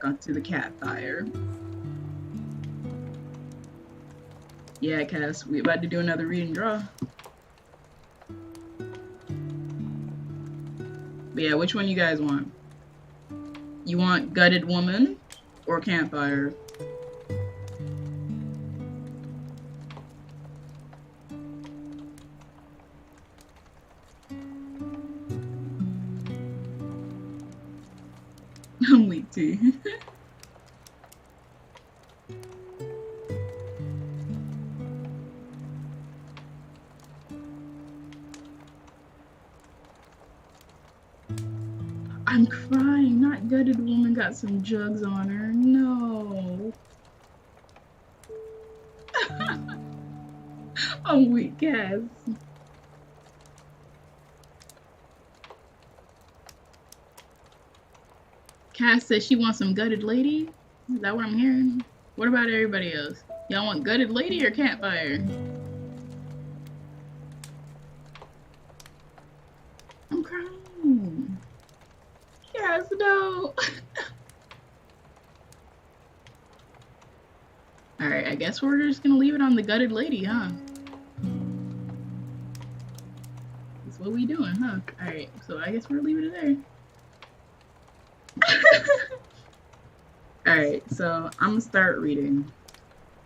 back onto the campfire. Yeah, Cass, we about to do another read and draw. But yeah, which one you guys want? You want gutted woman or campfire? I'm weak too. I'm crying. Not gutted woman got some jugs on her. No. I'm weak, Cass. Cass says she wants some gutted lady. Is that what I'm hearing? What about everybody else? Y'all want gutted lady or campfire? I'm crying. Cass, no. Alright, I guess we're just gonna leave it on the gutted lady, huh? That's what we doing, huh? Alright, so I guess we're leaving it there. Alright, so I'm gonna start reading.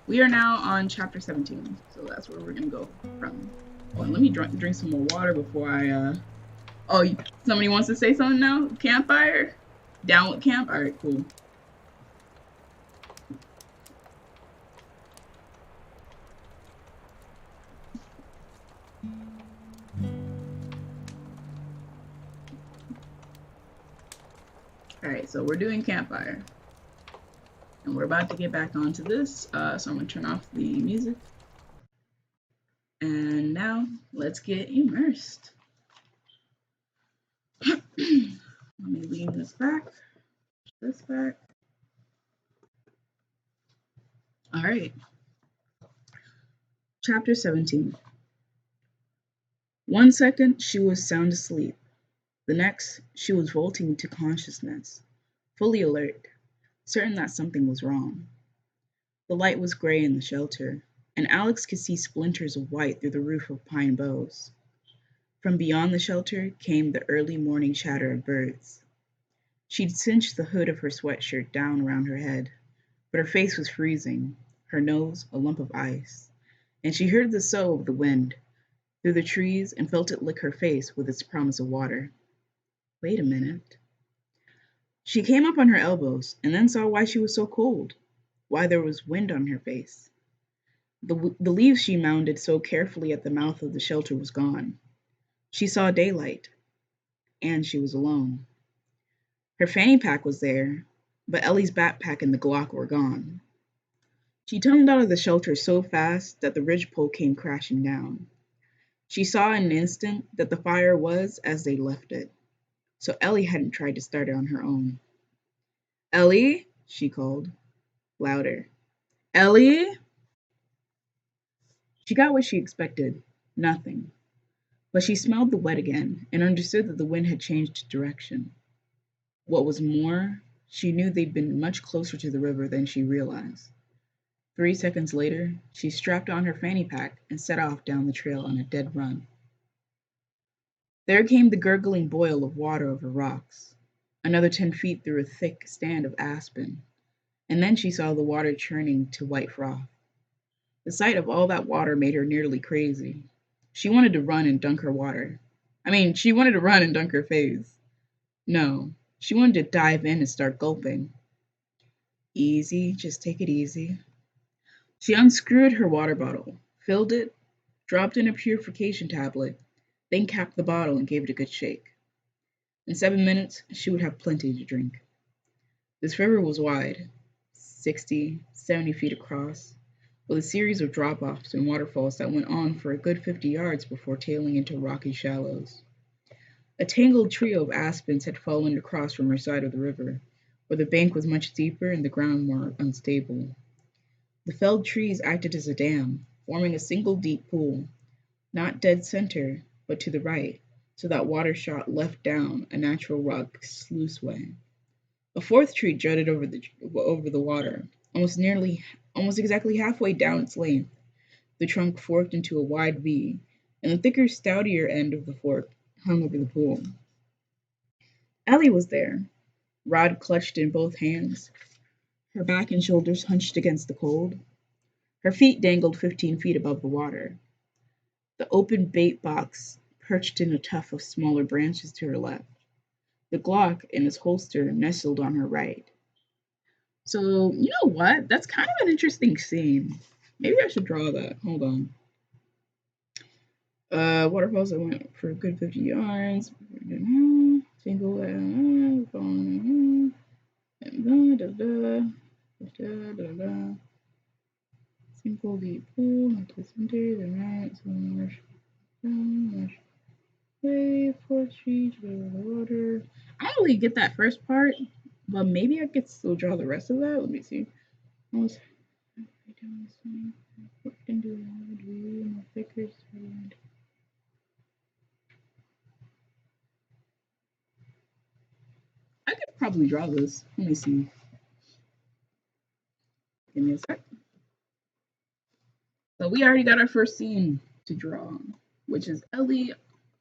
We are now on chapter 17, so that's where we're gonna go from. Oh, let me drink some more water before I, Oh, somebody wants to say something now? Campfire? Down with camp? Alright, cool. Alright, so we're doing campfire. And we're about to get back onto this, so I'm going to turn off the music. And now, let's get immersed. Let me leave this back. This back. Alright. Chapter 17. 1 second, she was sound asleep. The next, she was vaulting into consciousness, fully alert, certain that something was wrong. The light was gray in the shelter, and Alex could see splinters of white through the roof of pine boughs. From beyond the shelter came the early morning chatter of birds. She'd cinched the hood of her sweatshirt down around her head, but her face was freezing, her nose a lump of ice, and she heard the sough of the wind through the trees and felt it lick her face with its promise of water. Wait a minute. She came up on her elbows and then saw why she was so cold, why there was wind on her face. The leaves she mounded so carefully at the mouth of the shelter was gone. She saw daylight, and she was alone. Her fanny pack was there, but Ellie's backpack and the Glock were gone. She tumbled out of the shelter so fast that the ridgepole came crashing down. She saw in an instant that the fire was as they left it, so Ellie hadn't tried to start it on her own. Ellie, she called, louder. Ellie? She got what she expected, nothing. But she smelled the wet again and understood that the wind had changed direction. What was more, she knew they'd been much closer to the river than she realized. 3 seconds later, she strapped on her fanny pack and set off down the trail on a dead run. There came the gurgling boil of water over rocks, another 10 feet through a thick stand of aspen, and then she saw the water churning to white froth. The sight of all that water made her nearly crazy. She wanted to run and dunk her water. She wanted to run and dunk her face. No, she wanted to dive in and start gulping. Easy, just take it easy. She unscrewed her water bottle, filled it, dropped in a purification tablet, then capped the bottle and gave it a good shake. In 7 minutes, she would have plenty to drink. This river was wide, 60, 70 feet across, with a series of drop-offs and waterfalls that went on for a good 50 yards before tailing into rocky shallows. A tangled trio of aspens had fallen across from her side of the river, where the bank was much deeper and the ground more unstable. The felled trees acted as a dam, forming a single deep pool, not dead center, but to the right, so that water shot left down a natural rock sluiceway. A fourth tree jutted over the water, almost exactly halfway down its length. The trunk forked into a wide V, and the thicker, stoutier end of the fork hung over the pool. Ellie was there, rod clutched in both hands, her back and shoulders hunched against the cold. Her feet dangled 15 feet above the water. The open bait box perched in a tuft of smaller branches to her left. The Glock in its holster nestled on her right. So, you know what? That's kind of an interesting scene. Maybe I should draw that. Hold on. Waterfalls, I went for a good 50 yards. Single, simple deep pool, not the center, the right, so much way, 4th Street, the water. I don't really get that first part, but maybe I could still draw the rest of that. Let me see. I could probably draw this. Let me see. Give me a sec. So we already got our first scene to draw, which is Ellie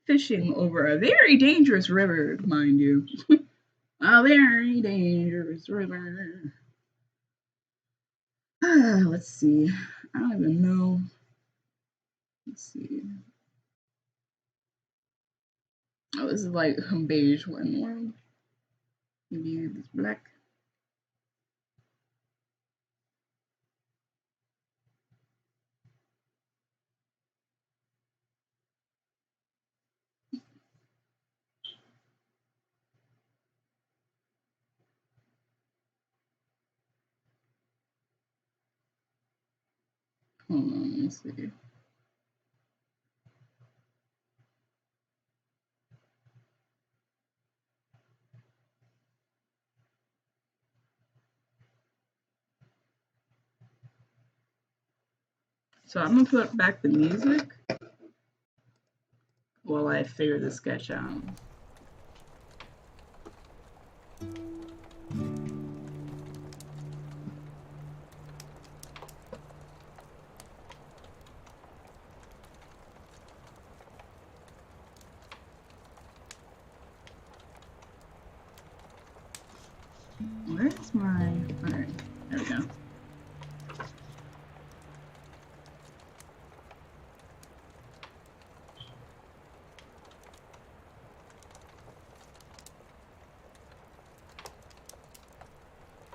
fishing over a very dangerous river, mind you. A very dangerous river. Let's see. I don't even know. Let's see. Oh, this is like beige one world. Maybe this black. Hold on, let me see. So I'm gonna put back the music while I figure the sketch out. Where's my... Alright, there we go.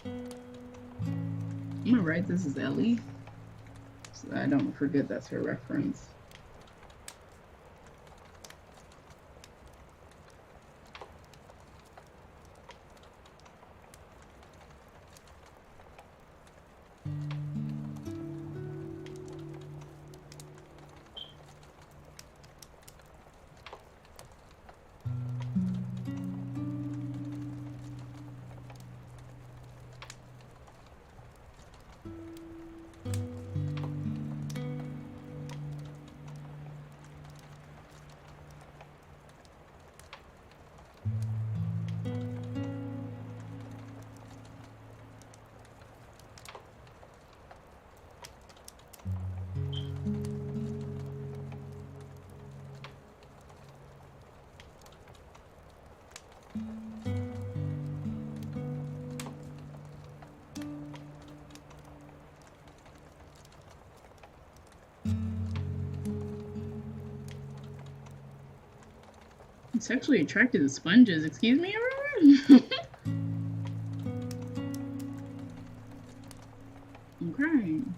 I'm gonna write this as Ellie, so that I don't forget that's her reference. Sexually attracted to sponges. Excuse me, everyone? I'm crying.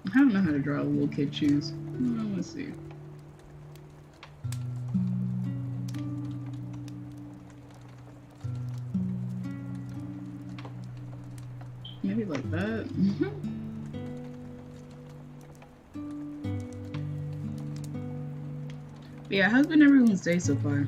I don't know how to draw little kid shoes. Let's see. Maybe like that. But yeah, how's been everyone's day so far?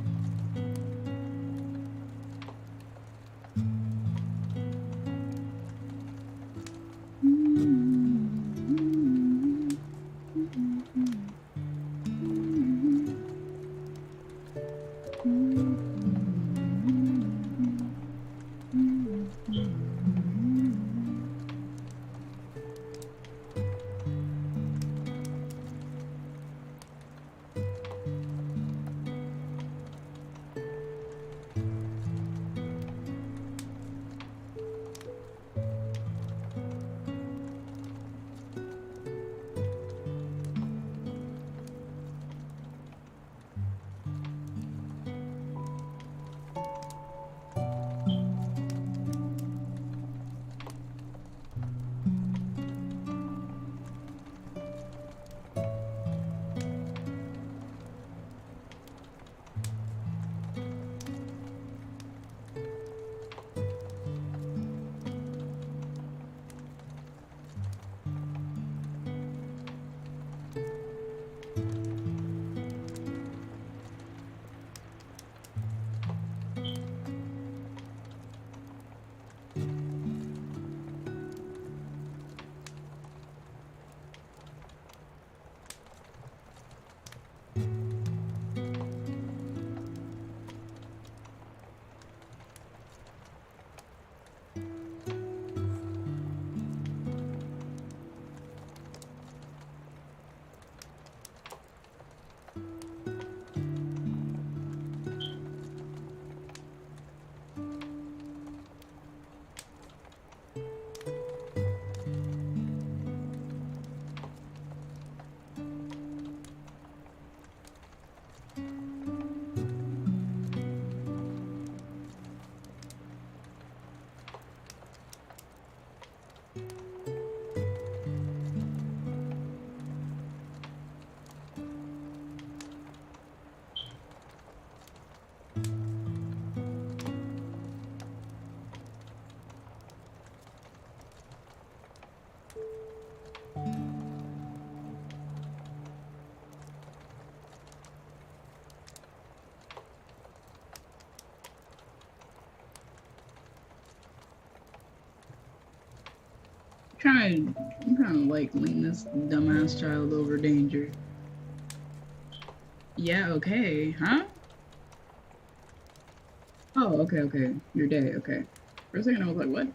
I'm trying to like lean this dumbass child over danger. Yeah, okay, huh? Oh, okay. Your day, okay. For a second, I was like, what?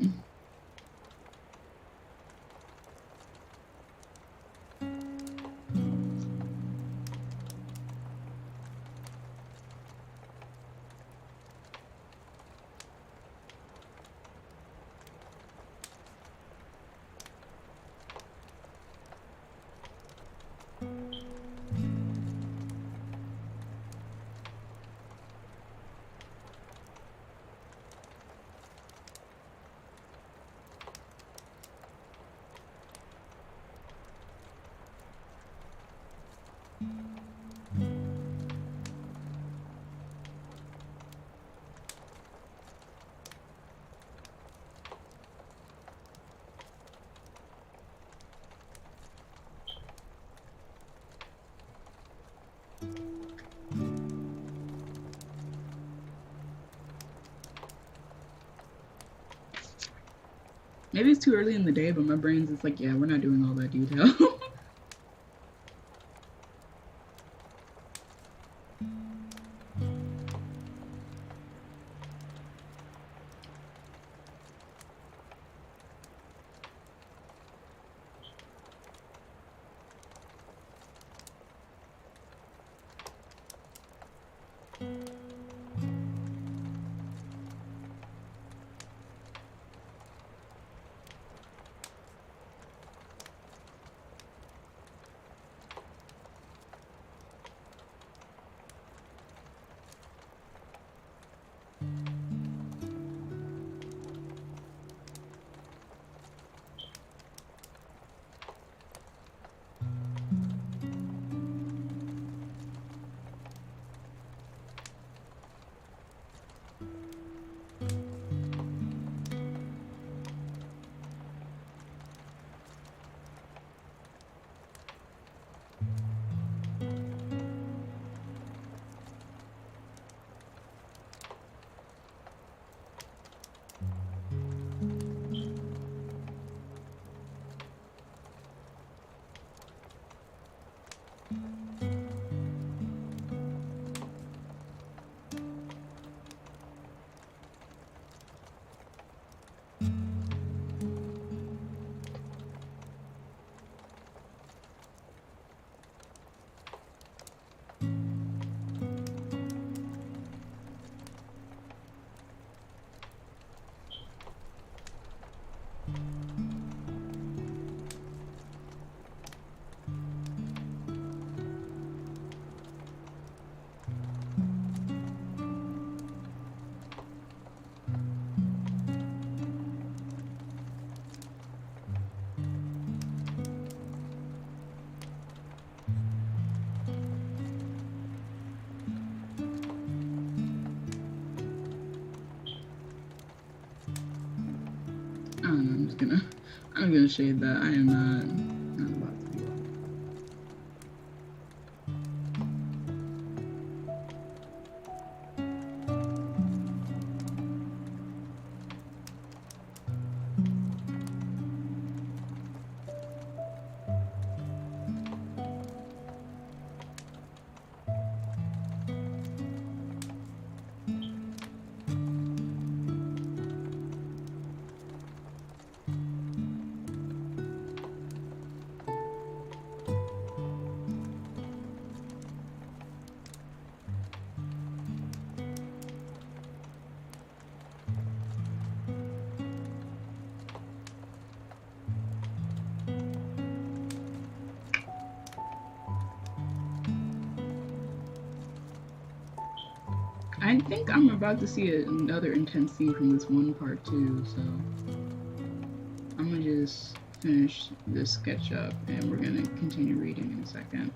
Maybe it's too early in the day, but my brain's just like, yeah, we're not doing all that detail. I don't know. I'm gonna shade that. I am not about to do I think I'm about to see another intense scene from this one part too, so I'm gonna just finish this sketch up and we're gonna continue reading in a second.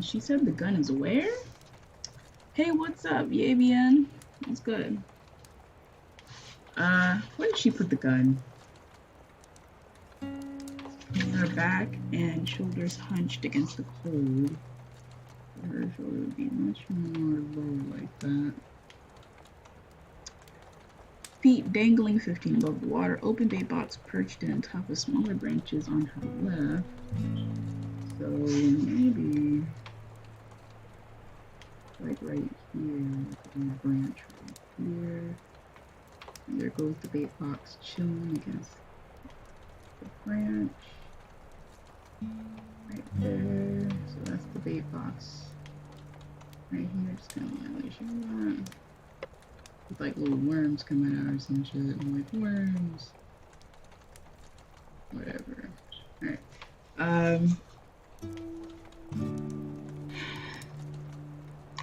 She said the gun is where? Hey, what's up, Yavian? What's good? Where did she put the gun? Her back and shoulders hunched against the cold. Her shoulder would be much more low like that. Feet dangling 15 above the water. Open bait box perched in a tuft of smaller branches on her left. So maybe like right here, in a branch right here. And there goes the bait box chilling against the branch. Right there. So that's the bait box. Right here, just kind of like show that. With like little worms coming out or some shit. I'm like, worms. Whatever. Alright.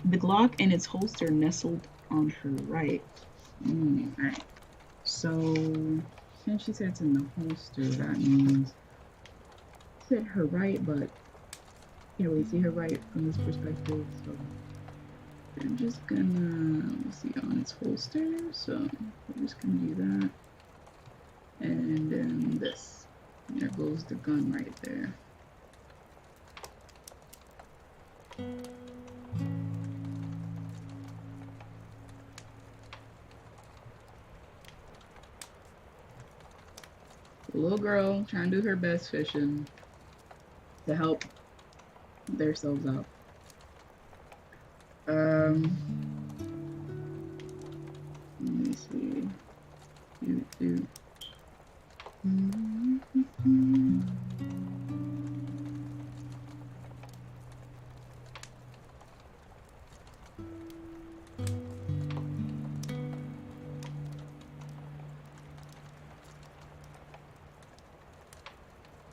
The Glock and its holster nestled on her right. Alright. So, since she said it's in the holster, that means it's at her right, but you know, we see her right from this perspective, so I'm just gonna, let's see, on its holster, so we're just gonna do that. And then this. There goes the gun right there. The little girl trying to do her best fishing to help themselves out. Let me see. YouTube.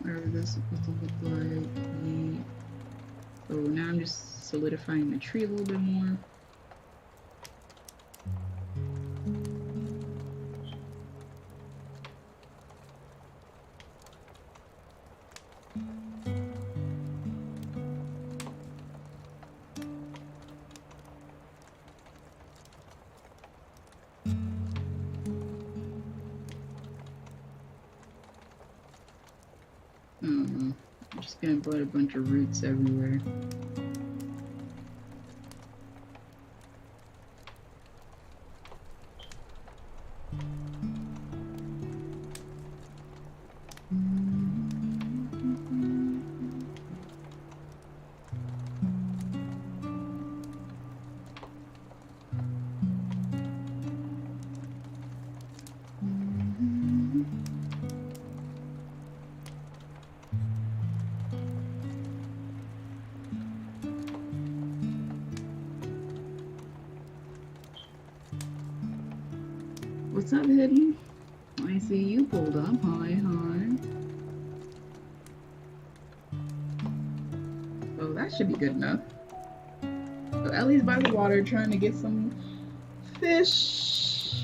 Whatever this is supposed to look like. So now I'm just solidifying the tree a little bit more. I'm just gonna put a bunch of roots everywhere. What's up, Hidden? I see you pulled up. Hi, hi. So that should be good enough. So Ellie's by the water trying to get some fish.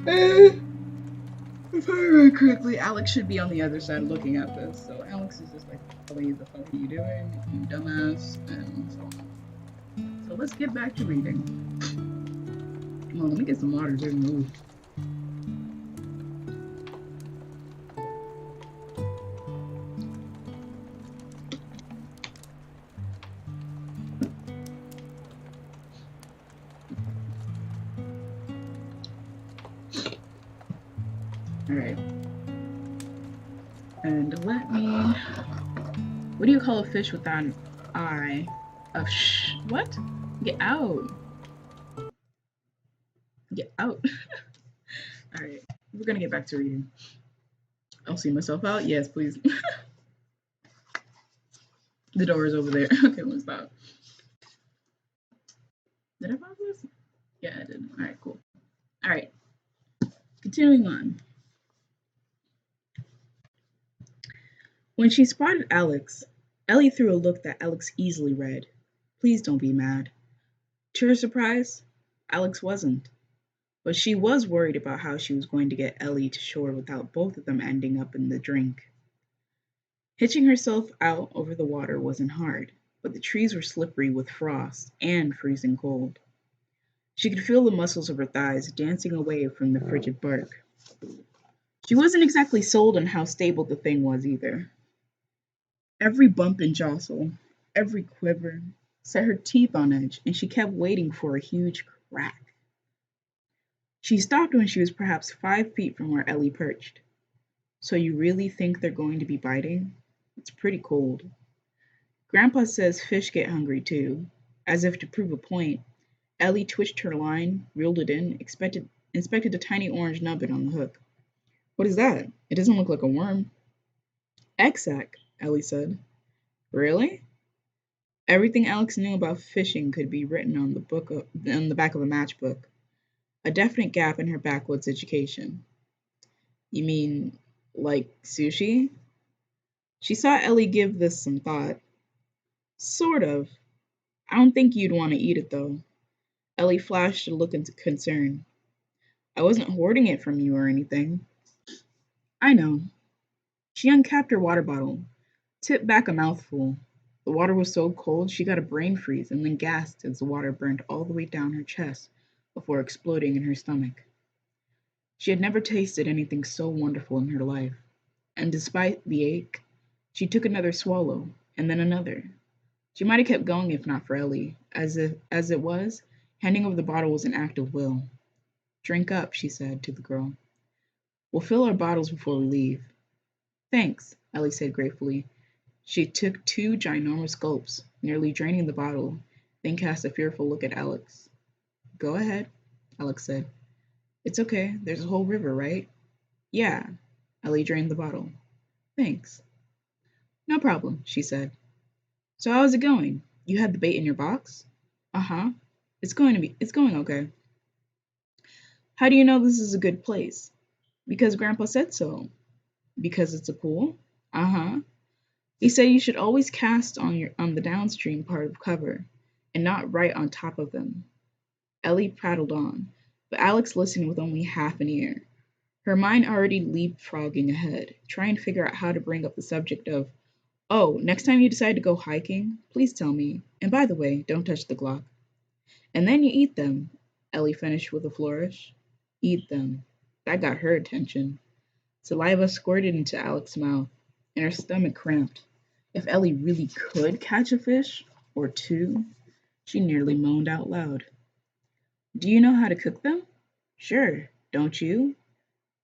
If I remember correctly, Alex should be on the other side looking at this. So Alex is just like, Ellie, the fuck are you doing? You dumbass. And so on. So let's get back to reading. Well, let me get some water to move. Alright. And let me... What do you call a fish without an eye? What? Get out. Get out. Alright. We're gonna get back to reading. I'll see myself out. Yes, please. The door is over there. Okay, let's stop. Did I pause this? Yeah, I did. Alright, cool. Alright. Continuing on. When she spotted Alex, Ellie threw a look that Alex easily read. Please don't be mad. To her surprise, Alex wasn't. But she was worried about how she was going to get Ellie to shore without both of them ending up in the drink. Hitching herself out over the water wasn't hard, but the trees were slippery with frost and freezing cold. She could feel the muscles of her thighs dancing away from the frigid bark. She wasn't exactly sold on how stable the thing was either. Every bump and jostle, every quiver, set her teeth on edge, and she kept waiting for a huge crack. She stopped when she was perhaps 5 feet from where Ellie perched. So you really think they're going to be biting? It's pretty cold. Grandpa says fish get hungry too. As if to prove a point, Ellie twitched her line, reeled it in, inspected a tiny orange nubbin on the hook. What is that? It doesn't look like a worm. Exact, Ellie said. Really? Everything Alex knew about fishing could be written on the back of a matchbook. A definite gap in her backwoods education. You mean like sushi? She saw Ellie give this some thought. Sort of. I don't think you'd want to eat it though. Ellie flashed a look of concern. I wasn't hoarding it from you or anything. I know. She uncapped her water bottle, tipped back a mouthful. The water was so cold she got a brain freeze and then gasped as the water burned all the way down her chest before exploding in her stomach. She had never tasted anything so wonderful in her life, and despite the ache, she took another swallow and then another. She might have kept going if not for Ellie. As it was, handing over the bottle was an act of will. Drink up, she said to the girl. We'll fill our bottles before we leave. Thanks, Ellie said gratefully. She took 2 ginormous gulps, nearly draining the bottle, then cast a fearful look at Alex. Go ahead, Alex said. It's okay, there's a whole river, right? Yeah, Ellie drained the bottle. Thanks. No problem, she said. So how's it going? You had the bait in your box? Uh-huh. It's going okay. How do you know this is a good place? Because Grandpa said so. Because it's a pool? Uh-huh. He said you should always cast on the downstream part of cover and not right on top of them. Ellie prattled on, but Alex listened with only half an ear. Her mind already leapfrogging ahead, trying to figure out how to bring up the subject of, oh, next time you decide to go hiking, please tell me. And by the way, don't touch the Glock. And then you eat them, Ellie finished with a flourish. Eat them. That got her attention. Saliva squirted into Alex's mouth, and her stomach cramped. If Ellie really could catch a fish, or two, she nearly moaned out loud. Do you know how to cook them? Sure, don't you?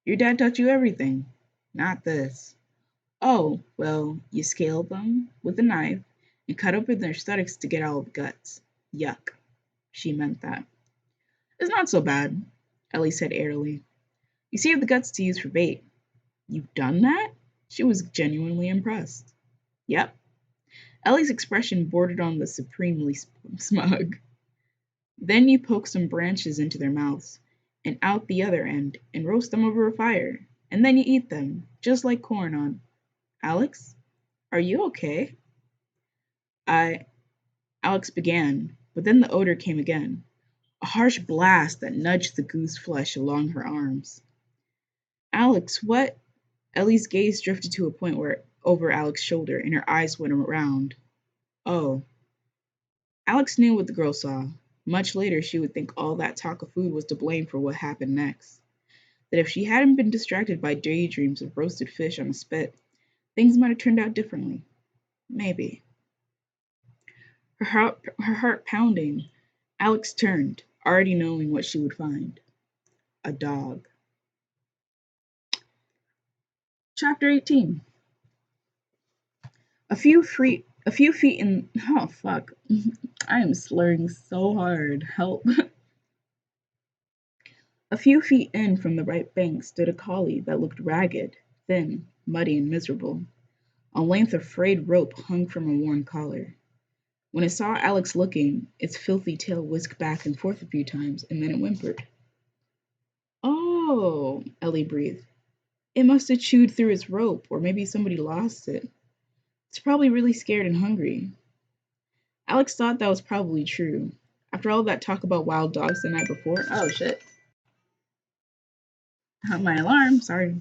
Your dad taught you everything. Not this. Oh, well, you scale them with a knife and cut open their stomachs to get all the guts. Yuck. She meant that. It's not so bad, Ellie said airily. You save the guts to use for bait. You've done that? She was genuinely impressed. Yep. Ellie's expression bordered on the supremely smug. Then you poke some branches into their mouths and out the other end and roast them over a fire. And then you eat them, just like corn on. Alex, are you okay? I. Alex began, but then the odor came again. A harsh blast that nudged the goose flesh along her arms. Alex, what? Ellie's gaze drifted to a point where over Alex's shoulder and her eyes went around. Oh. Alex knew what the girl saw. Much later, she would think all that talk of food was to blame for what happened next. That if she hadn't been distracted by daydreams of roasted fish on a spit, things might have turned out differently. Maybe. Her heart pounding, Alex turned, already knowing what she would find. A dog. Chapter 18. A few feet in. Oh, fuck. I am slurring so hard. Help. A few feet in from the right bank stood a collie that looked ragged, thin, muddy, and miserable. A length of frayed rope hung from a worn collar. When it saw Alex looking, its filthy tail whisked back and forth a few times, and then it whimpered. Oh, Ellie breathed. It must have chewed through its rope, or maybe somebody lost it. It's probably really scared and hungry. Alex thought that was probably true. After all that talk about wild dogs the night before. Oh, shit. My alarm, sorry.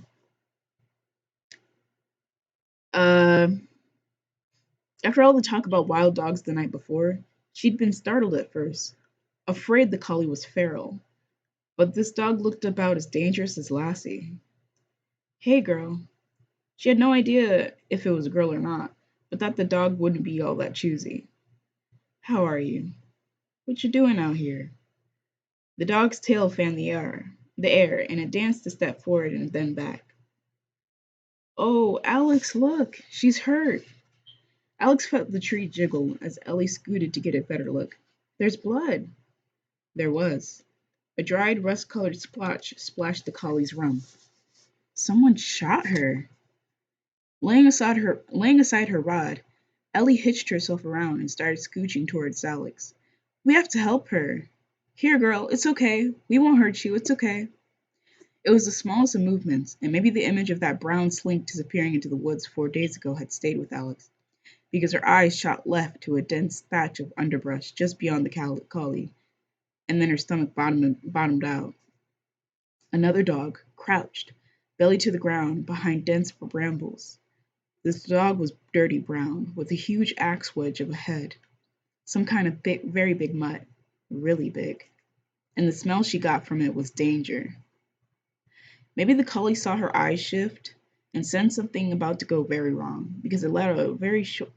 Uh, After all the talk about wild dogs the night before, she'd been startled at first, afraid the collie was feral. But this dog looked about as dangerous as Lassie. Hey, girl. She had no idea if it was a girl or not, but thought the dog wouldn't be all that choosy. How are you? What you doing out here? The dog's tail fanned the air, and it danced a step forward and then back. Oh, Alex, look, she's hurt. Alex felt the tree jiggle as Ellie scooted to get a better look. There's blood. There was. A dried, rust-colored splotch splashed the collie's rump. Someone shot her. Laying aside her rod, Ellie hitched herself around and started scooching towards Alex. We have to help her. Here, girl, it's okay. We won't hurt you. It's okay. It was the smallest of movements, and maybe the image of that brown slink disappearing into the woods 4 days ago had stayed with Alex, because her eyes shot left to a dense thatch of underbrush just beyond the collie, and then her stomach bottomed out. Another dog crouched, belly to the ground, behind dense brambles. This dog was dirty brown, with a huge axe wedge of a head, some kind of big, very big mutt, really big, and the smell she got from it was danger. Maybe the collie saw her eyes shift and sensed something about to go very wrong because it let out a very short.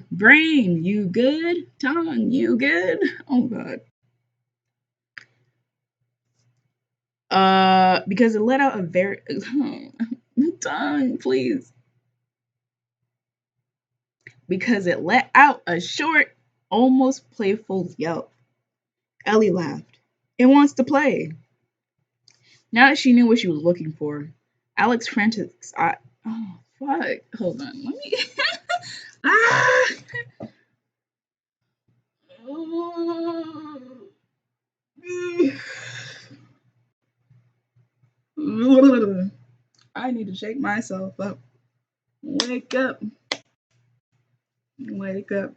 Brain, you good? Tongue, you good? Oh God. Because it let out a very tongue, please. Because it let out a short, almost playful yelp. Ellie laughed. It wants to play. Now that she knew what she was looking for, Alex frantic. Oh fuck! Hold on. Let me. ah! I need to shake myself up. Wake up. Wake up.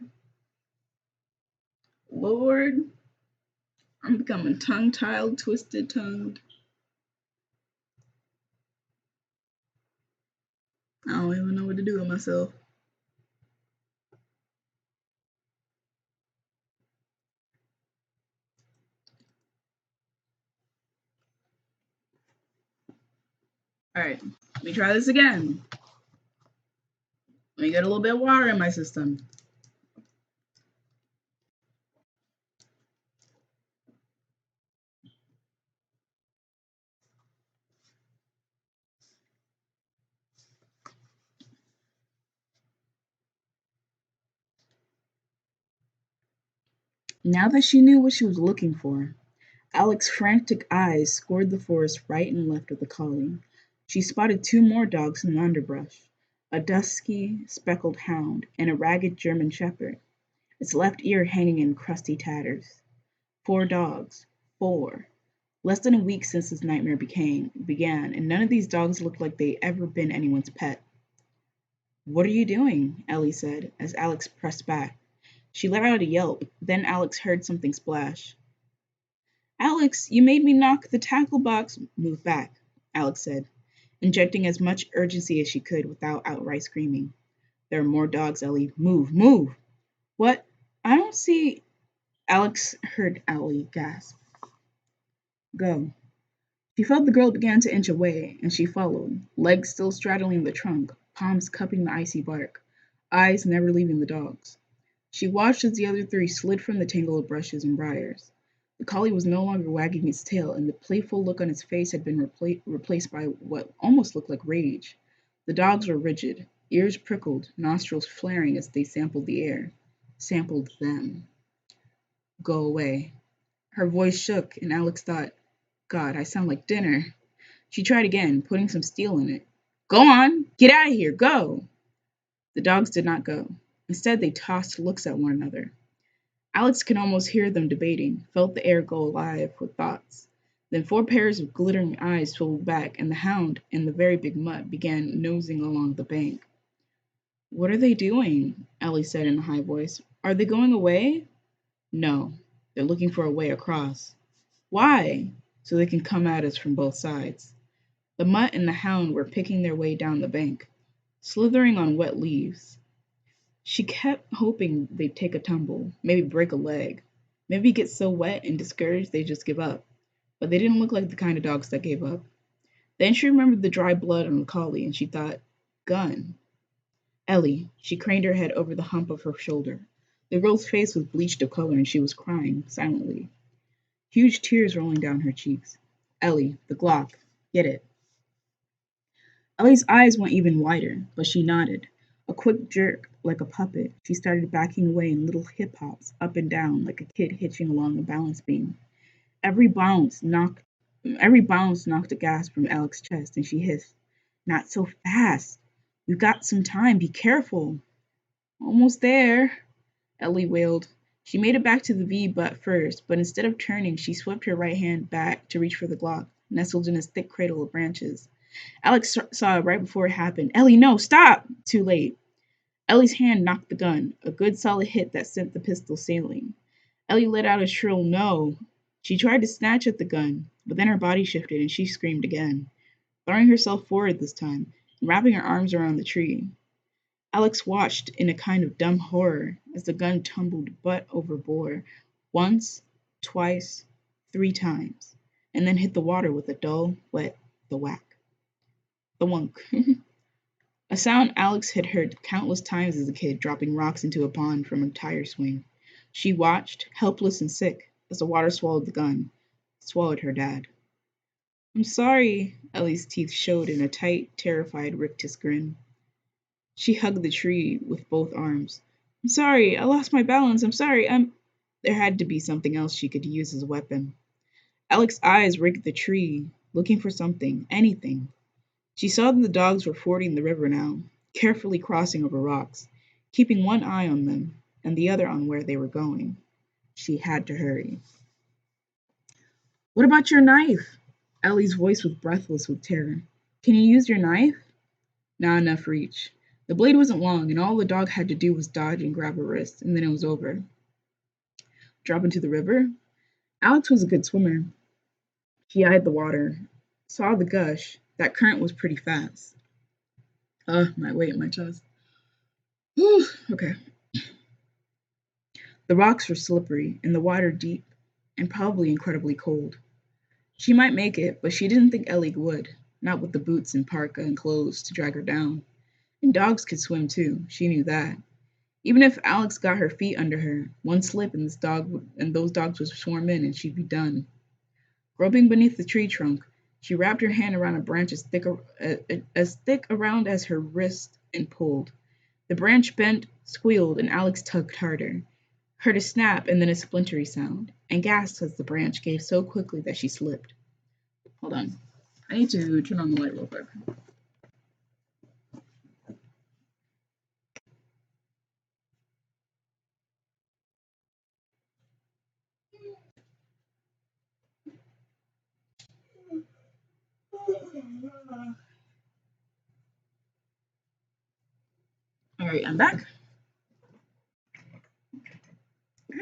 Lord, I'm becoming tongue tied, twisted tongued. I don't even know what to do with myself. Alright, let me try this again. Let me get a little bit of water in my system. Now that she knew what she was looking for, Alex's frantic eyes scoured the forest right and left of the collie. She spotted two more dogs in the underbrush, a dusky, speckled hound and a ragged German shepherd, its left ear hanging in crusty tatters. 4 dogs. 4. Less than a week since this nightmare began, and none of these dogs looked like they'd ever been anyone's pet. What are you doing? Ellie said, as Alex pressed back. She let out a yelp, then Alex heard something splash. Alex, you made me knock the tackle box. Move back, Alex said, injecting as much urgency as she could without outright screaming. There are more dogs, Ellie. Move, move. What? I don't see. Alex heard Ellie gasp. Go. She felt the girl began to inch away, and she followed, legs still straddling the trunk, palms cupping the icy bark, eyes never leaving the dogs. She watched as the other three slid from the tangle of brushes and briars. The collie was no longer wagging its tail, and the playful look on its face had been replaced by what almost looked like rage. The dogs were rigid, ears prickled, nostrils flaring as they sampled the air. Sampled them. Go away. Her voice shook, and Alex thought, God, I sound like dinner. She tried again, putting some steel in it. Go on! Get out of here! Go! The dogs did not go. Instead, they tossed looks at one another. Alex could almost hear them debating, felt the air go alive with thoughts. Then 4 pairs of glittering eyes swiveled back, and the hound, in the very big mutt, began nosing along the bank. What are they doing? Ellie said in a high voice. Are they going away? No, they're looking for a way across. Why? So they can come at us from both sides. The mutt and the hound were picking their way down the bank, slithering on wet leaves. She kept hoping they'd take a tumble, maybe break a leg, maybe get so wet and discouraged they'd just give up. But they didn't look like the kind of dogs that gave up. Then she remembered the dry blood on the collie and she thought, gun. Ellie. She craned her head over the hump of her shoulder. The girl's face was bleached of color and she was crying silently, huge tears rolling down her cheeks. Ellie, the Glock. Get it. Ellie's eyes went even wider, but she nodded. A quick jerk, like a puppet, she started backing away in little hip hops, up and down, like a kid hitching along a balance beam. Every bounce knocked every bounce knocked a gasp from Alex's chest, and she hissed, "Not so fast. We've got some time. Be careful." Almost there, Ellie wailed. She made it back to the V butt first, but instead of turning, she swept her right hand back to reach for the Glock, nestled in its thick cradle of branches. Alex saw it right before it happened. Ellie, no, stop! Too late. Ellie's hand knocked the gun, a good solid hit that sent the pistol sailing. Ellie let out a shrill no. She tried to snatch at the gun, but then her body shifted and she screamed again, throwing herself forward this time, and wrapping her arms around the tree. Alex watched in a kind of dumb horror as the gun tumbled butt over bore, once, twice, 3 times, and then hit the water with a dull, wet thwack. The wunk. A sound Alex had heard countless times as a kid, dropping rocks into a pond from a tire swing. She watched, helpless and sick, as the water swallowed the gun, swallowed her dad. I'm sorry, Ellie's teeth showed in a tight, terrified, rictus grin. She hugged the tree with both arms. I'm sorry, I lost my balance, I'm sorry, I'm. There had to be something else she could use as a weapon. Alex's eyes raked the tree, looking for something, anything. She saw that the dogs were fording the river now, carefully crossing over rocks, keeping one eye on them and the other on where they were going. She had to hurry. What about your knife? Ellie's voice was breathless with terror. Can you use your knife? Not enough reach. The blade wasn't long, and all the dog had to do was dodge and grab her wrist, and then it was over. Drop into the river? Alex was a good swimmer. She eyed the water, saw the gush. That current was pretty fast. My weight in my chest. Whew, okay. The rocks were slippery and the water deep and probably incredibly cold. She might make it, but she didn't think Ellie would, not with the boots and parka and clothes to drag her down. And dogs could swim too, she knew that. Even if Alex got her feet under her, one slip and those dogs would swarm in and she'd be done. Groping beneath the tree trunk, she wrapped her hand around a branch as thick around as her wrist and pulled. The branch bent, squealed, and Alex tugged harder, heard a snap and then a splintery sound, and gasped as the branch gave so quickly that she slipped. Hold on. I need to turn on the light real quick. All right, I'm back.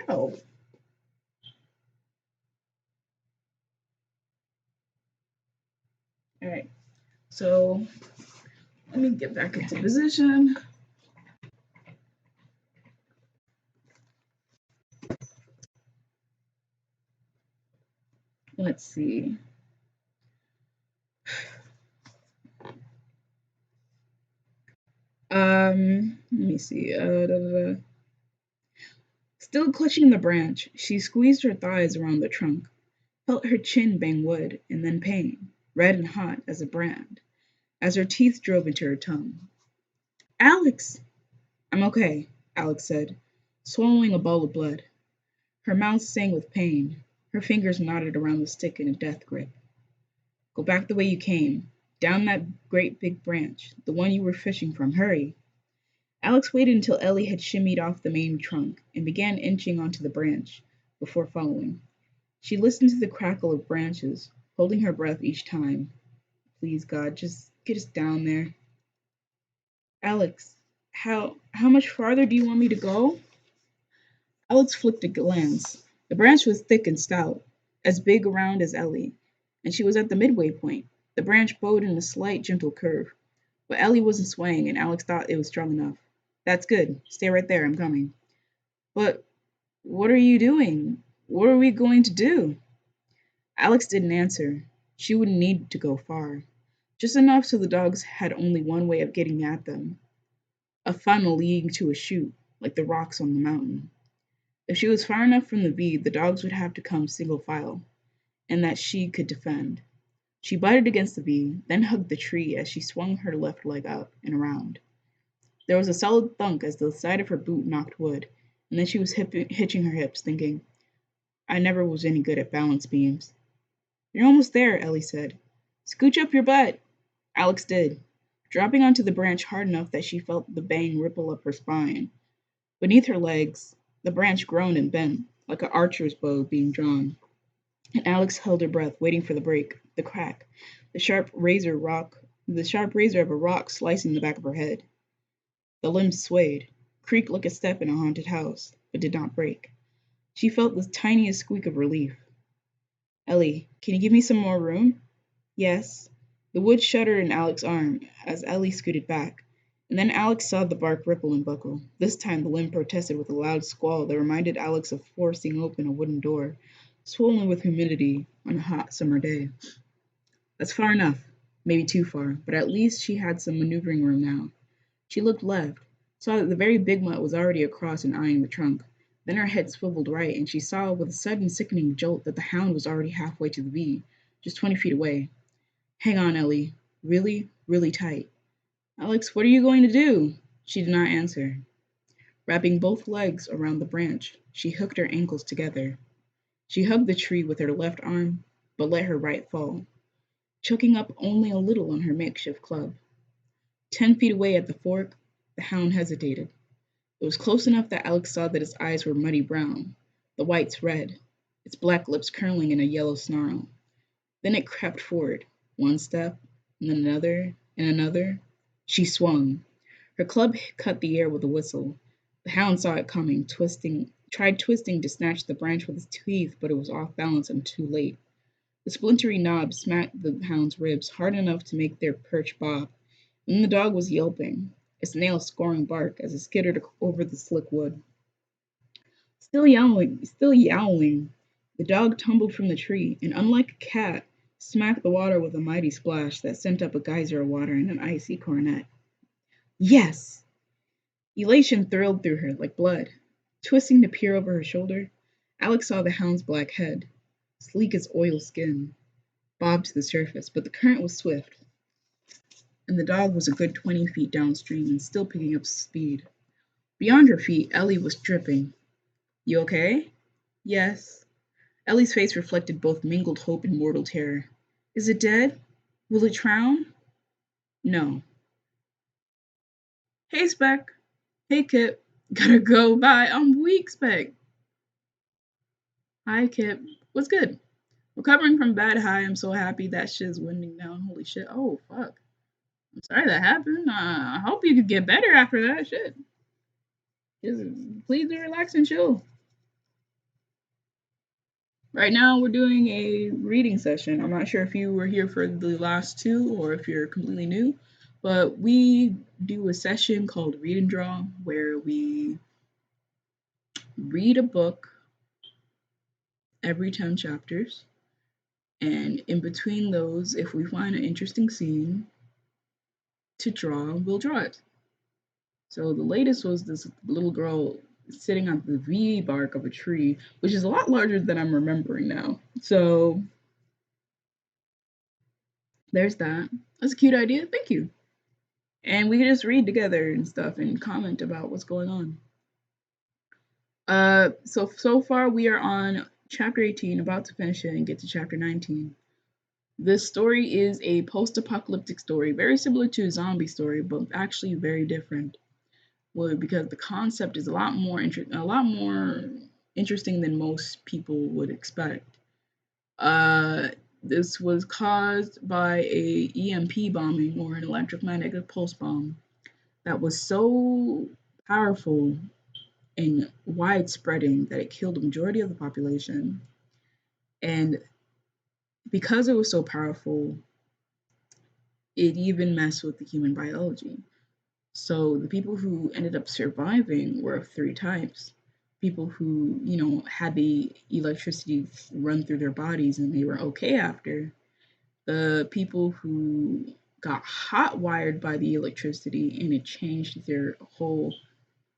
Ow. All right, so let me get back into position. Let's see. Let me see. Still clutching the branch, she squeezed her thighs around the trunk, felt her chin bang wood, and then pain, red and hot as a brand, as her teeth drove into her tongue. Alex! I'm okay, Alex said, swallowing a bowl of blood. Her mouth sang with pain. Her fingers knotted around the stick in a death grip. Go back the way you came, down that great big branch, the one you were fishing from. Hurry! Alex waited until Ellie had shimmied off the main trunk and began inching onto the branch before following. She listened to the crackle of branches, holding her breath each time. Please, God, just get us down there. Alex, how much farther do you want me to go? Alex flicked a glance. The branch was thick and stout, as big around as Ellie, and she was at the midway point. The branch bowed in a slight, gentle curve, but Ellie wasn't swaying, and Alex thought it was strong enough. That's good. Stay right there. I'm coming. But what are you doing? What are we going to do? Alex didn't answer. She wouldn't need to go far. Just enough so the dogs had only one way of getting at them, a funnel leading to a chute, like the rocks on the mountain. If she was far enough from the bee, the dogs would have to come single file, and that she could defend. She butted against the bee, then hugged the tree as she swung her left leg up and around. There was a solid thunk as the side of her boot knocked wood, and then she was hitching her hips, thinking, I never was any good at balance beams. You're almost there, Ellie said. Scooch up your butt. Alex did, dropping onto the branch hard enough that she felt the bang ripple up her spine. Beneath her legs, the branch groaned and bent, like an archer's bow being drawn, and Alex held her breath, waiting for the break, the crack, the sharp razor of a rock slicing the back of her head. The limbs swayed, creaked like a step in a haunted house, but did not break. She felt the tiniest squeak of relief. Ellie, can you give me some more room? Yes. The wood shuddered in Alex's arm as Ellie scooted back, and then Alex saw the bark ripple and buckle. This time the limb protested with a loud squall that reminded Alex of forcing open a wooden door, swollen with humidity on a hot summer day. That's far enough, maybe too far, but at least she had some maneuvering room now. She looked left, saw that the very big mutt was already across and eyeing the trunk. Then her head swiveled right, and she saw with a sudden sickening jolt that the hound was already halfway to the bee, just 20 feet away. Hang on, Ellie. Really, really tight. Alex, what are you going to do? She did not answer. Wrapping both legs around the branch, she hooked her ankles together. She hugged the tree with her left arm, but let her right fall, choking up only a little on her makeshift club. 10 feet away at the fork, the hound hesitated. It was close enough that Alex saw that its eyes were muddy brown, the whites red, its black lips curling in a yellow snarl. Then it crept forward, one step, and then another, and another. She swung. Her club cut the air with a whistle. The hound saw it coming, tried twisting to snatch the branch with its teeth, but it was off balance and too late. The splintery knob smacked the hound's ribs hard enough to make their perch bob, and then the dog was yelping, its nails scoring bark as it skittered over the slick wood. Still yowling, still yowling, the dog tumbled from the tree, and unlike a cat, smacked the water with a mighty splash that sent up a geyser of water in an icy coronet. Yes! Elation thrilled through her like blood. Twisting to peer over her shoulder, Alex saw the hound's black head, sleek as oil skin, bob to the surface, but the current was swift, and the dog was a good 20 feet downstream and still picking up speed. Beyond her feet, Ellie was dripping. You okay? Yes. Ellie's face reflected both mingled hope and mortal terror. Is it dead? Will it drown? No. Hey, Speck. Hey, Kip. Gotta go. Bye. I'm weak, Speck. Hi, Kip. What's good? Recovering from bad high. I'm so happy that shit's winding down. Holy shit. Oh, fuck. I'm sorry that happened. I hope you could get better after that shit. Just please do relax and chill. Right now, we're doing a reading session. I'm not sure if you were here for the last two or if you're completely new, but we do a session called Read and Draw where we read a book every 10 chapters, and in between those, if we find an interesting scene to draw, we'll draw it. So the latest was this little girl sitting on the V bark of a tree, which is a lot larger than I'm remembering now. So there's that. That's a cute idea. Thank you. And we can just read together and stuff and comment about what's going on. So far we are on chapter 18, about to finish it and get to chapter 19. This story is a post-apocalyptic story, very similar to a zombie story, but actually very different. Well, because the concept is a lot more interesting than most people would expect. This was caused by a EMP bombing, or an electromagnetic pulse bomb, that was so powerful and widespreading that it killed the majority of the population. And because it was so powerful, it even messed with the human biology. So the people who ended up surviving were of three types. People who, had the electricity run through their bodies and they were okay after. The people who got hot wired by the electricity and it changed their whole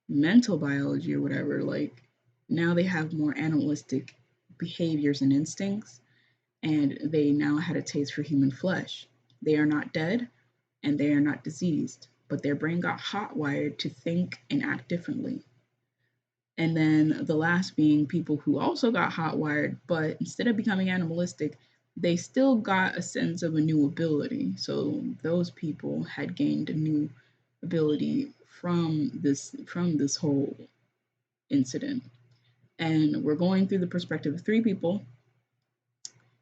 mental biology or whatever. Like now they have more animalistic behaviors and instincts, and they now had a taste for human flesh. They are not dead and they are not diseased, but their brain got hot wired to think and act differently. And then the last being people who also got hot wired, but instead of becoming animalistic, they still got a sense of a new ability. So those people had gained a new ability from this whole incident. And we're going through the perspective of three people,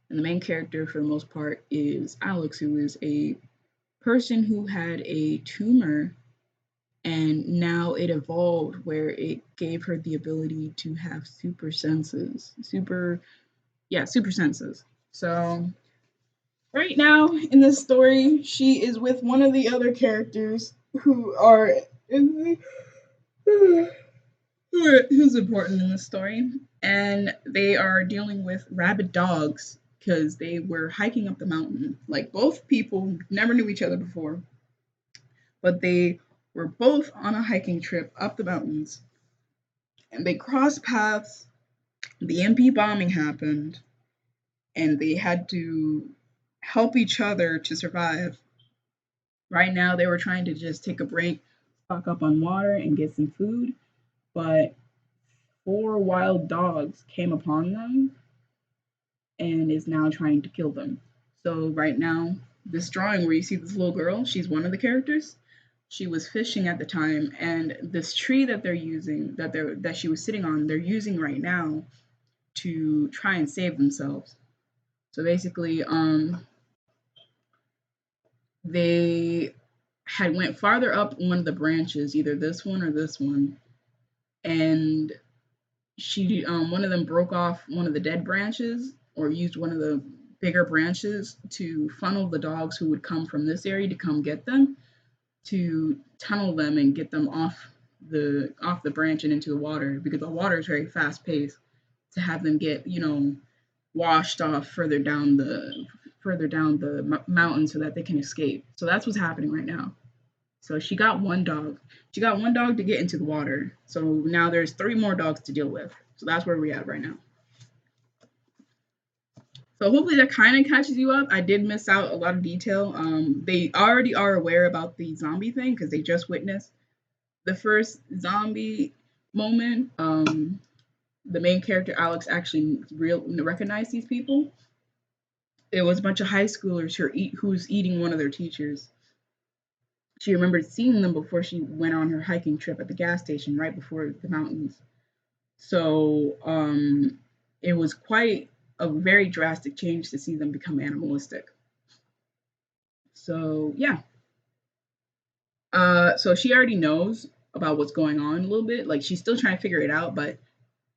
and the main character for the most part is Alex, who is a person who had a tumor, and now it evolved where it gave her the ability to have super senses. Super senses. So right now in this story, she is with one of the other characters who are in the, who's important in the story, and they are dealing with rabid dogs because they were hiking up the mountain. Like both people never knew each other before, but they were both on a hiking trip up the mountains, and they crossed paths. The MP bombing happened, and they had to help each other to survive. Right now, they were trying to just take a break, stock up on water, and get some food, but four wild dogs came upon them and is now trying to kill them. So right now, this drawing where you see this little girl, she's one of the characters. She was fishing at the time, and this tree that they're using, that she was sitting on, they're using right now to try and save themselves. So basically, they had went farther up one of the branches, either this one or this one, and she one of them broke off one of the dead branches or used one of the bigger branches to funnel the dogs who would come from this area to come get them, to tunnel them and get them off the branch and into the water, because the water is very fast paced, to have them get washed off further down the mountain so that they can escape. So that's what's happening right now. So she got one dog. She got one dog to get into the water. So now there's three more dogs to deal with. So that's where we're at right now. So hopefully that kind of catches you up. I did miss out a lot of detail. They already are aware about the zombie thing because they just witnessed the first zombie moment. The main character Alex actually recognized these people. It was a bunch of high schoolers who's eating one of their teachers. She remembered seeing them before she went on her hiking trip at the gas station right before the mountains. So it was quite a very drastic change to see them become animalistic. So yeah, so she already knows about what's going on a little bit. Like she's still trying to figure it out, but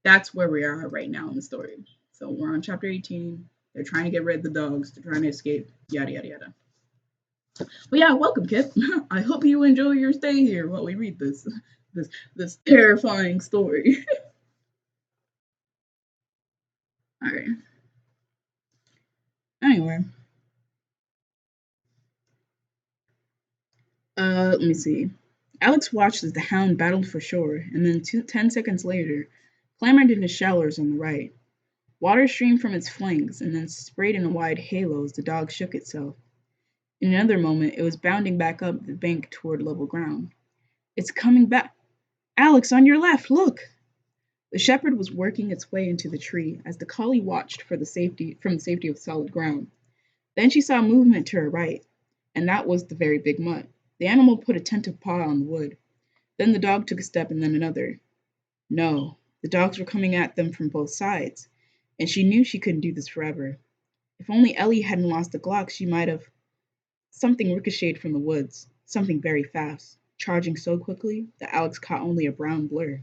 that's where we are right now in the story. So we're on chapter 18. They're trying to get rid of the dogs. They're trying to escape. Yada yada yada. But yeah, welcome, Kip. I hope you enjoy your stay here while we read this terrifying story. All right. Anyway, let me see. Alex watched as the hound battled for shore, and then 10 seconds later, clambered into shallows on the right. Water streamed from its flanks and then sprayed in a wide halo as the dog shook itself. In another moment, it was bounding back up the bank toward level ground. It's coming back. Alex, on your left, look! The shepherd was working its way into the tree as the collie watched from the safety of solid ground. Then she saw movement to her right, and that was the very big mutt. The animal put a tentative paw on the wood. Then the dog took a step and then another. No, the dogs were coming at them from both sides, and she knew she couldn't do this forever. If only Ellie hadn't lost the Glock, she might have. Something ricocheted from the woods, something very fast, charging so quickly that Alex caught only a brown blur.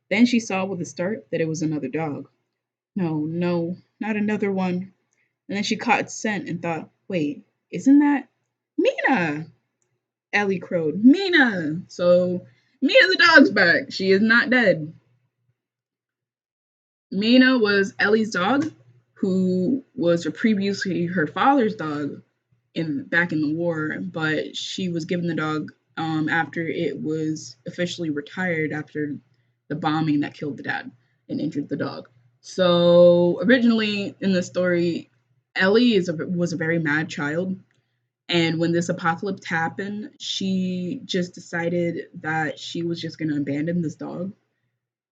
Then she saw with a start that it was another dog. No, no, not another one. And then she caught its scent and thought, wait, isn't that Mina? Ellie crowed, Mina! So, Mina the dog's back. She is not dead. Mina was Ellie's dog, who was previously her father's dog in back in the war, but she was given the dog after it was officially retired after the bombing that killed the dad and injured the dog. So originally in the story, Ellie was a very mad child, and when this apocalypse happened, she just decided that she was just going to abandon this dog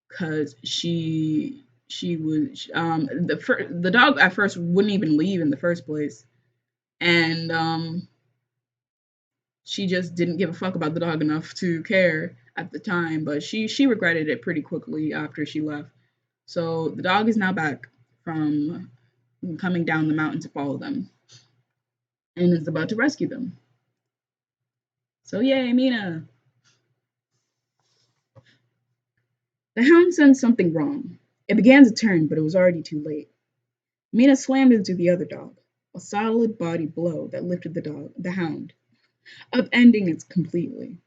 because she was the dog at first wouldn't even leave in the first place, and she just didn't give a fuck about the dog enough to care at the time. But she regretted it pretty quickly after she left. So the dog is now back from coming down the mountain to follow them and is about to rescue them. So yay, Mina! The hound sensed something wrong. It began to turn, but it was already too late. Mina slammed into the other dog, a solid body blow that lifted the hound, upending it completely.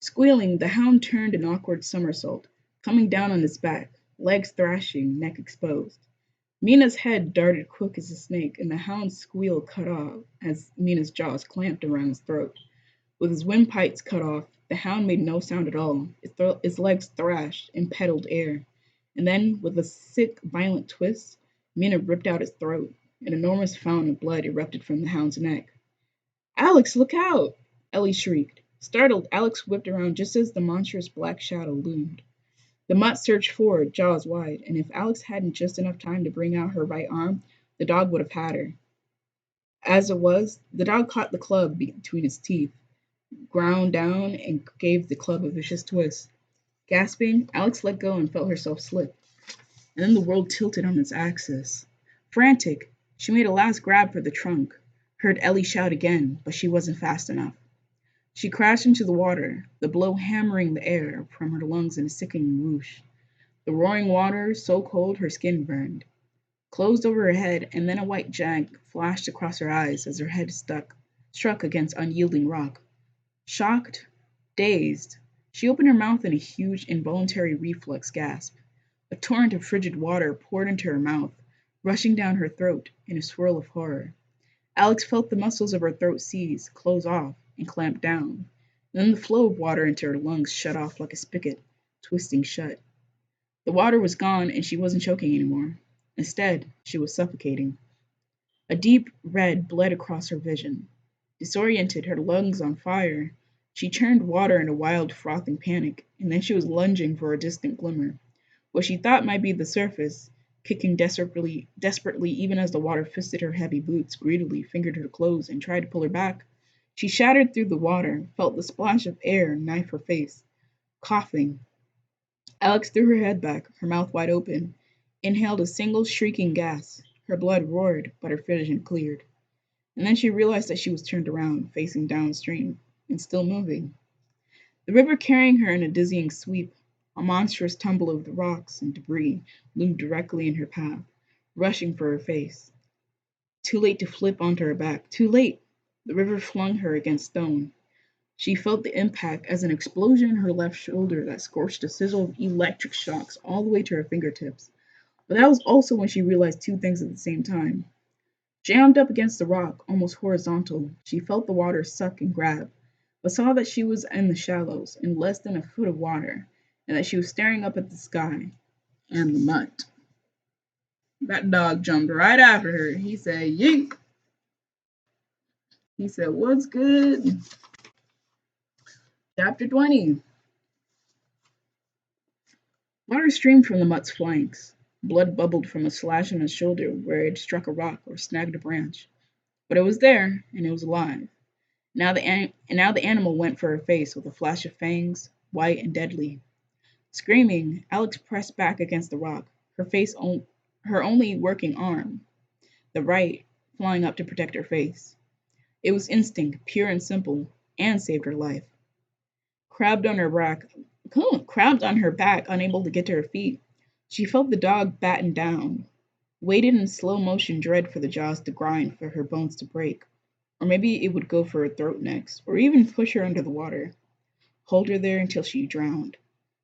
Squealing, the hound turned an awkward somersault, coming down on its back, legs thrashing, neck exposed. Mina's head darted quick as a snake, and the hound's squeal cut off as Mina's jaws clamped around his throat. With his windpipes cut off, the hound made no sound at all. Its legs thrashed and pedaled air. And then, with a sick, violent twist, Mina ripped out its throat. An enormous fountain of blood erupted from the hound's neck. Alex, look out! Ellie shrieked. Startled, Alex whipped around just as the monstrous black shadow loomed. The mutt surged forward, jaws wide, and if Alex hadn't just enough time to bring out her right arm, the dog would have had her. As it was, the dog caught the club between its teeth, ground down, and gave the club a vicious twist. Gasping, Alex let go and felt herself slip, and then the world tilted on its axis. Frantic, she made a last grab for the trunk, heard Ellie shout again, but she wasn't fast enough. She crashed into the water, the blow hammering the air from her lungs in a sickening whoosh. The roaring water, so cold her skin burned, closed over her head, and then a white jag flashed across her eyes as her head struck against unyielding rock. Shocked, dazed, she opened her mouth in a huge involuntary reflex gasp. A torrent of frigid water poured into her mouth, rushing down her throat in a swirl of horror. Alex felt the muscles of her throat seize, close off, and clamp down. Then the flow of water into her lungs shut off like a spigot, twisting shut. The water was gone, and she wasn't choking anymore. Instead, she was suffocating. A deep red bled across her vision. Disoriented, her lungs on fire, she churned water in a wild, frothing panic, and then she was lunging for a distant glimmer. What she thought might be the surface, kicking desperately even as the water fisted her heavy boots, greedily fingered her clothes, and tried to pull her back. She shattered through the water, felt the splash of air knife her face. Coughing, Alex threw her head back, her mouth wide open, inhaled a single shrieking gasp. Her blood roared, but her vision cleared. And then she realized that she was turned around, facing downstream, and still moving. The river carrying her in a dizzying sweep, a monstrous tumble of the rocks and debris loomed directly in her path, rushing for her face. Too late to flip onto her back. Too late! The river flung her against stone. She felt the impact as an explosion in her left shoulder that scorched a sizzle of electric shocks all the way to her fingertips. But that was also when she realized two things at the same time. Jammed up against the rock, almost horizontal, she felt the water suck and grab, but saw that she was in the shallows, in less than a foot of water, and that she was staring up at the sky and the mutt. That dog jumped right after her. He said, yeet. He said, what's good? Chapter 20. Water streamed from the mutt's flanks. Blood bubbled from a slash on his shoulder where it struck a rock or snagged a branch. But it was there, and it was alive. Now the animal went for her face with a flash of fangs, white and deadly. Screaming, Alex pressed back against the rock, her only working arm, the right, flying up to protect her face. It was instinct, pure and simple, and saved her life. Crabbed on her back, unable to get to her feet, she felt the dog batten down, waited in slow motion dread for the jaws to grind, for her bones to break. Or maybe it would go for her throat next, or even push her under the water, hold her there until she drowned.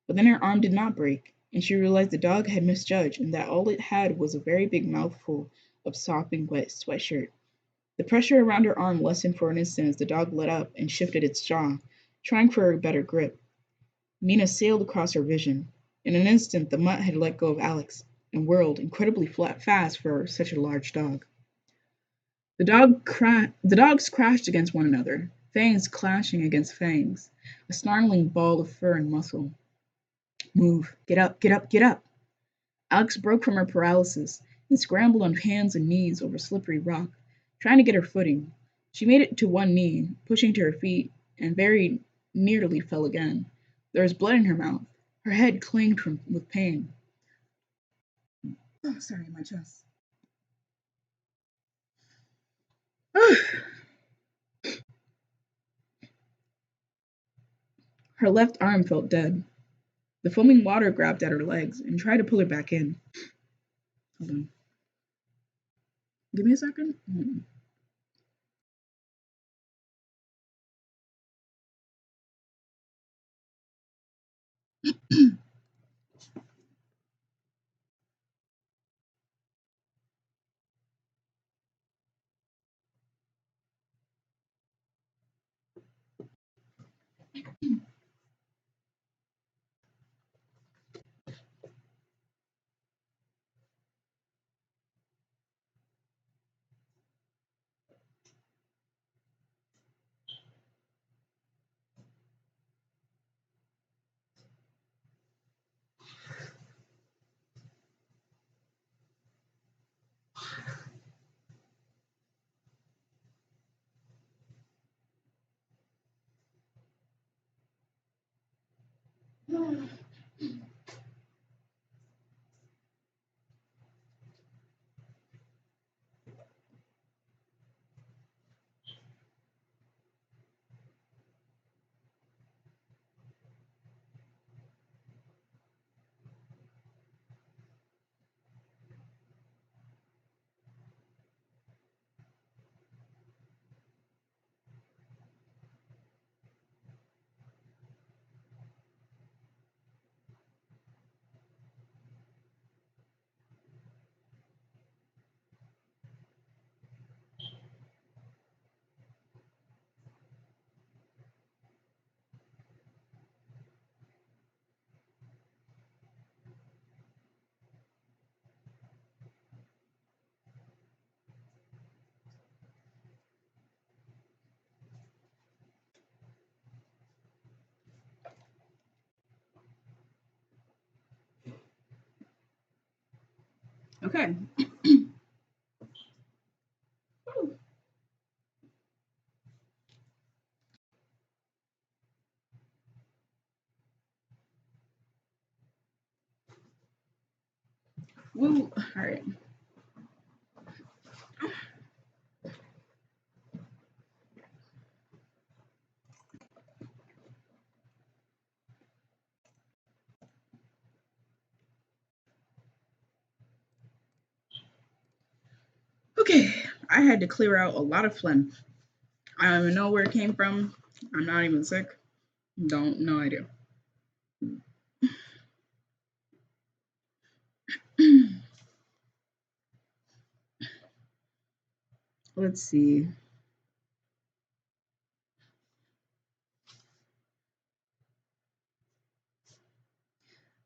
But then her arm did not break, and she realized the dog had misjudged and that all it had was a very big mouthful of sopping wet sweatshirt. The pressure around her arm lessened for an instant as the dog let up and shifted its jaw, trying for a better grip. Mina sailed across her vision. In an instant, the mutt had let go of Alex and whirled incredibly fast for such a large dog. The dogs crashed against one another, fangs clashing against fangs, a snarling ball of fur and muscle. Move, get up, get up, get up! Alex broke from her paralysis and scrambled on hands and knees over slippery rock, trying to get her footing. She made it to one knee, pushing to her feet, and very nearly fell again. There was blood in her mouth. Her head clanged with pain. Oh, sorry, my chest. Her left arm felt dead. The foaming water grabbed at her legs and tried to pull her back in. Hold on. Give me a second. Okay. Woo. All right. Okay. I had to clear out a lot of phlegm. I don't even know where it came from. I'm not even sick. Don't, no idea. Let's see.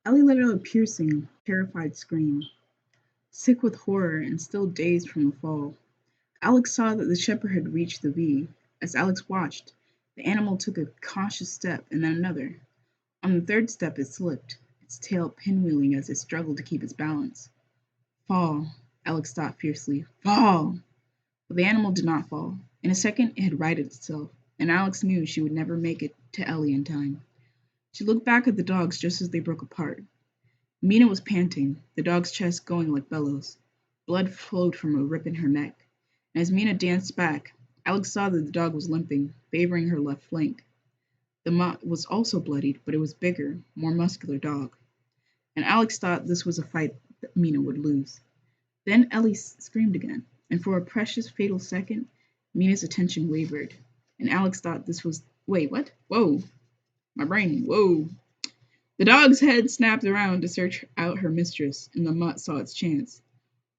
Ellie let out a piercing, terrified scream. Sick with horror and still dazed from the fall, Alex saw that the shepherd had reached the V. As Alex watched, the animal took a cautious step and then another. On the third step, it slipped, its tail pinwheeling as it struggled to keep its balance. Fall, Alex thought fiercely. Fall! But the animal did not fall. In a second, it had righted itself, and Alex knew she would never make it to Ellie in time. She looked back at the dogs just as they broke apart. Mina was panting, the dog's chest going like bellows. Blood flowed from a rip in her neck. And as Mina danced back, Alex saw that the dog was limping, favoring her left flank. The mutt was also bloodied, but it was bigger, more muscular dog. And Alex thought this was a fight that Mina would lose. Then Ellie screamed again, and for a precious fatal second, Mina's attention wavered, and Alex thought this was. Wait, what? Whoa! My brain, whoa! The dog's head snapped around to search out her mistress, and the mutt saw its chance.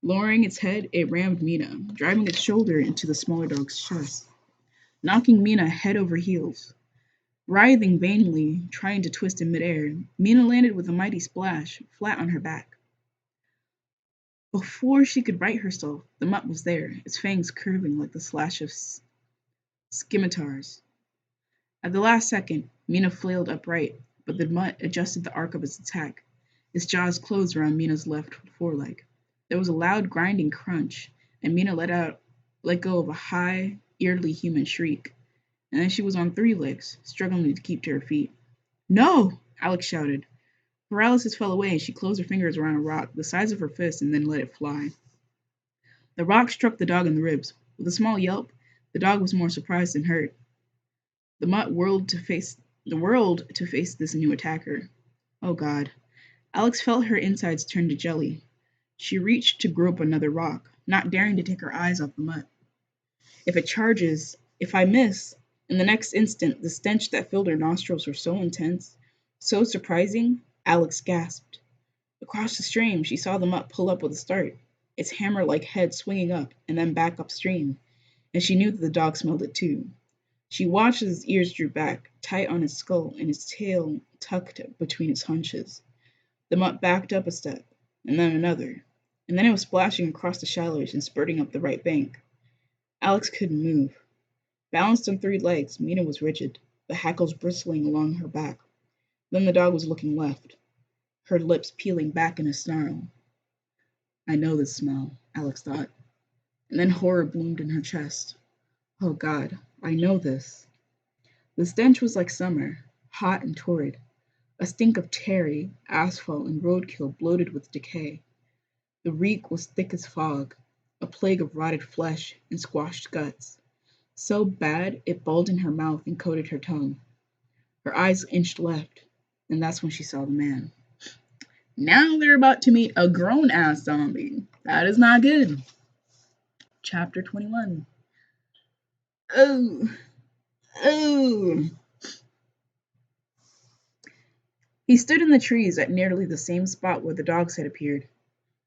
Lowering its head, it rammed Mina, driving its shoulder into the smaller dog's chest, knocking Mina head over heels. Writhing vainly, trying to twist in midair, Mina landed with a mighty splash, flat on her back. Before she could right herself, the mutt was there, its fangs curving like the slash of scimitars. At the last second, Mina flailed upright, but the mutt adjusted the arc of its attack. Its jaws closed around Mina's left foreleg. There was a loud grinding crunch, and Mina let go of a high, eerily human shriek, and then she was on 3 legs, struggling to keep to her feet. No! Alex shouted. Paralysis fell away, and she closed her fingers around a rock the size of her fist and then let it fly. The rock struck the dog in the ribs. With a small yelp, the dog was more surprised than hurt. The mutt whirled to face this new attacker. Oh God. Alex felt her insides turn to jelly. She reached to grope another rock, not daring to take her eyes off the mutt. If it charges, if I miss, in the next instant the stench that filled her nostrils was so intense, so surprising, Alex gasped. Across the stream, she saw the mutt pull up with a start, its hammer-like head swinging up and then back upstream, and she knew that the dog smelled it too. She watched as its ears drew back, tight on its skull, and its tail tucked between its haunches. The mutt backed up a step, and then another, and then it was splashing across the shallows and spurting up the right bank. Alex couldn't move. Balanced on 3 legs, Mina was rigid, the hackles bristling along her back. Then the dog was looking left, her lips peeling back in a snarl. I know this smell, Alex thought, and then horror bloomed in her chest. Oh God, I know this. The stench was like summer, hot and torrid, a stink of tarry, asphalt, and roadkill bloated with decay. The reek was thick as fog, a plague of rotted flesh and squashed guts, so bad it balled in her mouth and coated her tongue. Her eyes inched left, and that's when she saw the man. Now they're about to meet a grown-ass zombie. That is not good. Chapter 21. Oh, oh. He stood in the trees at nearly the same spot where the dogs had appeared.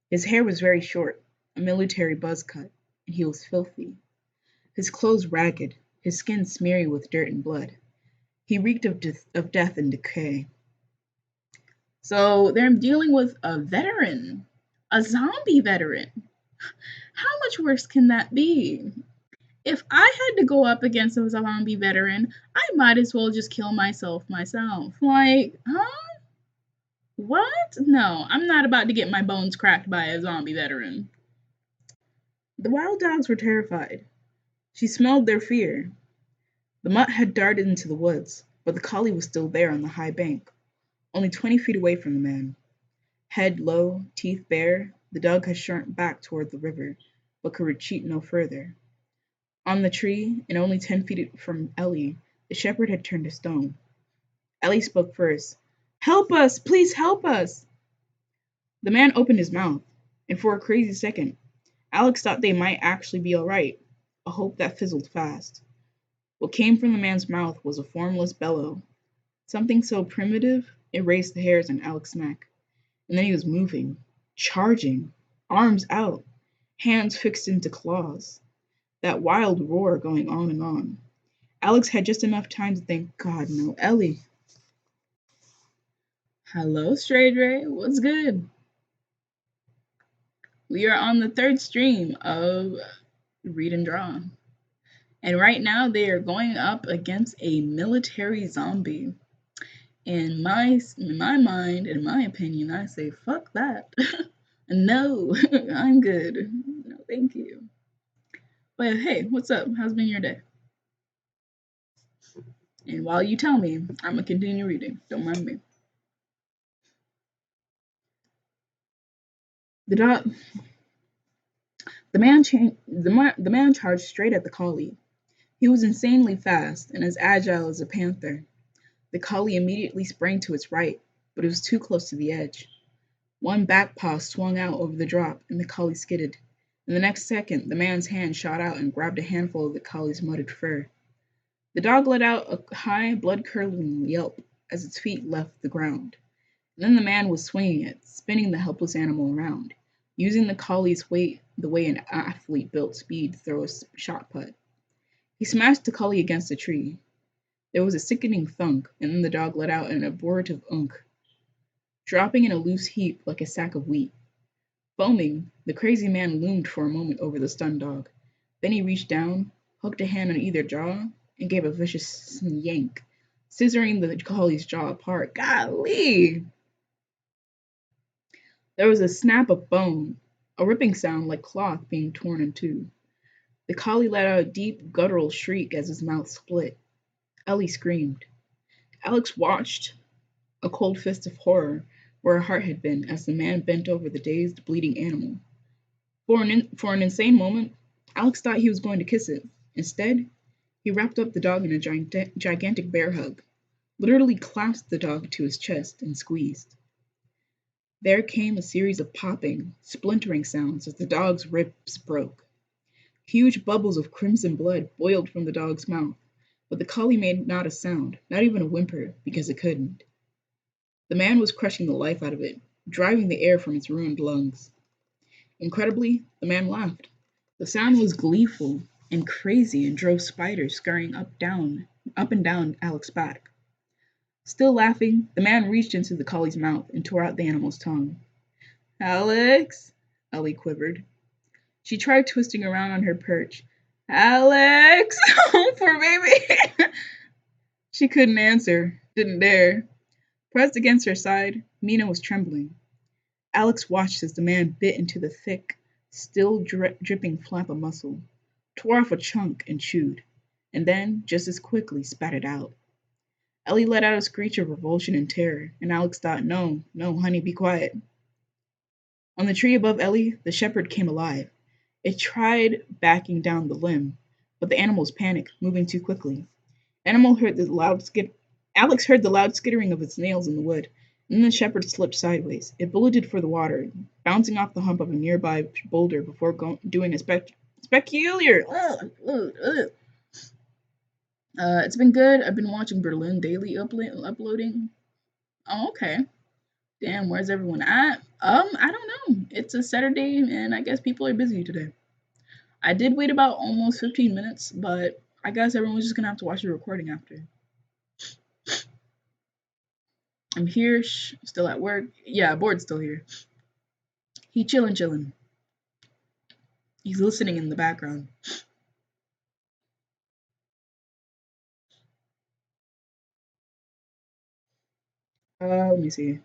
His hair was very short, a military buzz cut, and he was filthy. His clothes ragged, his skin smeary with dirt and blood. He reeked of death and decay. So they're dealing with a veteran, a zombie veteran. How much worse can that be? If I had to go up against a zombie veteran, I might as well just kill myself. Like, huh? What? No, I'm not about to get my bones cracked by a zombie veteran. The wild dogs were terrified. She smelled their fear. The mutt had darted into the woods, but the collie was still there on the high bank, only 20 feet away from the man. Head low, teeth bare, the dog had shrunk back toward the river, but could retreat no further. On the tree, and only 10 feet from Ellie, the shepherd had turned to stone. Ellie spoke first. Help us! Please help us! The man opened his mouth, and for a crazy second, Alex thought they might actually be all right, a hope that fizzled fast. What came from the man's mouth was a formless bellow, something so primitive it raised the hairs on Alex's neck. And then he was moving, charging, arms out, hands fixed into claws. That wild roar going on and on. Alex had just enough time to think, God, no, Ellie. Hello, Stray Dre, what's good? We are on the 3rd stream of Read and Draw. And right now they are going up against a military zombie. In my mind, in my opinion, I say, fuck that. No, I'm good. No, thank you. But hey, what's up? How's been your day? And while you tell me, I'm gonna continue reading. Don't mind me. The man charged straight at the collie. He was insanely fast and as agile as a panther. The collie immediately sprang to its right, but it was too close to the edge. One back paw swung out over the drop, and the collie skidded. In the next second, the man's hand shot out and grabbed a handful of the collie's mudded fur. The dog let out a high, blood-curdling yelp as its feet left the ground. And then the man was swinging it, spinning the helpless animal around, using the collie's weight the way an athlete built speed throws a shot put. He smashed the collie against a tree. There was a sickening thunk, and then the dog let out an abortive unk, dropping in a loose heap like a sack of wheat. Foaming, the crazy man loomed for a moment over the stunned dog. Then he reached down, hooked a hand on either jaw, and gave a vicious yank, scissoring the collie's jaw apart. Golly! There was a snap of bone, a ripping sound like cloth being torn in two. The collie let out a deep, guttural shriek as his mouth split. Ellie screamed. Alex watched, a cold fist of horror where her heart had been as the man bent over the dazed, bleeding animal. For an insane moment, Alex thought he was going to kiss it. Instead, he wrapped up the dog in a gigantic bear hug, literally clasped the dog to his chest and squeezed. There came a series of popping, splintering sounds as the dog's ribs broke. Huge bubbles of crimson blood boiled from the dog's mouth, but the collie made not a sound, not even a whimper, because it couldn't. The man was crushing the life out of it, driving the air from its ruined lungs. Incredibly, the man laughed. The sound was gleeful and crazy and drove spiders scurrying up and down Alex's back. Still laughing, the man reached into the collie's mouth and tore out the animal's tongue. Alex, Ellie quivered. She tried twisting around on her perch. Alex, poor baby. She couldn't answer, didn't dare. Pressed against her side, Mina was trembling. Alex watched as the man bit into the thick, still dripping flap of muscle, tore off a chunk and chewed, and then, just as quickly, spat it out. Ellie let out a screech of revulsion and terror, and Alex thought, no, no, honey, be quiet. On the tree above Ellie, the shepherd came alive. It tried backing down the limb, but the animals panicked, moving too quickly. Alex heard the loud skittering of its nails in the wood, and then the shepherd slipped sideways. It bulleted for the water, bouncing off the hump of a nearby boulder before doing a peculiar. It's been good. I've been watching Berlin Daily uploading. Oh, okay. Damn, where's everyone at? I don't know. It's a Saturday, and I guess people are busy today. I did wait about almost 15 minutes, but I guess everyone's just gonna have to watch the recording after. I'm here, still at work. Yeah, Board's still here. He chillin'. He's listening in the background. Let me see.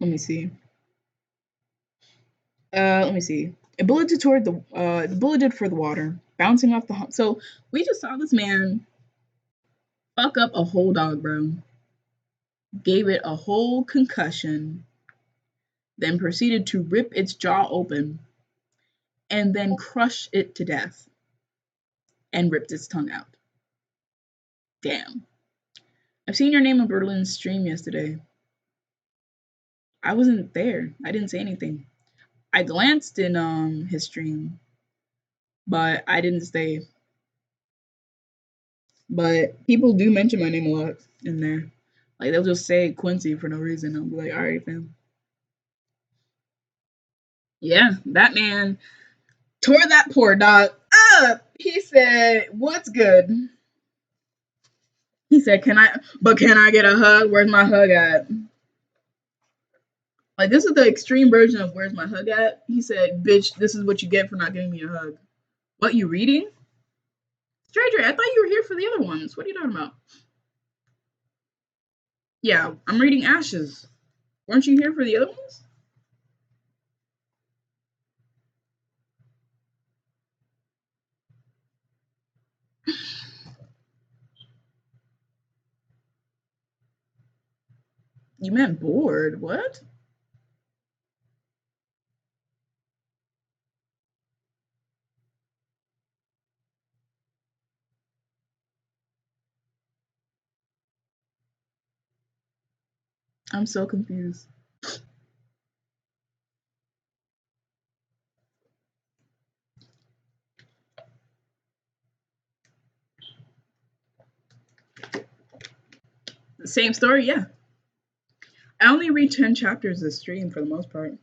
Let me see. Let me see. It bulleted for the water, bouncing off the hump. So we just saw this man fuck up a whole dog, bro. Gave it a whole concussion, then proceeded to rip its jaw open, and then crush it to death, and ripped its tongue out. Damn. I've seen your name on Berlin's stream yesterday. I wasn't there. I didn't say anything. I glanced in his stream, but I didn't stay. But people do mention my name a lot in there. Like they'll just say Quincy for no reason. I'll be like, all right, fam. Yeah, that man tore that poor dog up. He said, "What's good?" He said, can I get a hug? Where's my hug at? Like this is the extreme version of where's my hug at? He said, bitch, this is what you get for not giving me a hug. What, you reading? Stranger, I thought you were here for the other ones. What are you talking about? Yeah, I'm reading Ashes. Weren't you here for the other ones? You meant bored. What? I'm so confused. Same story, yeah. I only read 10 chapters a stream for the most part.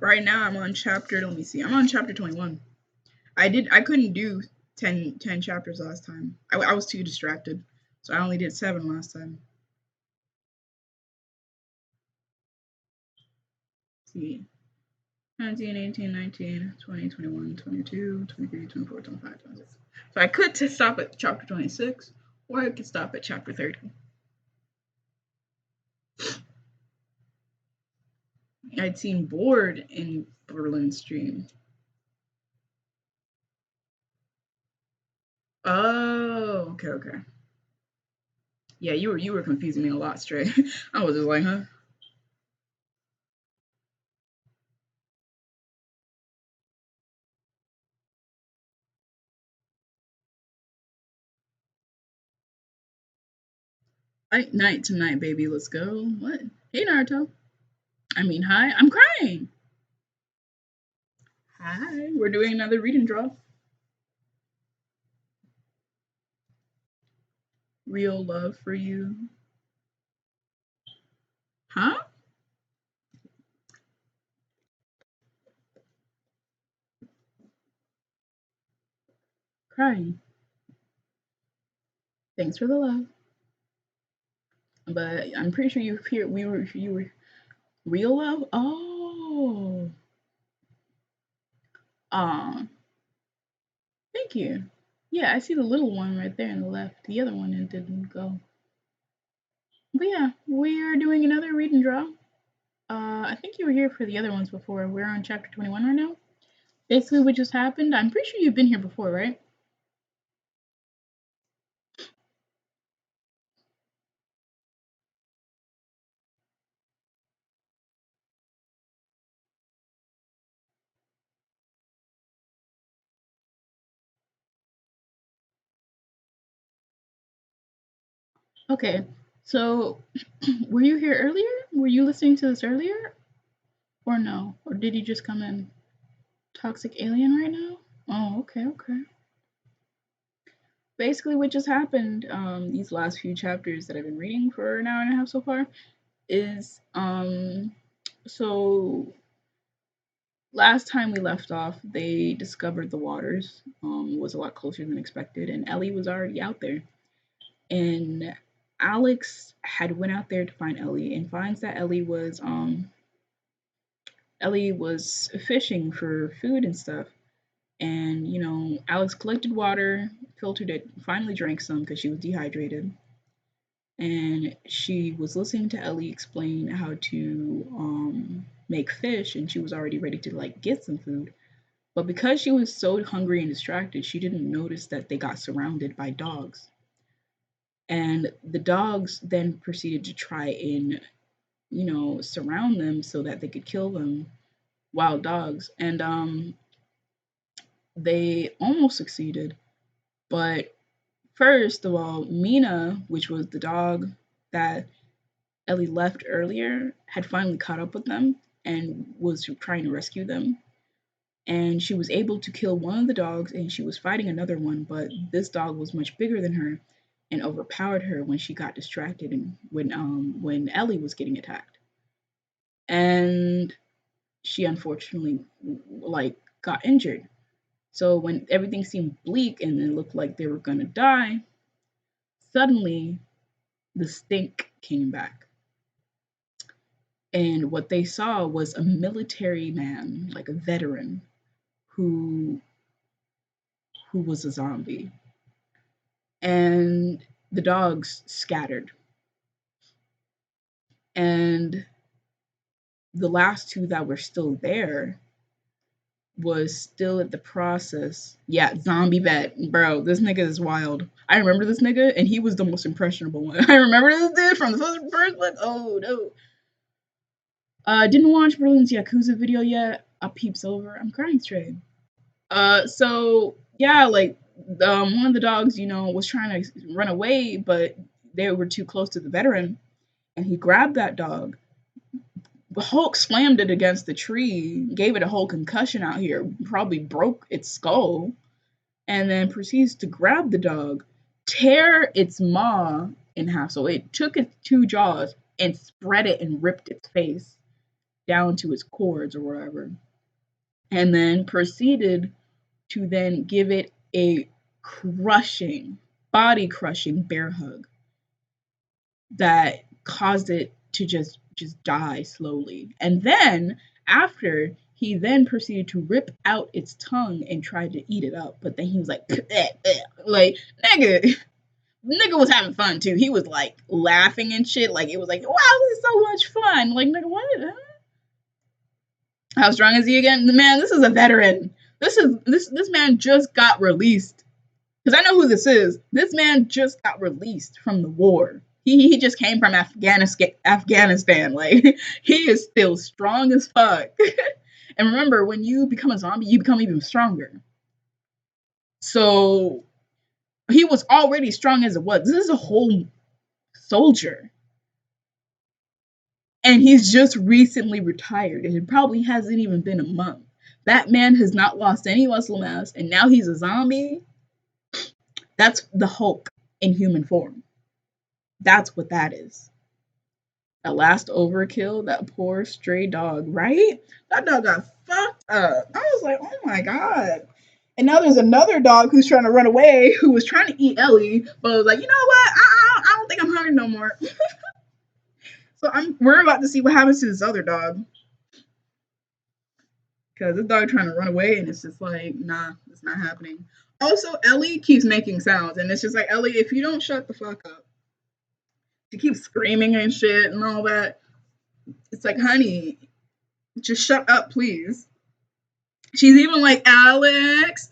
Right now I'm on chapter, let me see, I'm on chapter 21. I couldn't do 10 chapters last time. I was too distracted. So I only did 7 last time. Let's see. 19, 18, 19, 20, 21, 22, 23, 24, 25, 26. So I could stop at chapter 26, or I could stop at chapter 30. I'd seen bored in Berlin stream. Oh, okay, okay. Yeah, you were confusing me a lot, Stray. I was just like, huh? Night tonight, baby. Let's go. What? Hey, Naruto. I mean, hi. I'm crying. Hi. We're doing another reading draw. Real love for you. Huh? Crying. Thanks for the love. But I'm pretty sure you were real love. Oh. Thank you. Yeah, I see the little one right there on the left. The other one didn't go. But yeah, we're doing another read and draw. I think you were here for the other ones before. We're on chapter 21 right now. Basically, what just happened, I'm pretty sure you've been here before, right? Okay, so were you here earlier? Were you listening to this earlier? Or no? Or did you just come in? Toxic alien right now? Oh, okay, okay. Basically, what just happened, these last few chapters that I've been reading for an hour and a half so far, is so last time we left off, they discovered the waters was a lot closer than expected, and Ellie was already out there. And Alex had went out there to find Ellie and finds that Ellie was fishing for food and stuff. And Alex collected water, filtered it, finally drank some because she was dehydrated. And she was listening to Ellie explain how to make fish, and she was already ready to like get some food. But because she was so hungry and distracted, she didn't notice that they got surrounded by dogs. And the dogs then proceeded to try and, surround them so that they could kill them, wild dogs. And they almost succeeded. But first of all, Mina, which was the dog that Ellie left earlier, had finally caught up with them and was trying to rescue them. And she was able to kill one of the dogs, and she was fighting another one, but this dog was much bigger than her and overpowered her when she got distracted and when Ellie was getting attacked. And she unfortunately like got injured. So when everything seemed bleak and it looked like they were gonna die, suddenly the stink came back. And what they saw was a military man, like a veteran, who was a zombie. And the dogs scattered. And the last two that were still there was still at the process. Yeah, zombie vet, bro. This nigga is wild. I remember this nigga, and he was the most impressionable one. I remember this dude from the first one. Oh no. Didn't watch Berlin's Yakuza video yet. Up peeps over. I'm crying straight. So yeah, like one of the dogs, was trying to run away, but they were too close to the veteran, and he grabbed that dog. Hulk slammed it against the tree, gave it a whole concussion out here, probably broke its skull, and then proceeds to grab the dog, tear its maw in half. So it took its two jaws and spread it and ripped its face down to its cords or whatever, and then proceeded to then give it a crushing, body crushing bear hug that caused it to just die slowly. And then after, he then proceeded to rip out its tongue and tried to eat it up. But then he was like, like, nigga was having fun too. He was like laughing and shit. Like, it was like, wow, this is so much fun. Like, nigga, what? Huh? How strong is he again? Man, this is a veteran. This man just got released. Because I know who this is. This man just got released from the war. He just came from Afghanistan. Like, he is still strong as fuck. And remember, when you become a zombie, you become even stronger. So he was already strong as it was. This is a whole soldier. And he's just recently retired. And it probably hasn't even been a month. That man has not lost any muscle mass. And now he's a zombie. That's the Hulk in human form. That's what that is. That last overkill, that poor stray dog, right? That dog got fucked up. I was like, oh my god. And now there's another dog who's trying to run away, who was trying to eat Ellie, but was like, you know what? I don't think I'm hungry no more. So we're about to see what happens to this other dog. Because this dog trying to run away, and it's just like, nah, it's not happening. Also, Ellie keeps making sounds, and it's just like, Ellie, if you don't shut the fuck up. She keeps screaming and shit and all that. It's like, honey, just shut up, please. She's even like, Alex,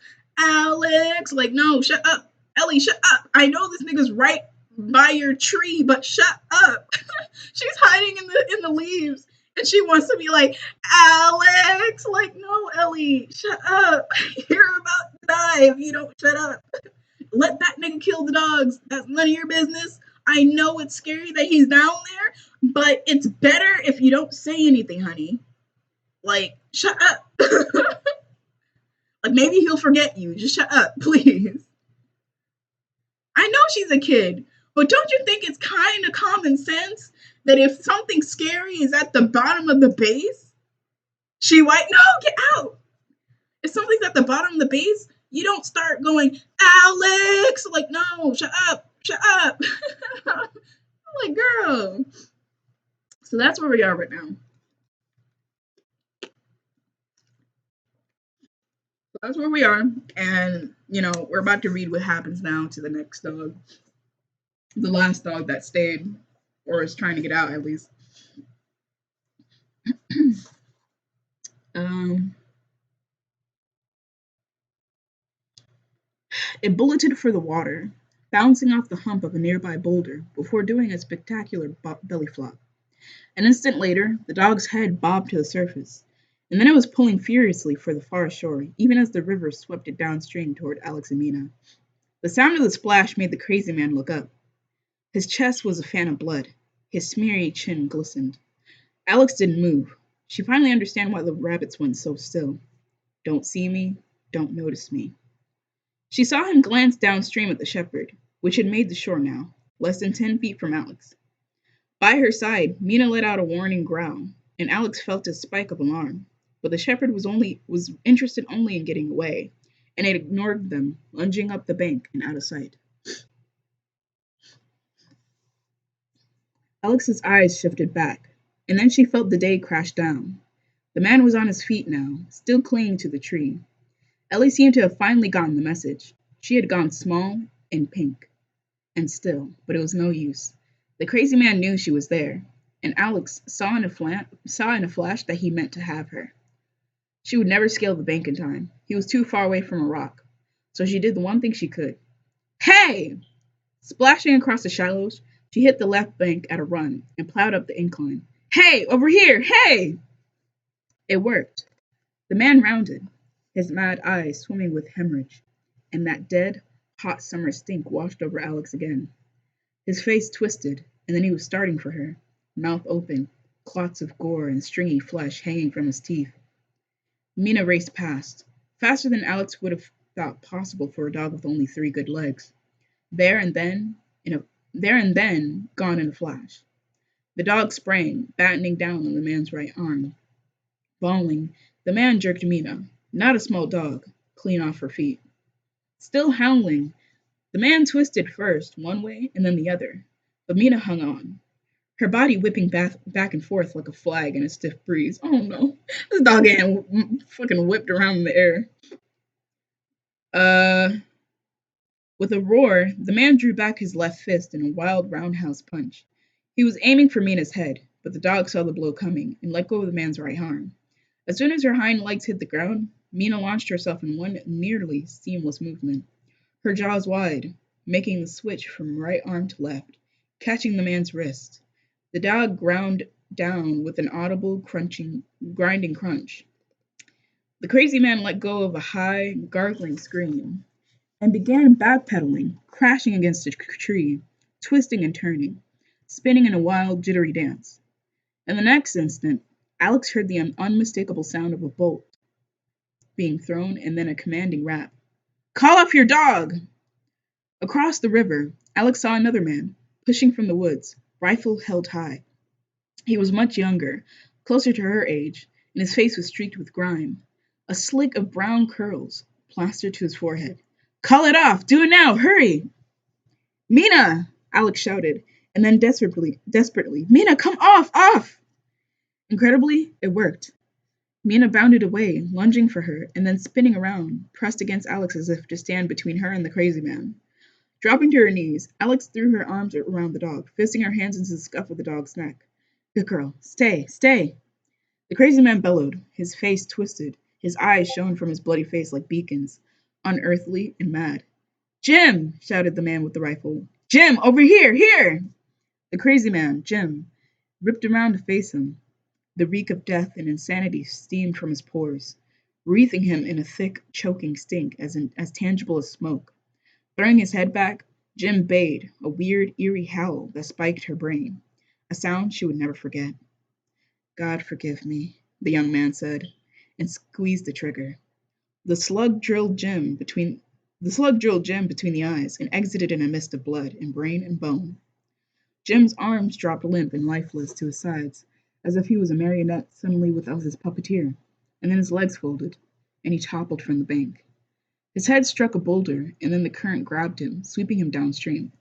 like, no, shut up. Ellie, shut up. I know this nigga's right by your tree, but shut up. She's hiding in the leaves. And she wants to be like, Alex, like, no, Ellie, shut up. You're about to die if you don't shut up. Let that nigga kill the dogs. That's none of your business. I know it's scary that he's down there, but it's better if you don't say anything, honey. Like, shut up. Like, maybe he'll forget you. Just shut up, please. I know she's a kid, but don't you think it's kind of common sense that if something scary is at the bottom of the base, she might, no, get out. If something's at the bottom of the base, you don't start going, Alex, like, no, shut up, shut up. I'm like, girl. So that's where we are right now. So that's where we are. And, we're about to read what happens now to the next dog. The last dog that stayed, or is trying to get out at least. It bulleted for the water, bouncing off the hump of a nearby boulder before doing a spectacular belly flop. An instant later, the dog's head bobbed to the surface, and then it was pulling furiously for the far shore, even as the river swept it downstream toward Alex and Mina. The sound of the splash made the crazy man look up. His chest was a fan of blood. His smeary chin glistened. Alex didn't move. She finally understood why the rabbits went so still. Don't see me, don't notice me. She saw him glance downstream at the shepherd, which had made the shore now, less than 10 feet from Alex. By her side, Mina let out a warning growl, and Alex felt a spike of alarm, but the shepherd was interested only in getting away, and it ignored them, lunging up the bank and out of sight. Alex's eyes shifted back, and then she felt the day crash down. The man was on his feet now, still clinging to the tree. Ellie seemed to have finally gotten the message. She had gone small and pink, and still, but it was no use. The crazy man knew she was there, and Alex saw in a flash that he meant to have her. She would never scale the bank in time. He was too far away from a rock, so she did the one thing she could. Hey! Splashing across the shallows, she hit the left bank at a run and plowed up the incline. Hey, over here, hey! It worked. The man rounded, his mad eyes swimming with hemorrhage. and that dead, hot summer stink washed over Alex again. His face twisted, and then he was starting for her, mouth open, clots of gore and stringy flesh hanging from his teeth. Mina raced past, faster than Alex would have thought possible for a dog with only 3 good legs. There and then, gone in a flash. The dog sprang, battening down on the man's right arm. Bawling, the man jerked Mina, not a small dog, clean off her feet. Still howling, the man twisted first one way and then the other, but Mina hung on, her body whipping back and forth like a flag in a stiff breeze. Oh no, this dog getting fucking whipped around in the air. With a roar, the man drew back his left fist in a wild roundhouse punch. He was aiming for Mina's head, but the dog saw the blow coming and let go of the man's right arm. As soon as her hind legs hit the ground, Mina launched herself in one nearly seamless movement, her jaws wide, making the switch from right arm to left, catching the man's wrist. The dog ground down with an audible grinding crunch. The crazy man let go of a high, gargling scream and began backpedaling, crashing against a tree, twisting and turning, spinning in a wild, jittery dance. In the next instant, Alex heard the unmistakable sound of a bolt being thrown and then a commanding rap. Call off your dog! Across the river, Alex saw another man, pushing from the woods, rifle held high. He was much younger, closer to her age, and his face was streaked with grime, a slick of brown curls plastered to his forehead. Call it off! Do it now! Hurry! Mina! Alex shouted, and then desperately, Mina, come off! Off! Incredibly, it worked. Mina bounded away, lunging for her, and then spinning around, pressed against Alex as if to stand between her and the crazy man. Dropping to her knees, Alex threw her arms around the dog, fisting her hands into the scuff of the dog's neck. Good girl. Stay, stay. The crazy man bellowed, his face twisted, his eyes shone from his bloody face like beacons, unearthly and mad. Jim! Shouted the man with the rifle. Jim, over here, here! The crazy man, Jim, ripped around to face him. The reek of death and insanity steamed from his pores, wreathing him in a thick, choking stink as tangible as smoke. Throwing his head back, Jim bayed, a weird, eerie howl that spiked her brain, a sound she would never forget. God forgive me, the young man said, and squeezed the trigger. The slug drilled Jim between the eyes and exited in a mist of blood and brain and bone. Jim's arms dropped limp and lifeless to his sides, as if he was a marionette suddenly without his puppeteer, and then his legs folded, and he toppled from the bank. His head struck a boulder, and then the current grabbed him, sweeping him downstream.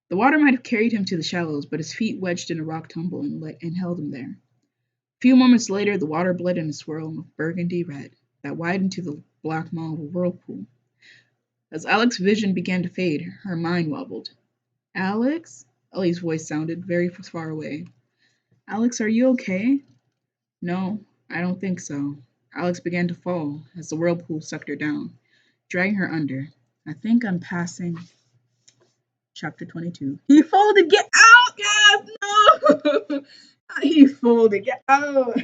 The water might have carried him to the shallows, but his feet wedged in a rock tumble and held him there. A few moments later, the water bled in a swirl of burgundy red that widened to the black maw of a whirlpool. As Alex's vision began to fade, her mind wobbled. Alex? Ellie's voice sounded very far away. Alex, are you okay? No, I don't think so. Alex began to fall as the whirlpool sucked her down, dragging her under. I think I'm passing. Chapter 22. He folded, get out, guys! No! He folded, get out!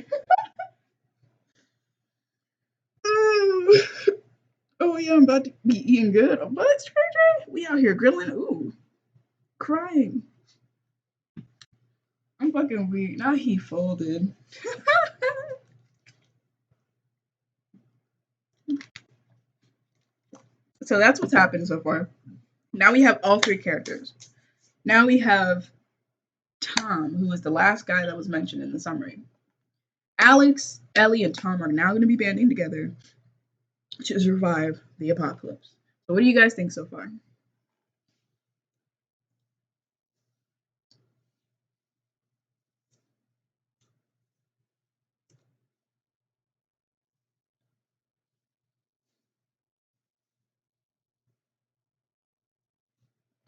Oh yeah, I'm about to be eating good. What, stranger? We out here grilling? Ooh. Crying. I'm fucking weak. Now he folded. So that's what's happened so far. Now we have all 3 characters. Now we have Tom, who was the last guy that was mentioned in the summary. Alex, Ellie, and Tom are now going to be banding together to survive the apocalypse. So what do you guys think so far?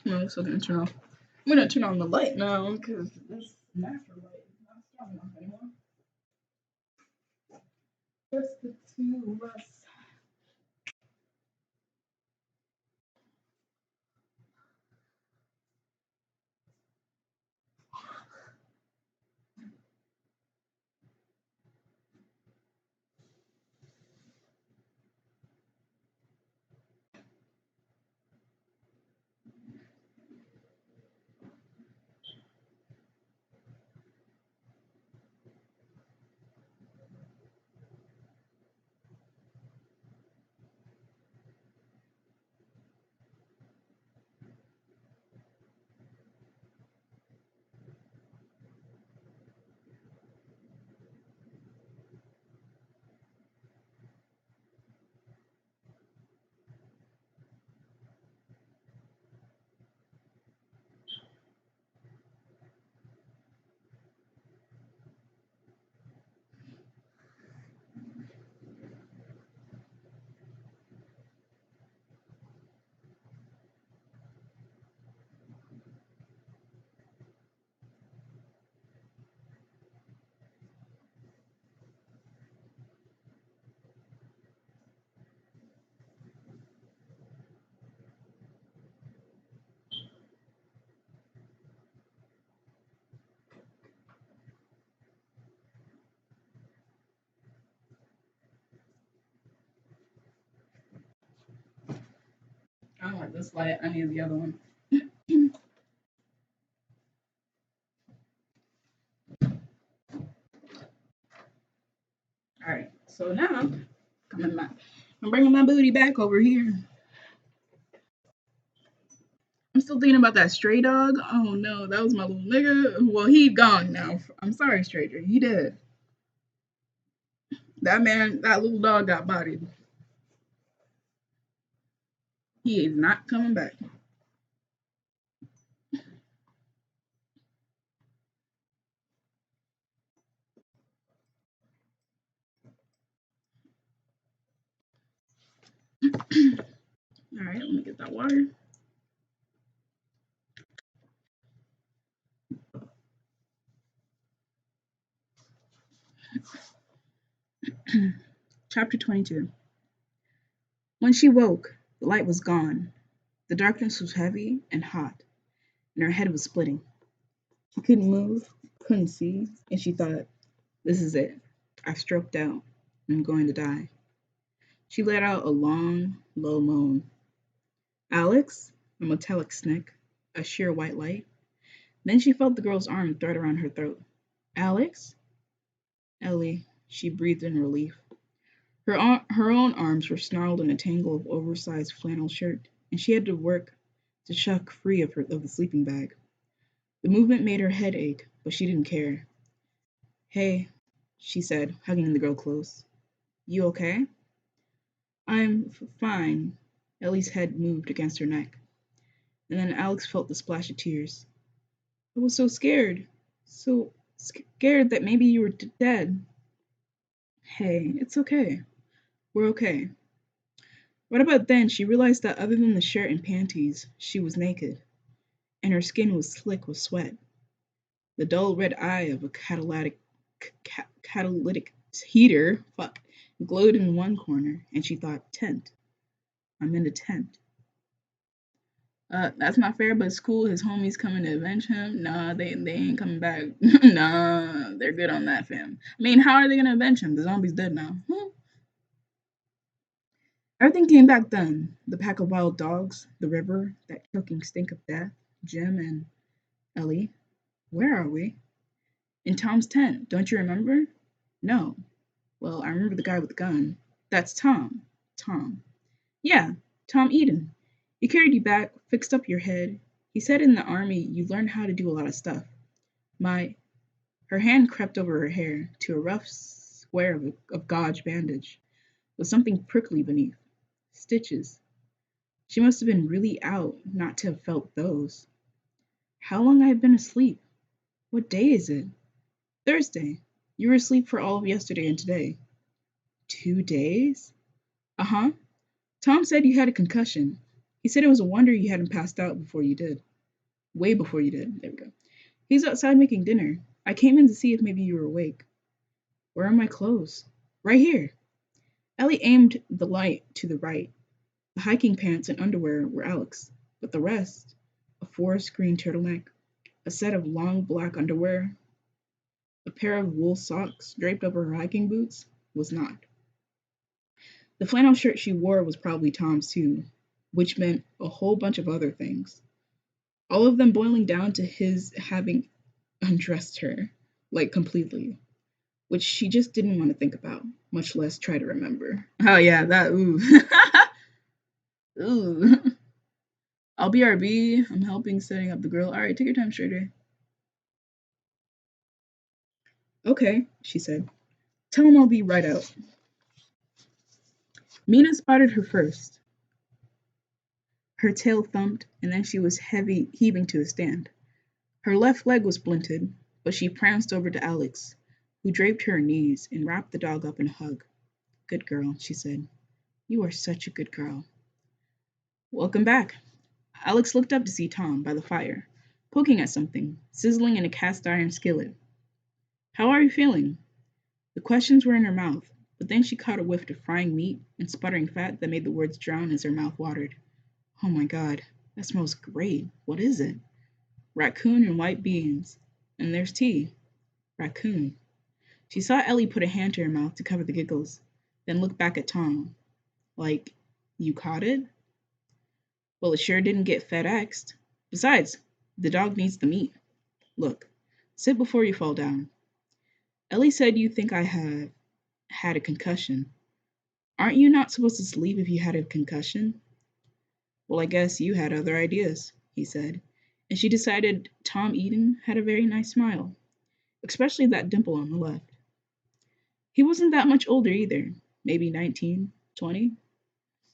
I'm still gonna turn off. I'm gonna turn on the light now because this natural light is not strong enough anymore. Just the 2 of us. I don't like this light. I need the other one. All right. So now, I'm bringing my booty back over here. I'm still thinking about that stray dog. Oh no, that was my little nigga. Well, he gone now. I'm sorry, stranger. He dead. That man, that little dog got bodied. He is not coming back. All right, let me get that water. Chapter 22. When she woke, the light was gone. The darkness was heavy and hot, and her head was splitting. She couldn't move, couldn't see, and she thought, this is it. I've stroked out. I'm going to die. She let out a long, low moan. Alex? A metallic snick, a sheer white light. Then she felt the girl's arm thread around her throat. Alex? Ellie, she breathed in relief. Her own arms were snarled in a tangle of oversized flannel shirt, and she had to work to shuck free of the sleeping bag. The movement made her head ache, but she didn't care. Hey, she said, hugging the girl close. You okay? I'm fine. Ellie's head moved against her neck, and then Alex felt the splash of tears. I was so scared. So scared that maybe you were dead. Hey, it's okay. We're okay. Right about then, she realized that other than the shirt and panties, she was naked, and her skin was slick with sweat. The dull red eye of a catalytic heater, glowed in one corner, and she thought, tent. I'm in a tent. That's not fair, but it's cool. His homies coming to avenge him. Nah, they ain't coming back. Nah, they're good on that, fam. I mean, how are they gonna avenge him? The zombie's dead now. Everything came back then. The pack of wild dogs, the river, that choking stink of death, Jim and Ellie. Where are we? In Tom's tent. Don't you remember? No. Well, I remember the guy with the gun. That's Tom. Tom. Yeah, Tom Eden. He carried you back, fixed up your head. He said in the army you learned how to do a lot of stuff. My Her hand crept over her hair to a rough square of gauze bandage, with something prickly beneath. Stitches. She must have been really out not to have felt those. How long I have been asleep? What day is it? Thursday. You were asleep for all of yesterday and today. 2 days? Uh-huh. Tom said you had a concussion. He said it was a wonder you hadn't passed out before you did. Way before you did. There we go. He's outside making dinner. I came in to see if maybe you were awake. Where are my clothes? Right here. Ellie aimed the light to the right. The hiking pants and underwear were Alex, but the rest, a forest green turtleneck, a set of long black underwear, a pair of wool socks draped over her hiking boots, was not. The flannel shirt she wore was probably Tom's too, which meant a whole bunch of other things. All of them boiling down to his having undressed her, like completely, which she just didn't want to think about, much less try to remember. Oh yeah, that ooh. Ooh. I'll be RB. I'm helping setting up the grill. All right, take your time, Stranger. Okay, she said. Tell him I'll be right out. Mina spotted her first. Her tail thumped, and then she was heaving to a stand. Her left leg was splinted, but she pranced over to Alex, who draped her knees and wrapped the dog up in a hug. Good girl, she said. You are such a good girl. Welcome back. Alex looked up to see Tom by the fire, poking at something, sizzling in a cast iron skillet. How are you feeling? The questions were in her mouth, but then she caught a whiff of frying meat and sputtering fat that made the words drown as her mouth watered. Oh my god, that smells great. What is it? Raccoon and white beans. And there's tea. Raccoon. She saw Ellie put a hand to her mouth to cover the giggles, then look back at Tom. Like, you caught it? Well, it sure didn't get FedExed. Besides, the dog needs the meat. Look, sit before you fall down. Ellie said you think I have had a concussion. Aren't you not supposed to sleep if you had a concussion? Well, I guess you had other ideas, he said. And she decided Tom Eden had a very nice smile, especially that dimple on the left. He wasn't that much older either, maybe 19, 20.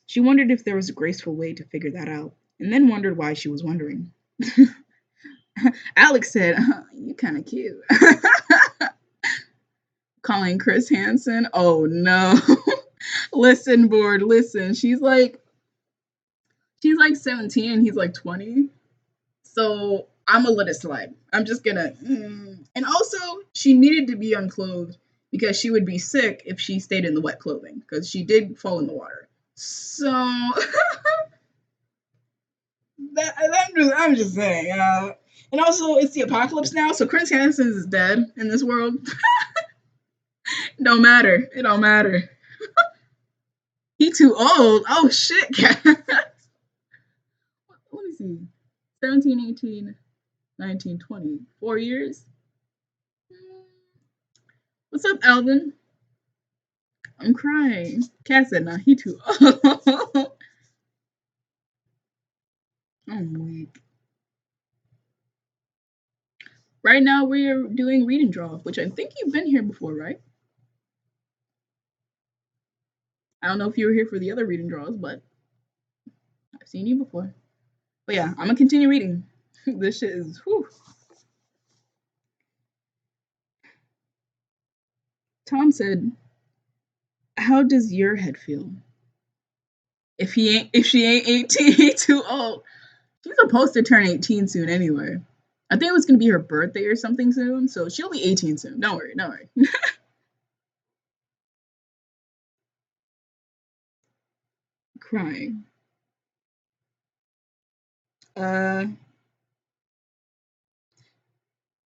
She wondered if there was a graceful way to figure that out, and then wondered why she was wondering. Alex said, "You kind of cute." Calling Chris Hansen. Oh no. Listen, board, listen. She's like 17 and he's like 20. So I'm gonna let it slide. I'm just gonna. And also, she needed to be unclothed because she would be sick if she stayed in the wet clothing because she did fall in the water. So I'm just saying. And also, it's the apocalypse now, so Chris Hansen is dead in this world. Don't matter. It don't matter. He too old. Oh shit. Let me see. 17, 18, 19, 20. 4 years. What's up, Alvin? I'm crying. Cat said, "Nah, he too old." I'm weak. Right now, we're doing reading draw, which I think you've been here before, right? I don't know if you were here for the other reading draws, but I've seen you before. But yeah, I'm gonna continue reading. This shit is whew. Tom said, "How does your head feel? If she ain't 18, he too old. She's supposed to turn 18 soon anyway. I think it was gonna be her birthday or something soon, so she'll be 18 soon. Don't worry, don't worry." Crying. Uh,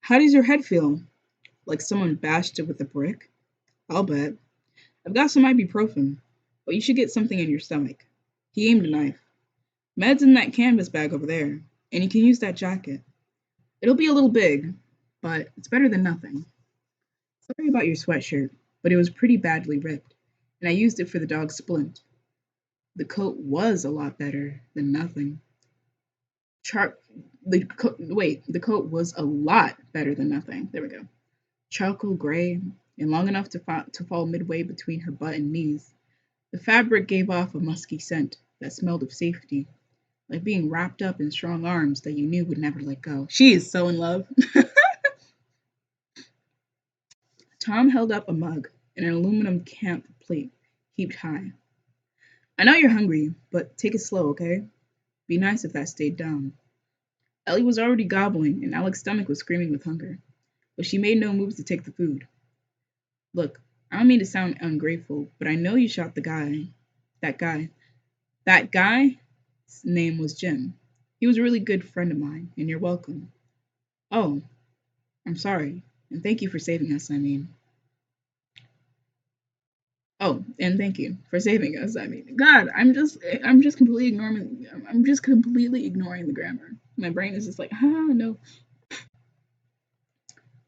how does your head feel? Like someone bashed it with a brick? I'll bet. I've got some ibuprofen, but you should get something in your stomach. He aimed a knife. Med's in that canvas bag over there, and you can use that jacket. It'll be a little big, but it's better than nothing. Sorry about your sweatshirt, but it was pretty badly ripped, and I used it for the dog Splint. The coat was a lot better than nothing. Char- the coat was a lot better than nothing. There we go. Charcoal gray and long enough to fall midway between her butt and knees. The fabric gave off a musky scent that smelled of safety, like being wrapped up in strong arms that you knew would never let go. She is so in love. Tom held up a mug and an aluminum camp plate heaped high. I know you're hungry, but take it slow, okay? Be nice if that stayed down. Ellie was already gobbling, and Alex's stomach was screaming with hunger, but she made no moves to take the food. Look, I don't mean to sound ungrateful, but I know you shot the guy. That guy. That guy's name was Jim. He was a really good friend of mine, and you're welcome. Oh, I'm sorry, and thank you for saving us, I mean. Oh, and thank you for saving us. I mean, God, I'm just completely ignoring the grammar. My brain is just like, no.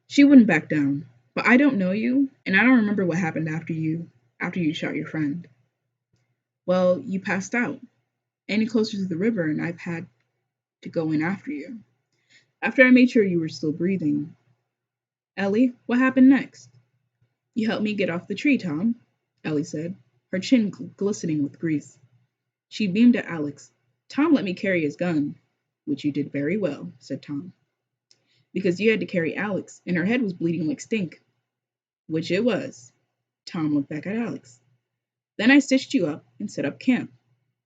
She wouldn't back down. But I don't know you, and I don't remember what happened after you shot your friend. Well, you passed out. Any closer to the river, and I've had to go in after you. After I made sure you were still breathing. Ellie, what happened next? You helped me get off the tree, Tom, Ellie said, her chin glistening with grease. She beamed at Alex. Tom let me carry his gun, which you did very well, said Tom. Because you had to carry Alex, and her head was bleeding like stink. Which it was. Tom looked back at Alex. Then I stitched you up and set up camp.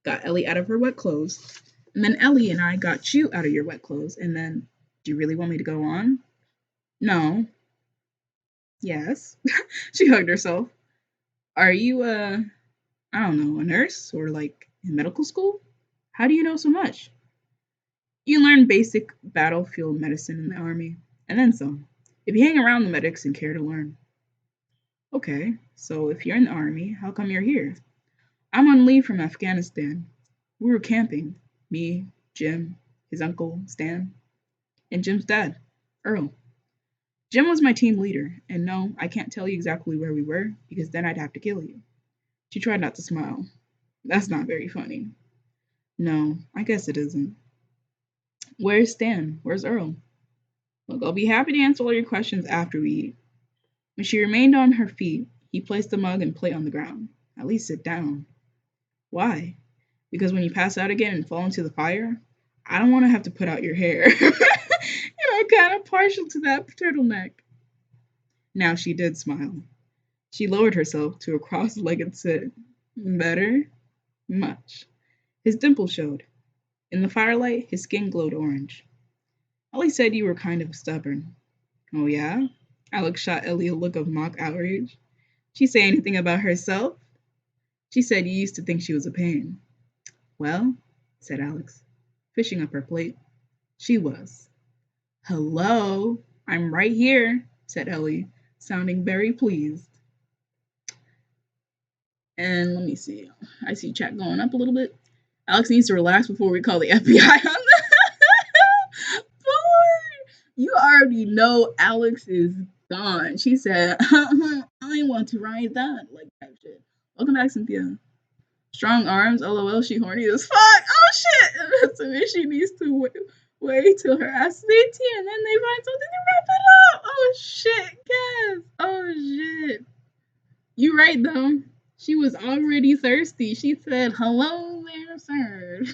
Got Ellie out of her wet clothes. And then Ellie and I got you out of your wet clothes. And then, do you really want me to go on? No. Yes. She hugged herself. Are you, I don't know, a nurse or like in medical school? How do you know so much? You learn basic battlefield medicine in the army, and then some. If you hang around the medics and care to learn. Okay, so if you're in the army, how come you're here? I'm on leave from Afghanistan. We were camping. Me, Jim, his uncle, Stan, and Jim's dad, Earl. Jim was my team leader, and no, I can't tell you exactly where we were because then I'd have to kill you. She tried not to smile. That's not very funny. No, I guess it isn't. Where's Stan? Where's Earl? Look, I'll be happy to answer all your questions after we eat. When she remained on her feet, he placed the mug and plate on the ground. At least sit down. Why? Because when you pass out again and fall into the fire, I don't want to have to put out your hair. And I'm kind of partial to that turtleneck. Now she did smile. She lowered herself to a cross legged sit. Better? Much. His dimple showed. In the firelight, his skin glowed orange. Ellie said you were kind of stubborn. Oh, yeah? Alex shot Ellie a look of mock outrage. She say anything about herself? She said you used to think she was a pain. Well, said Alex, fishing up her plate. She was. Hello, I'm right here, said Ellie, sounding very pleased. And let me see. I see chat going up a little bit. Alex needs to relax before we call the FBI on the board. You already know Alex is gone. She said, I want to ride that. Like that shit. Welcome back, Cynthia. Strong arms, lol, she horny as fuck. Oh shit! So maybe she needs to wait till her ass is 18 and then they find something to wrap it up. Oh shit, Cass. Oh shit. You right though. She was already thirsty. She said, hello there, sir.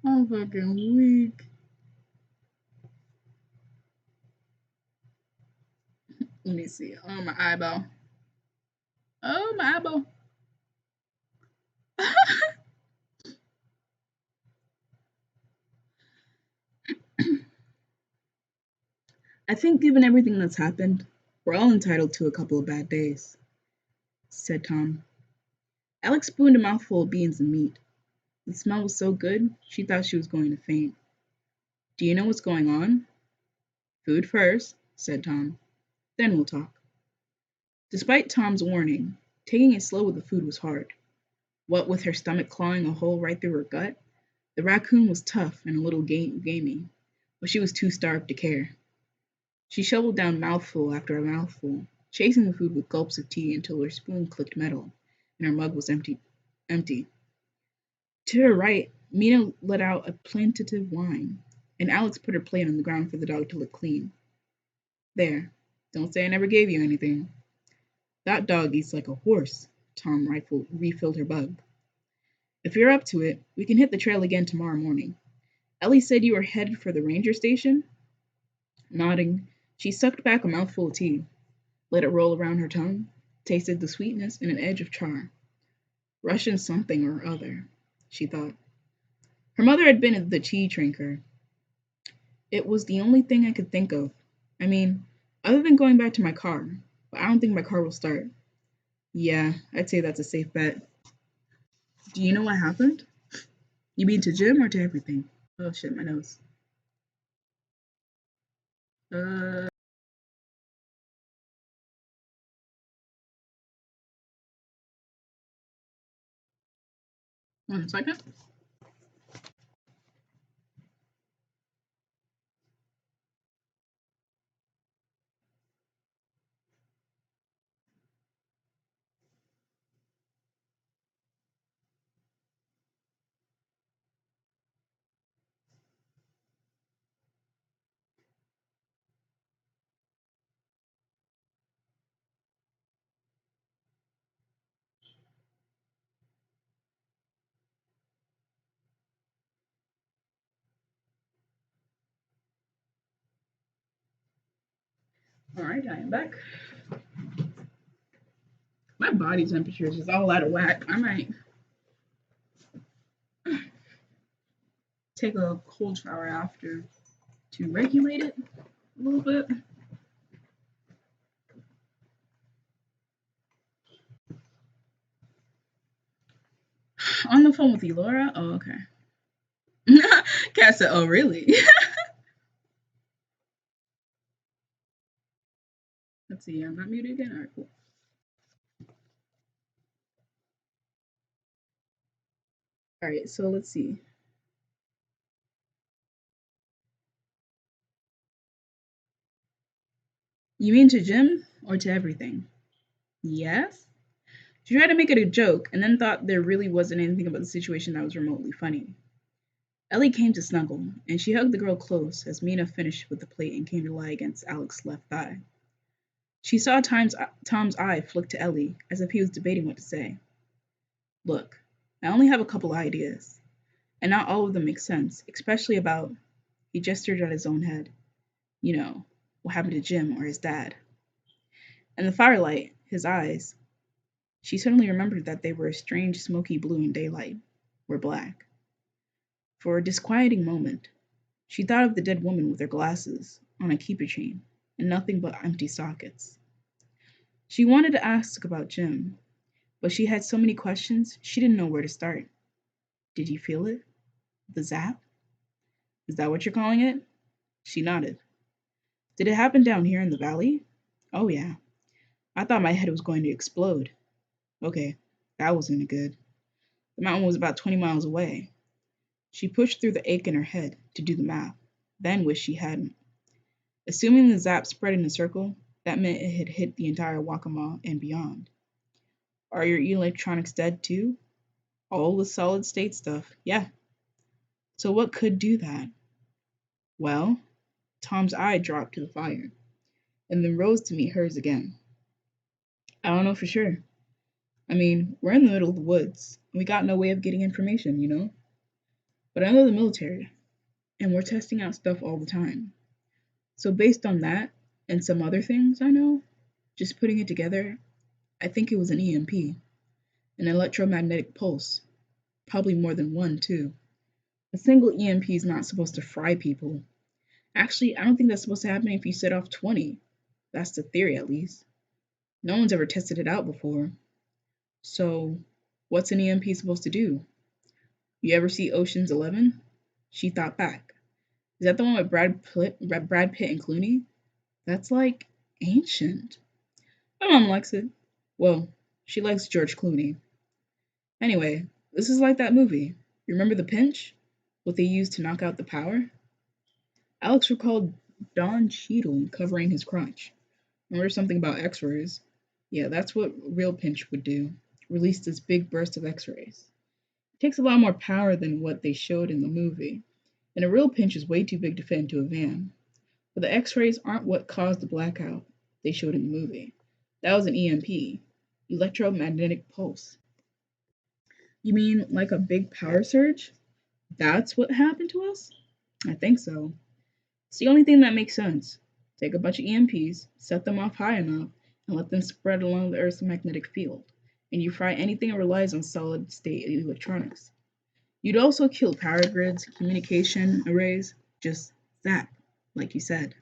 I'm fucking weak. Let me see. Oh, my eyeball. Oh, my eyeball. I think given everything that's happened, we're all entitled to a couple of bad days, said Tom. Alex spooned a mouthful of beans and meat. The smell was so good, she thought she was going to faint. Do you know what's going on? Food first, said Tom. Then we'll talk. Despite Tom's warning, taking it slow with the food was hard. What with her stomach clawing a hole right through her gut, the raccoon was tough and a little gamey, but she was too starved to care. She shoveled down mouthful after a mouthful, chasing the food with gulps of tea until her spoon clicked metal and her mug was empty. To her right, Mina let out a plaintive whine, and Alex put her plate on the ground for the dog to lick clean. There, don't say I never gave you anything. That dog eats like a horse, Tom refilled her bug. If you're up to it, we can hit the trail again tomorrow morning. Ellie said you were headed for the ranger station? Nodding, she sucked back a mouthful of tea, let it roll around her tongue, tasted the sweetness and an edge of char. Russian something or other, she thought. Her mother had been the tea drinker. It was the only thing I could think of. I mean, other than going back to my car, but I don't think my car will start. Yeah, I'd say that's a safe bet. Do you know what happened? You mean to Jim or to everything? Oh shit, my nose. Uh, 1 second. Alright, I am back. My body temperature is just all out of whack. I might take a cold shower after to regulate it a little bit. On the phone with you, Laura? Oh, okay. Kat said, oh, really? Let's see, I'm not muted again. All right, cool. All right, so let's see. You mean to Jim or to everything? Yes? She tried to make it a joke and then thought there really wasn't anything about the situation that was remotely funny. Ellie came to snuggle, and she hugged the girl close as Mina finished with the plate and came to lie against Alex's left thigh. She saw Tom's eye flick to Ellie as if he was debating what to say. Look, I only have a couple ideas, and not all of them make sense, especially about. He gestured at his own head. You know, what happened to Jim or his dad. In the firelight, his eyes, she suddenly remembered that they were a strange smoky blue in daylight, were black. For a disquieting moment, she thought of the dead woman with her glasses on a keeper chain and nothing but empty sockets. She wanted to ask about Jim, but she had so many questions she didn't know where to start. Did you feel it? The zap? Is that what you're calling it? She nodded. Did it happen down here in the valley? Oh, yeah. I thought my head was going to explode. Okay, that wasn't good. The mountain was about 20 miles away. She pushed through the ache in her head to do the math, then wished she hadn't. Assuming the zap spread in a circle, that meant it had hit the entire Wakama and beyond. Are your electronics dead too? All the solid state stuff, yeah. So what could do that? Well, Tom's eye dropped to the fire, and then rose to meet hers again. I don't know for sure. I mean, we're in the middle of the woods, and we got no way of getting information, you know? But I know the military, and we're testing out stuff all the time. So based on that, and some other things I know, just putting it together, I think it was an EMP, an electromagnetic pulse. Probably more than one, too. A single EMP is not supposed to fry people. Actually, I don't think that's supposed to happen if you set off 20. That's the theory, at least. No one's ever tested it out before. So, what's an EMP supposed to do? You ever see Ocean's 11? She thought back. Is that the one with Brad Pitt and Clooney? That's like ancient. My mom likes it. Well, she likes George Clooney. Anyway, this is like that movie. You remember the pinch? What they used to knock out the power? Alex recalled Don Cheadle covering his crotch. Remember something about x-rays? Yeah, that's what real pinch would do. Release this big burst of x-rays. It takes a lot more power than what they showed in the movie, and a real pinch is way too big to fit into a van. But the x-rays aren't what caused the blackout they showed in the movie. That was an EMP, electromagnetic pulse. You mean like a big power surge? That's what happened to us? I think so. It's the only thing that makes sense. Take a bunch of EMPs, set them off high enough, and let them spread along the Earth's magnetic field, and you fry anything that relies on solid state electronics. You'd also kill power grids, communication arrays, just zap, like you said.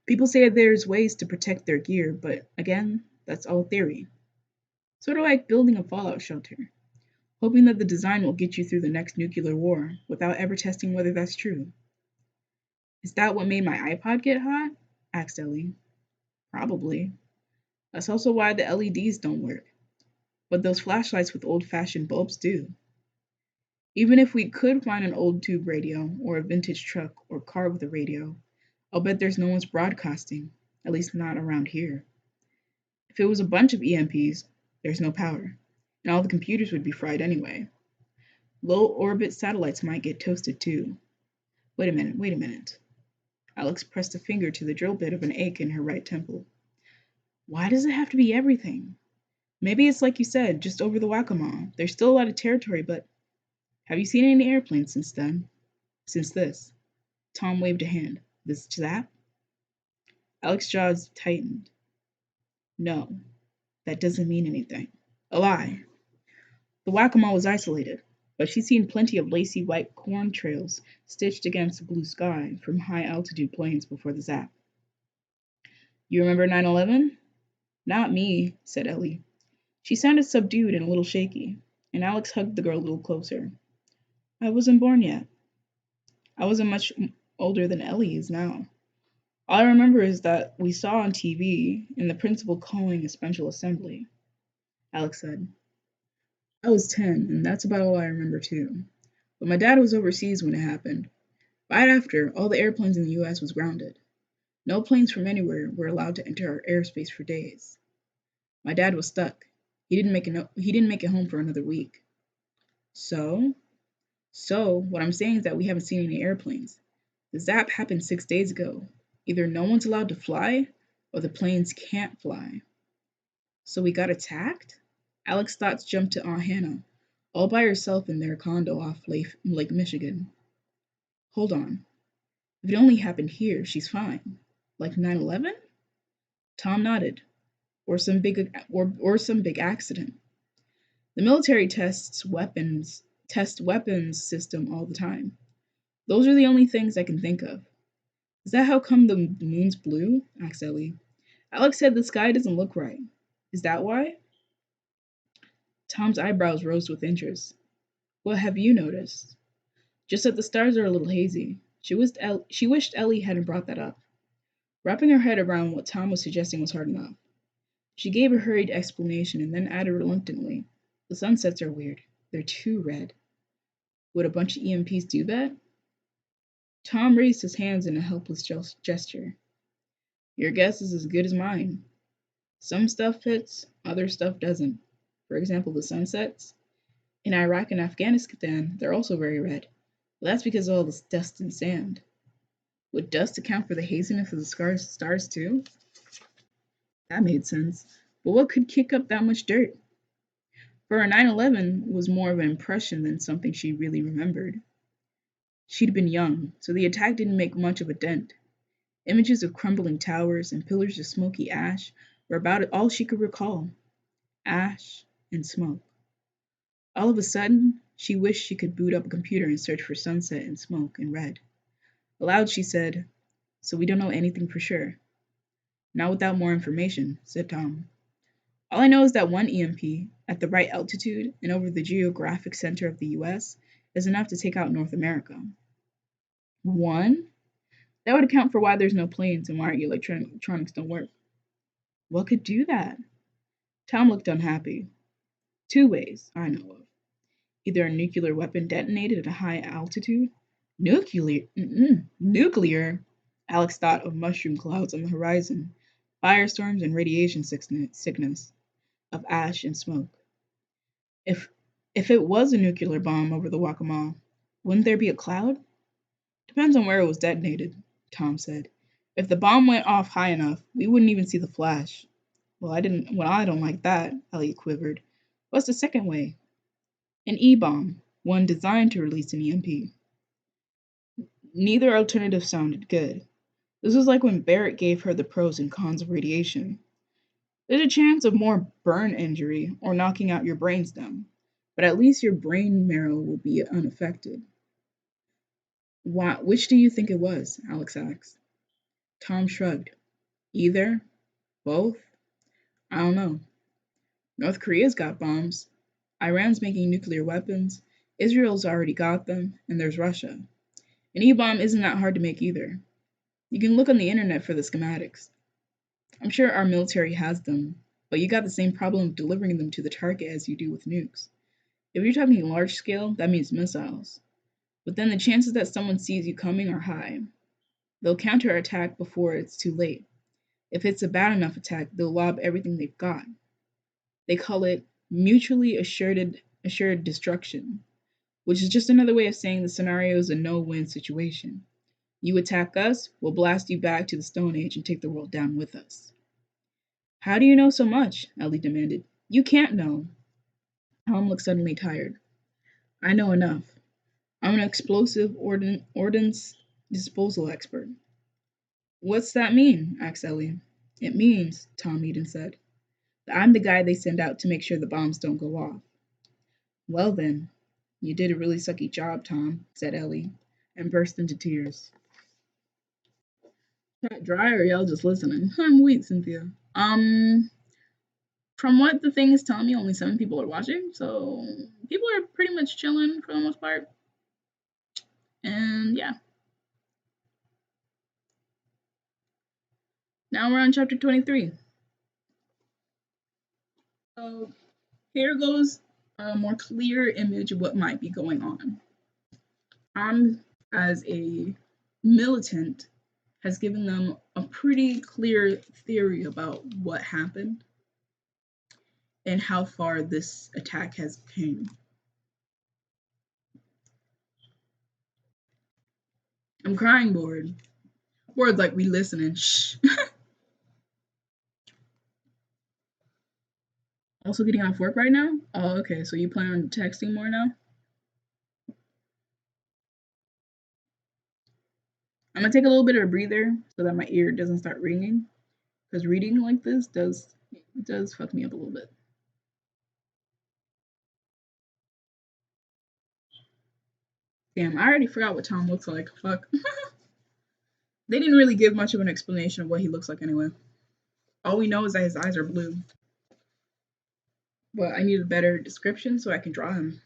People say there's ways to protect their gear, but again, that's all theory. Sort of like building a fallout shelter, hoping that the design will get you through the next nuclear war without ever testing whether that's true. Is that what made my iPod get hot? Asked Ellie. Probably. That's also why the LEDs don't work. But those flashlights with old fashioned bulbs do. Even if we could find an old tube radio or a vintage truck or car with a radio, I'll bet there's no one's broadcasting, at least not around here. If it was a bunch of EMPs, there's no power, and all the computers would be fried anyway. Low orbit satellites might get toasted too. Wait a minute. Alex pressed a finger to the drill bit of an ache in her right temple. Why does it have to be everything? Maybe it's like you said, just over the Waccamaw. There's still a lot of territory, but have you seen any airplanes since then? Since this? Tom waved a hand. This zap? Alex's jaws tightened. No, that doesn't mean anything. A lie. The Waccamaw was isolated, but she'd seen plenty of lacy white corn trails stitched against the blue sky from high altitude planes before the zap. You remember 9/11? Not me, said Ellie. She sounded subdued and a little shaky, and Alex hugged the girl a little closer. I wasn't born yet. I wasn't much older than Ellie is now. All I remember is that we saw on TV and the principal calling a special assembly, Alex said. I was 10, and that's about all I remember, too. But my dad was overseas when it happened. Right after, all the airplanes in the US was grounded. No planes from anywhere were allowed to enter our airspace for days. My dad was stuck. He didn't make it home for another week. So, what I'm saying is that we haven't seen any airplanes. The zap happened 6 days ago. Either no one's allowed to fly, or the planes can't fly. So we got attacked? Alex's thoughts jumped to Aunt Hannah, all by herself in their condo off Lake Michigan. Hold on. If it only happened here, she's fine. Like 9/11? Tom nodded. Or some big accident. The military test weapons system all the time. Those are the only things I can think of. Is that how come the moon's blue? Asked Ellie. Alex said the sky doesn't look right. Is that why? Tom's eyebrows rose with interest. What have you noticed? Just that the stars are a little hazy. She wished Ellie hadn't brought that up. Wrapping her head around what Tom was suggesting was hard enough. She gave a hurried explanation and then added reluctantly, the sunsets are weird. They're too red. Would a bunch of EMPs do that? Tom raised his hands in a helpless gesture. Your guess is as good as mine. Some stuff fits, other stuff doesn't. For example, the sunsets. In Iraq and Afghanistan, they're also very red. But that's because of all this dust and sand. Would dust account for the haziness of the stars too? That made sense. But what could kick up that much dirt? For her 9/11 was more of an impression than something she really remembered. She'd been young, so the attack didn't make much of a dent. Images of crumbling towers and pillars of smoky ash were about all she could recall. Ash and smoke. All of a sudden, she wished she could boot up a computer and search for sunset and smoke in red. Aloud, she said, So we don't know anything for sure. Not without more information, said Tom. All I know is that one EMP, at the right altitude and over the geographic center of the US, is enough to take out North America. One? That would account for why there's no planes and why our electronics don't work. What could do that? Tom looked unhappy. Two ways, I know of. Either a nuclear weapon detonated at a high altitude. Nuclear? Alex thought of mushroom clouds on the horizon, firestorms and radiation sickness, of ash and smoke. If if it was a nuclear bomb over the Waccamaw, wouldn't there be a cloud? Depends on where it was detonated, Tom said. If the bomb went off high enough, we wouldn't even see the flash. Well, I don't like that, Elliot quivered. What's the second way? An E-bomb, one designed to release an EMP. Neither alternative sounded good. This was like when Barrett gave her the pros and cons of radiation. There's a chance of more burn injury or knocking out your brainstem, but at least your brain marrow will be unaffected. Which do you think it was? Alex asked. Tom shrugged. Either? Both? I don't know. North Korea's got bombs. Iran's making nuclear weapons. Israel's already got them, and there's Russia. An E-bomb isn't that hard to make either. You can look on the internet for the schematics. I'm sure our military has them, but you got the same problem of delivering them to the target as you do with nukes. If you're talking large scale, that means missiles. But then the chances that someone sees you coming are high. They'll counterattack before it's too late. If it's a bad enough attack, they'll lob everything they've got. They call it mutually assured destruction, which is just another way of saying the scenario is a no-win situation. You attack us, we'll blast you back to the Stone Age and take the world down with us. How do you know so much? Ellie demanded. You can't know. Tom looked suddenly tired. I know enough. I'm an explosive ordnance disposal expert. What's that mean? Asked Ellie. It means, Tom Eden said, that I'm the guy they send out to make sure the bombs don't go off. Well then, you did a really sucky job, Tom, said Ellie, and burst into tears. That dry or y'all just listening? I'm weak, Cynthia. From what the thing is telling me, only 7 people are watching, so people are pretty much chilling for the most part. And yeah. Now we're on chapter 23. So here goes a more clear image of what might be going on. As a militant, has given them a pretty clear theory about what happened and how far this attack has came. I'm crying bored. Bored like we listening. Shh. Also getting off work right now? Oh, okay. So you plan on texting more now? I'm gonna take a little bit of a breather so that my ear doesn't start ringing. Because reading like this does fuck me up a little bit. Damn, I already forgot what Tom looks like. Fuck. They didn't really give much of an explanation of what he looks like anyway. All we know is that his eyes are blue. But I need a better description so I can draw him.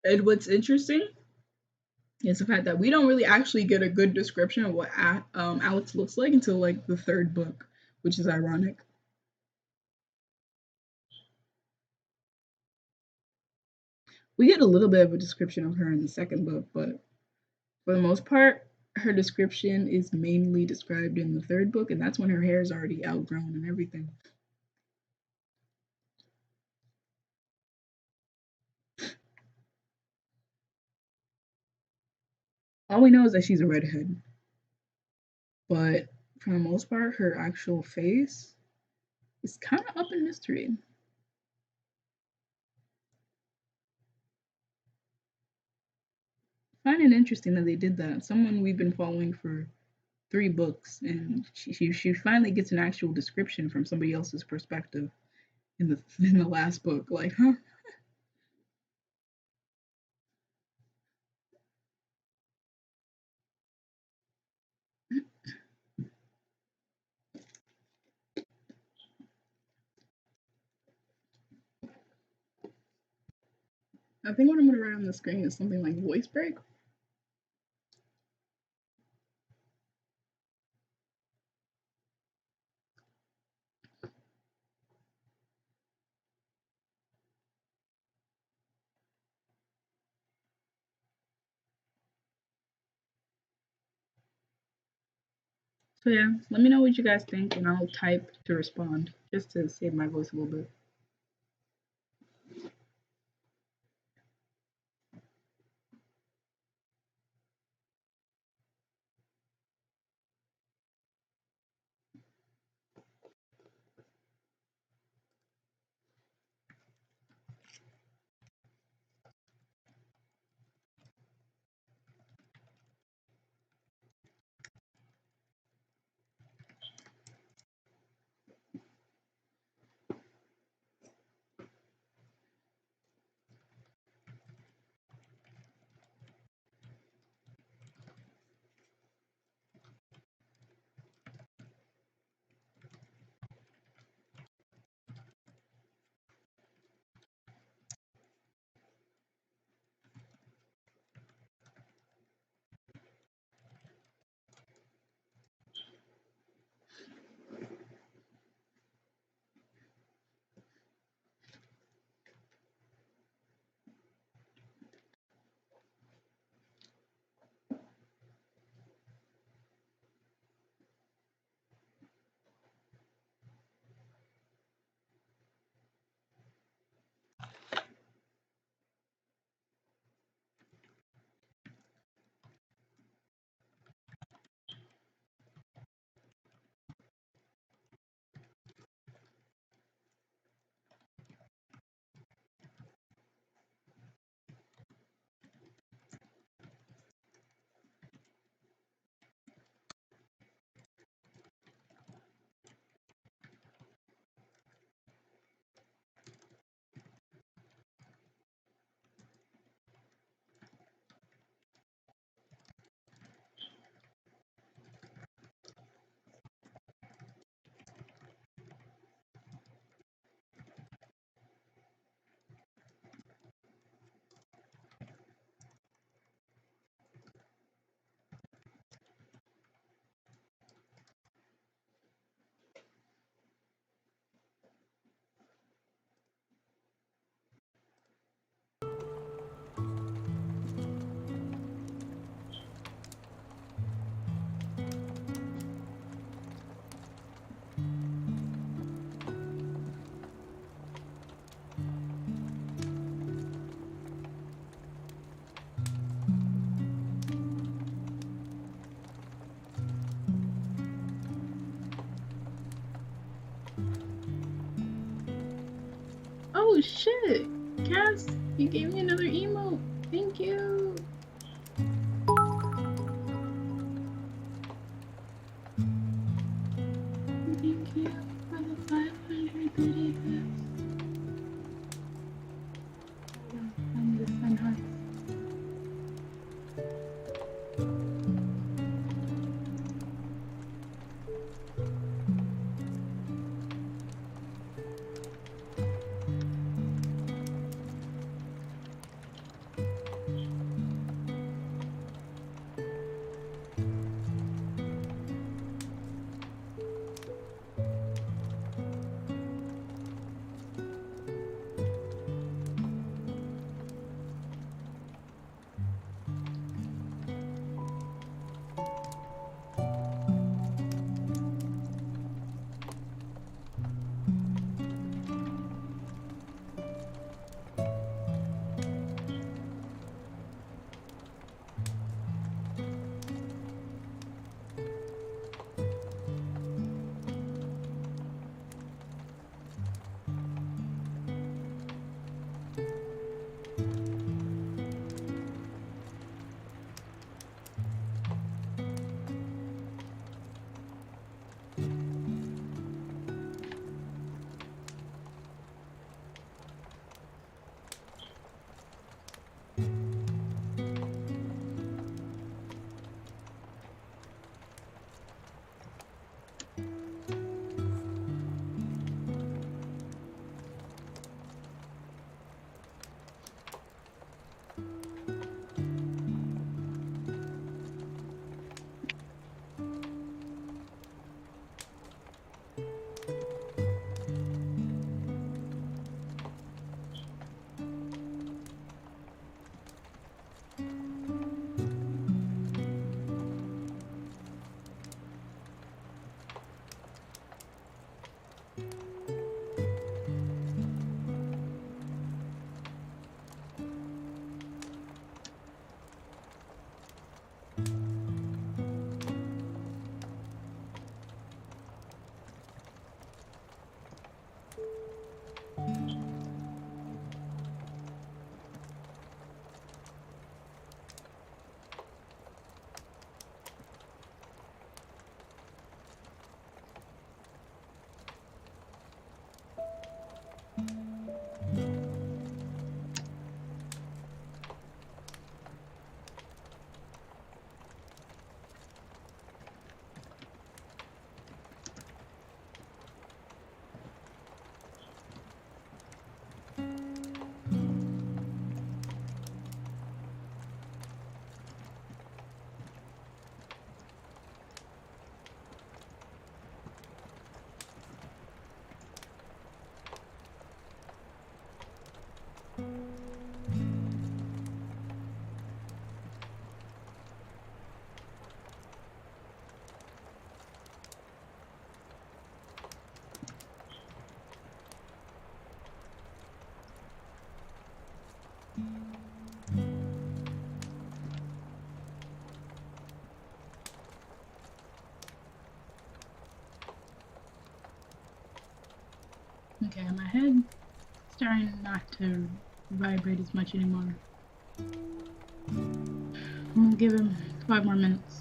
And what's interesting is the fact that we don't really actually get a good description of what Alex looks like until like the third book, which is ironic. We get a little bit of a description of her in the second book, but for the most part, her description is mainly described in the third book, and that's when her hair is already outgrown and everything. All we know is that she's a redhead, but for the most part, her actual face is kind of up in mystery. I find it interesting that they did that. Someone we've been following for 3 books, and she finally gets an actual description from somebody else's perspective in the last book. Like, huh? I think what I'm gonna write on the screen is something like voice break. So yeah, let me know what you guys think, and I'll type to respond just to save my voice a little bit. Oh shit! Cass, you gave me another emote. Thank you. Thank you for the 530 bits. I need to send hearts. Okay, my head starting not to vibrate as much anymore. I'm gonna give him 5 more minutes.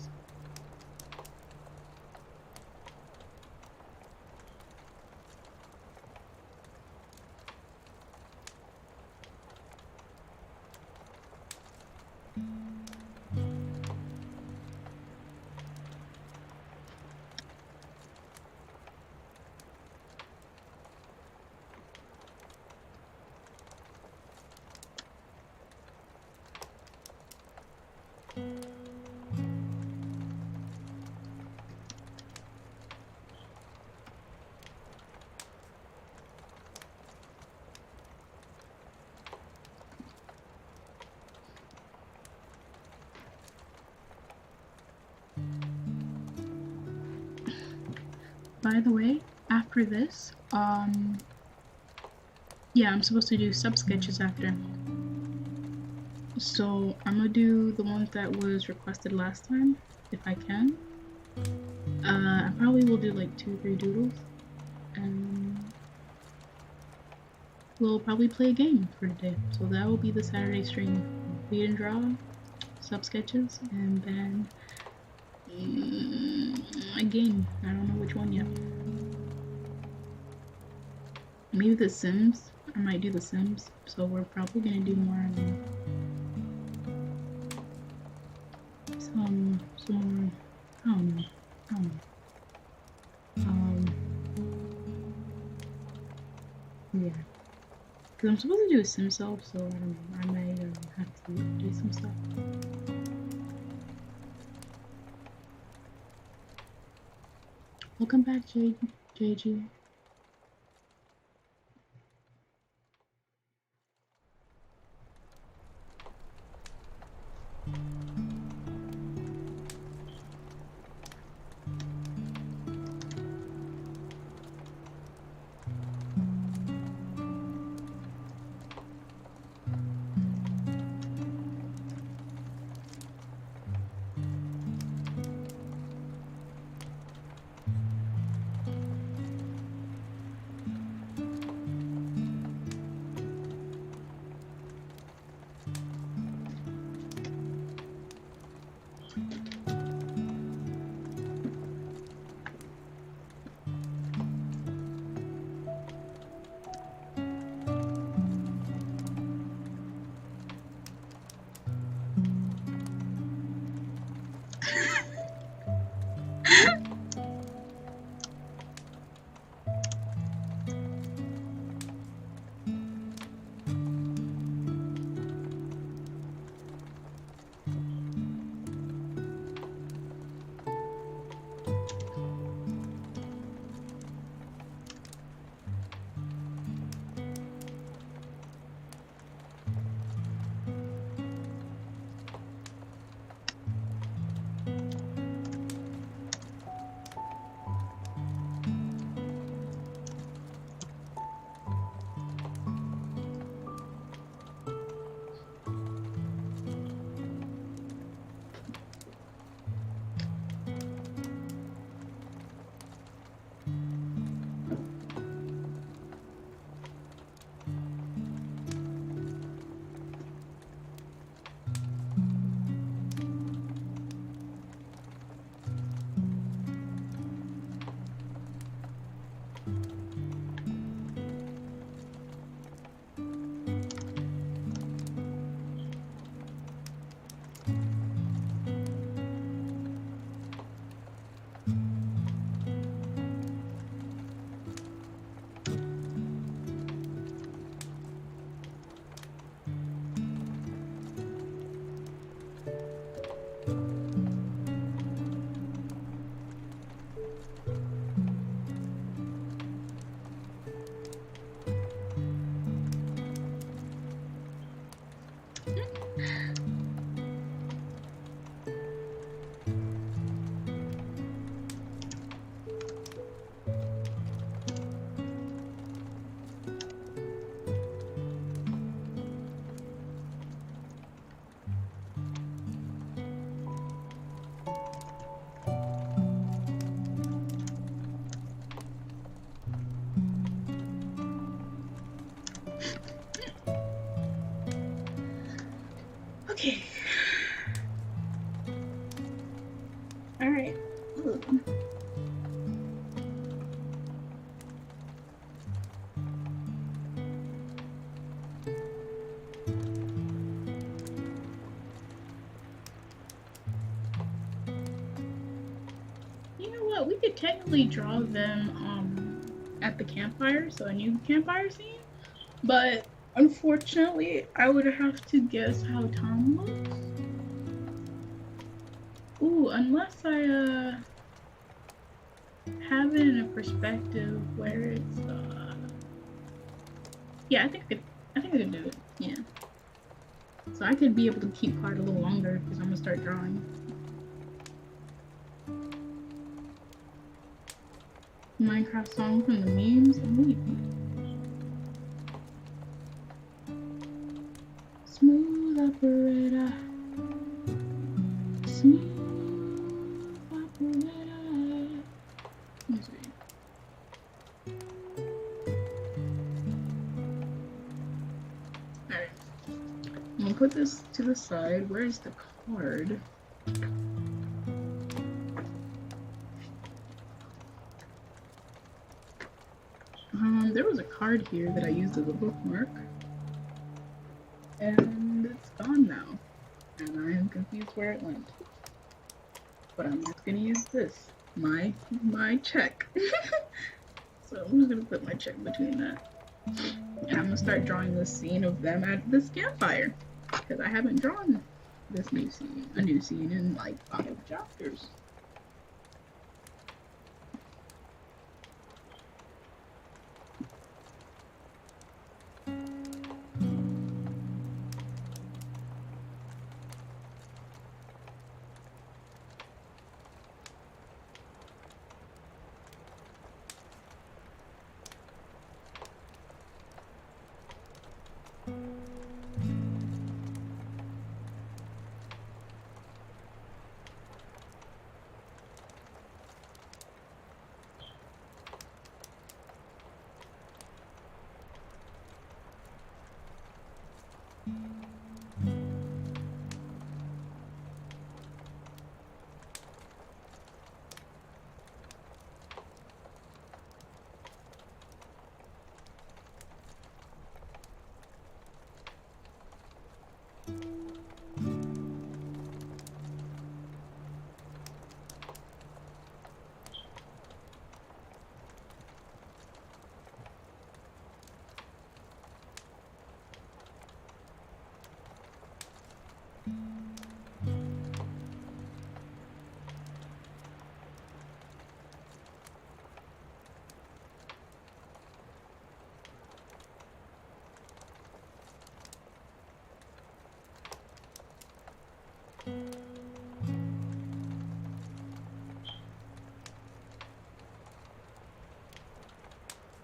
By the way, after this, yeah, I'm supposed to do sub sketches after. So I'm gonna do the ones that was requested last time, if I can. I probably will do like 2 or 3 doodles. And we'll probably play a game for today. So that will be the Saturday stream. Read and draw, sub sketches, and then a game. I don't know which one yet. Maybe The Sims. I might do The Sims. So we're probably gonna do more some more. I don't know. Yeah. Because I'm supposed to do a sim self, so I don't know. I might have to do some stuff. Welcome back, JG. Okay. All right. You know what? We could technically draw them at the campfire, so a new campfire scene. But unfortunately, I would have to guess how Tom looks. Ooh, unless I have it in a perspective where it's yeah, I think I could do it. Yeah. So I could be able to keep quiet a little longer because I'm gonna start drawing. Minecraft song from the memes. Smooth operator. Smooth operator. Let's see. I'm gonna put this to the side. Where's the card? There was a card here that I used as a bookmark, and it's gone now, and I am confused where it went. But I'm just gonna use this, my check. So I'm just gonna put my check between that, and I'm gonna start drawing this scene of them at this campfire, because I haven't drawn this a new scene in like 5 chapters.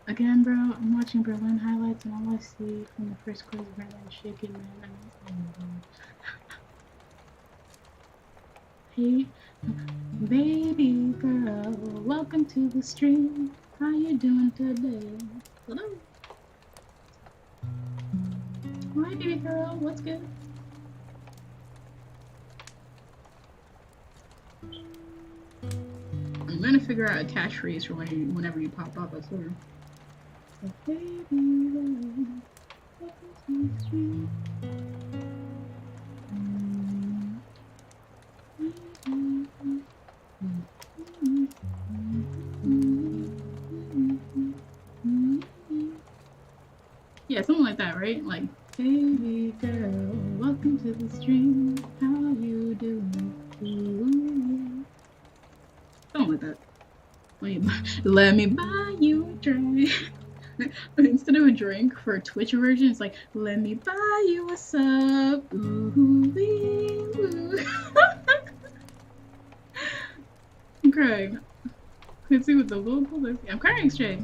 Again, bro, I'm watching Berlin highlights, and all I see from the first course is Berlin shaking, man. Hey, baby girl, welcome to the stream. How you doing today? Hello. Hi, baby girl. What's good? I'm gonna figure out a catchphrase for whenever you pop up, I swear. Baby girl, welcome to the stream. Yeah, something like that, right? Like, baby girl, welcome to the stream. How you doing? Ooh. Something like that. Let me buy you a drink. Instead of a drink for a Twitch version, it's like, let me buy you a sub. Ooh, ooh. I'm crying. Let's see what the vocals are. I'm crying straight.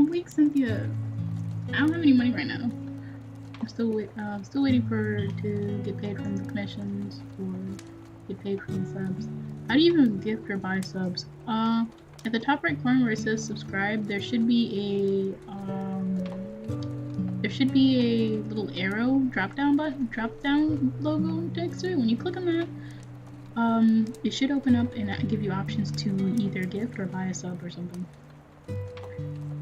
I'm weak, Cynthia. I don't have any money right now. I'm still waiting to get paid from the commissions or get paid from the subs. How do you even gift or buy subs? At the top right corner where it says subscribe, there should be a little arrow drop down logo next to it. When you click on that, it should open up and give you options to either gift or buy a sub or something.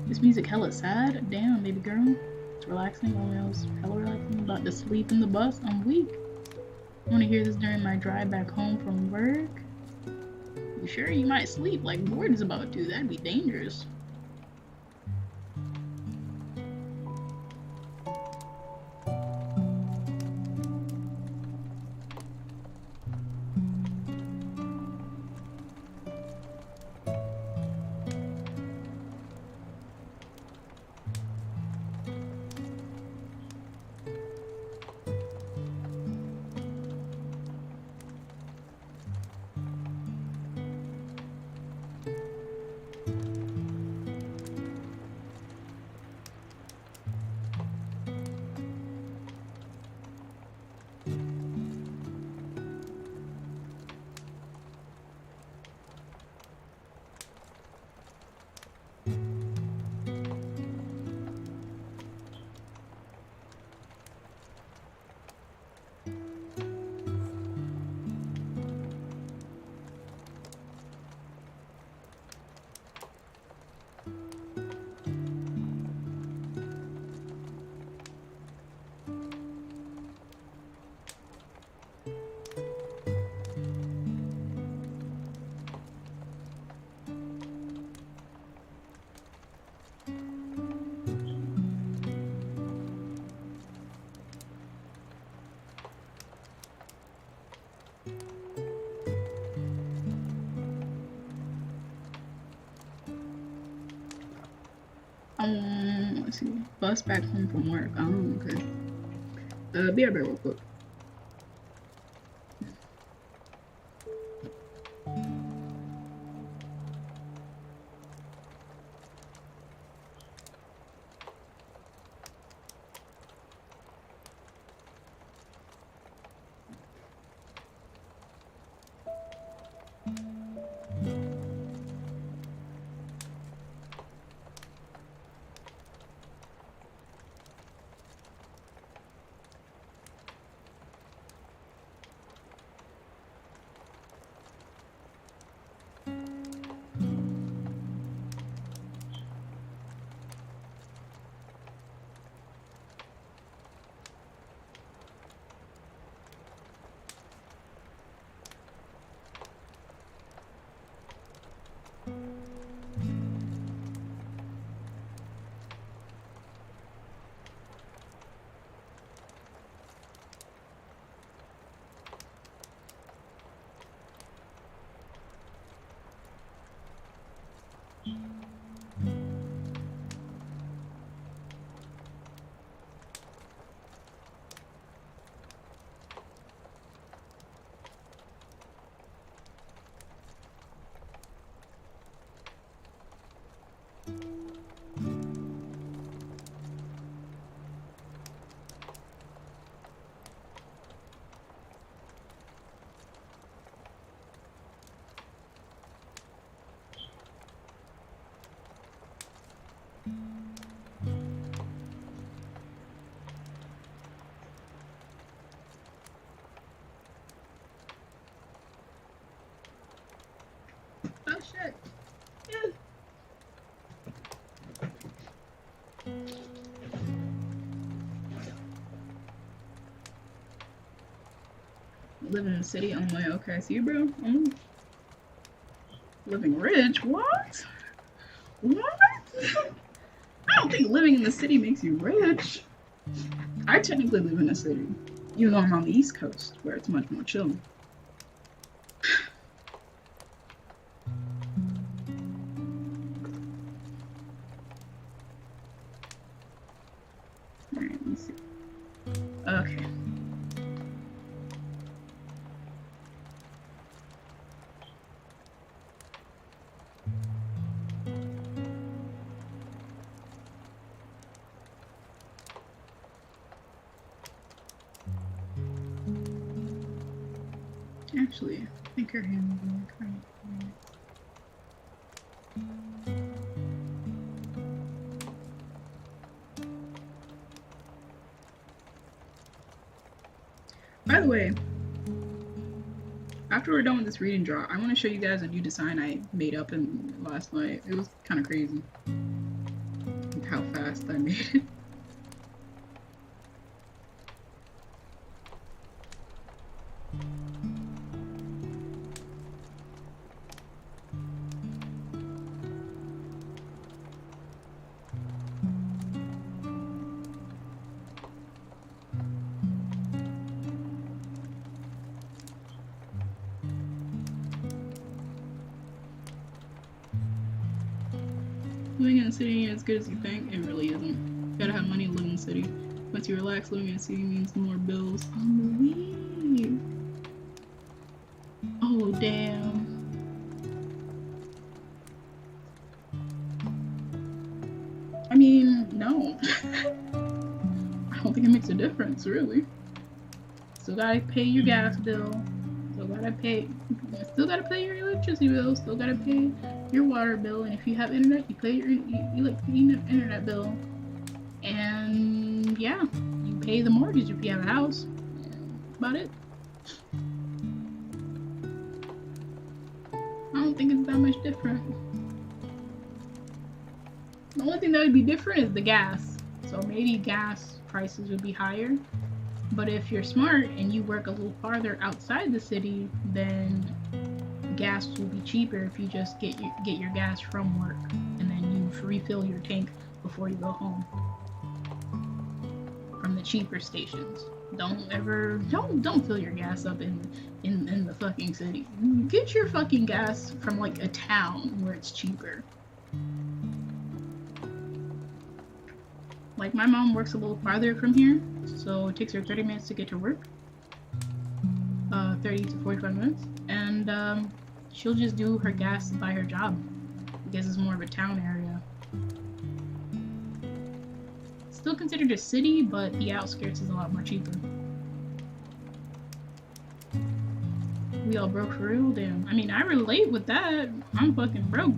This music hella sad. Damn, baby girl. It's relaxing. Oh, I was hella relaxing. About to sleep in the bus. I'm weak. I want to hear this during my drive back home from work. You sure you might sleep like Gordon's about to? That'd be dangerous. Let's see. Bus back home from work. Oh, okay. Be right back real quick. Oh shit. Yeah. Living in the city. Oh my, okay. I see you, bro. Living rich? What? What? I don't think living in the city makes you rich. I technically live in a city, even though I'm on the East Coast, where it's much more chill. Alright, let me see. Okay. Actually, I think her hand will be like, By the way, after we're done with this reading draw, I want to show you guys a new design I made up last night. It was kind of crazy how fast I made it. Living in the city ain't as good as you think. It really isn't. You gotta have money to live in the city. Once you relax, living in the city means more bills. Oh, Louise. Oh, damn. I mean, no. I don't think it makes a difference, really. Still gotta pay your gas bill. Still gotta pay your electricity bill. Still gotta pay your water bill. And if you have internet, you pay your internet bill. And yeah, you pay the mortgage if you have a house. That's about it. I don't think it's that much different. The only thing that would be different is the gas. So maybe gas prices would be higher. But if you're smart and you work a little farther outside the city, then gas will be cheaper if you just get your gas from work and then you refill your tank before you go home from the cheaper stations. Don't fill your gas up in the fucking city. Get your fucking gas from like a town where it's cheaper. Like my mom works a little farther from here, so it takes her 30 minutes to get to work. 30 to 45 minutes. And she'll just do her gas by her job because it's more of a town area. Still considered a city, but the outskirts is a lot more cheaper. We all broke for real? Damn. I mean, I relate with that. I'm fucking broke.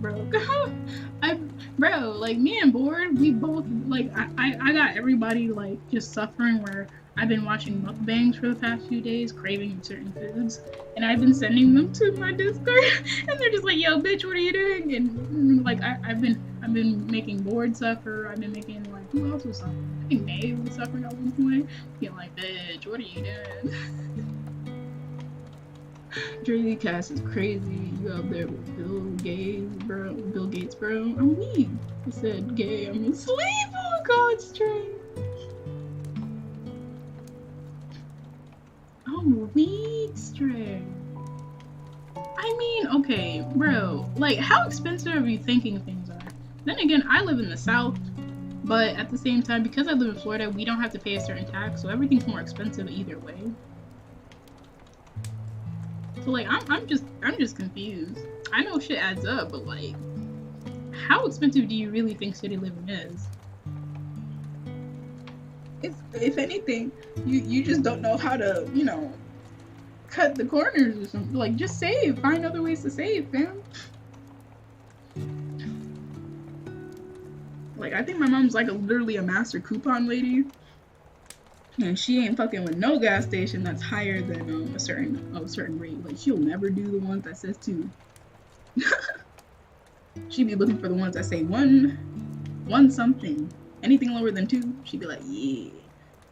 Bro, like me and Board, we both, like, I got everybody, like, just suffering where I've been watching mukbangs for the past few days, craving certain foods, and I've been sending them to my Discord, and they're just like, yo, bitch, what are you doing? And, like, I've been making Board suffer, I've been making, like, who else was suffering? I think Dave was suffering at one point, being like, bitch, what are you doing? Jersey Cast is crazy. You out there with Bill Gates, bro. I'm weak. I said gay. I'm asleep. Oh God, straight. I'm weak, straight. I mean, okay, bro. Like, how expensive are you thinking things are? Then again, I live in the South, but at the same time, because I live in Florida, we don't have to pay a certain tax, so everything's more expensive either way. So like I'm just confused. I know shit adds up, but like how expensive do you really think city living is? If anything, you just don't know how to, you know, cut the corners or something. Like just save. Find other ways to save, fam. Like I think my mom's like literally a master coupon lady. And she ain't fucking with no gas station that's higher than a certain rate. Like she'll never do the ones that says 2. She'd be looking for the ones that say one something. Anything lower than 2, she'd be like, yeah.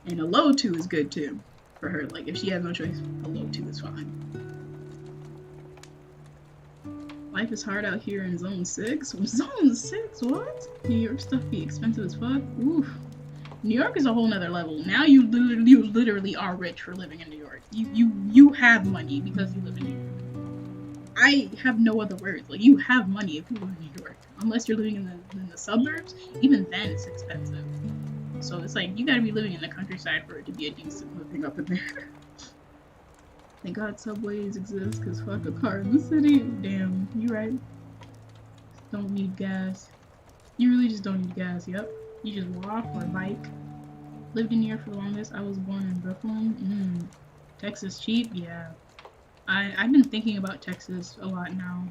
And a low 2 is good too for her. Like if she has no choice, a low 2 is fine. Life is hard out here in Zone 6. Zone 6? What? New York stuff be expensive as fuck. Oof. New York is a whole nother level. Now you literally are rich for living in New York. You have money because you live in New York. I have no other words. Like you have money if you live in New York. Unless you're living in the suburbs, even then it's expensive. So it's like you gotta be living in the countryside for it to be a decent living up in there. Thank God subways exist, cause fuck a car in the city. Damn, you right. Don't need gas. You really just don't need gas. Yep. You just walk or bike. Lived in New York for the longest. I was born in Brooklyn. Texas cheap? Yeah. I've been thinking about Texas a lot now.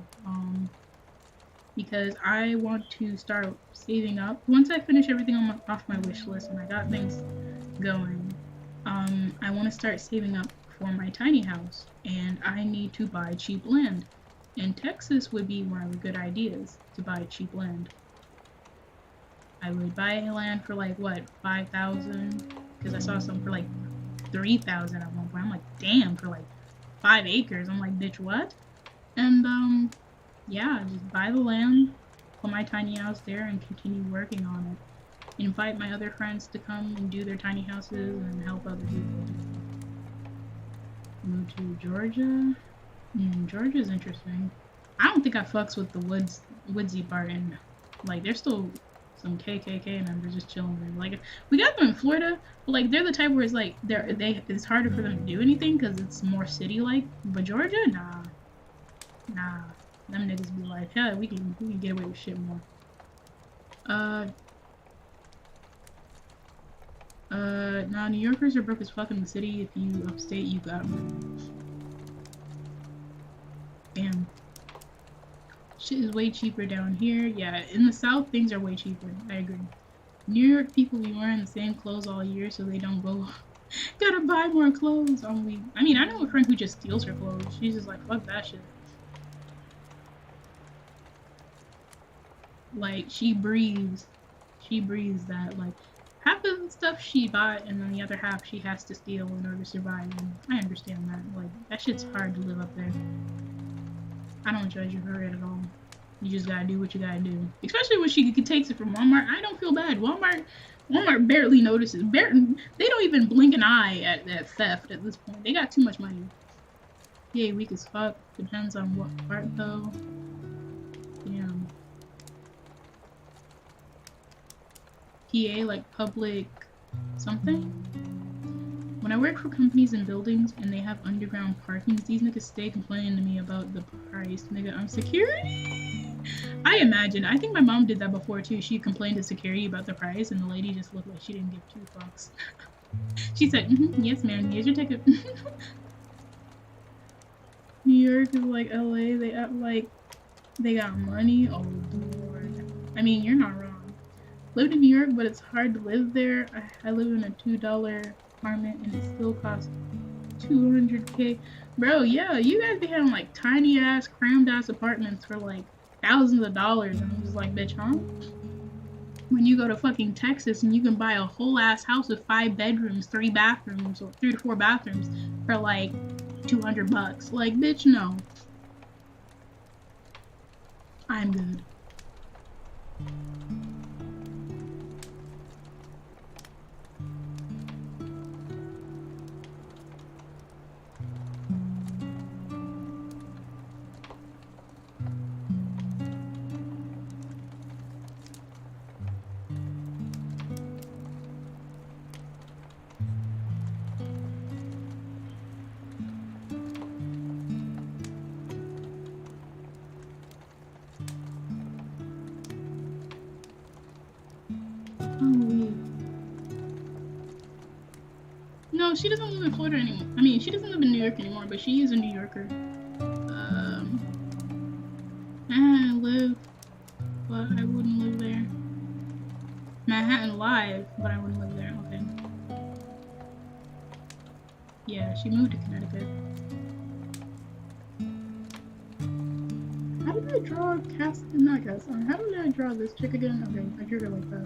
Because I want to start saving up. Once I finish everything on off my wish list and I got things going, I want to start saving up for my tiny house, and I need to buy cheap land. And Texas would be one of the good ideas to buy cheap land. I would buy land for like what 5,000 because I saw some for like 3,000 at one point. I'm like, damn, for like 5 acres. I'm like, bitch, what? And yeah, just buy the land, put my tiny house there, and continue working on it. Invite my other friends to come and do their tiny houses and help other people do stuff. Move to Georgia. Georgia's interesting. I don't think I fucks with the woodsy part, and like there's still some KKK members just chilling there. Like we got them in Florida, but like they're the type where it's like it's harder for them to do anything because it's more city like. But Georgia, nah, them niggas be like, hell, we can get away with shit more. Uh, now New Yorkers are broke as fuck in the city. If you upstate, you got them. Damn. Shit is way cheaper down here. Yeah, in the South, things are way cheaper. I agree. New York people be wearing the same clothes all year, so they don't go. Gotta buy more clothes on week. I mean, I know a friend who just steals her clothes. She's just like, fuck that shit. Like she breathes that like half of the stuff she bought and then the other half she has to steal in order to survive, and I understand that. Like that shit's hard to live up there. I don't judge her at all. You just gotta do what you gotta do. Especially when she takes it from Walmart. I don't feel bad. Walmart barely notices. They don't even blink an eye at theft at this point. They got too much money. Yeah, weak as fuck. Depends on what part though. Damn. PA like public something. When I work for companies and buildings and they have underground parkings, these niggas stay complaining to me about the price. Nigga, I'm security. I imagine. I think my mom did that before too. She complained to security about the price, and the lady just looked like she didn't give two fucks. She said, "Yes, ma'am. Here's your ticket." New York is like LA. They act like they got money. Oh lord. I mean, you're not wrong. Lived in New York, but it's hard to live there. I live in a $2 apartment, and it still costs 200K. Bro, yeah, you guys be having like tiny ass, crammed ass apartments for like thousands of dollars, and I'm just like, bitch, huh? When you go to fucking Texas and you can buy a whole ass house with 5 bedrooms, 3 bathrooms, or 3 to 4 bathrooms for like $200. Like, bitch, no. I'm good. Oh, no, she doesn't live in Florida anymore. I mean, she doesn't live in New York anymore, but she is a New Yorker. I live, but I wouldn't live there. Manhattan Live, but I wouldn't live there. Okay. Yeah, she moved to Connecticut. How did I draw Cass? Not Cass. How did I draw this chick again? Okay, I drew her like that.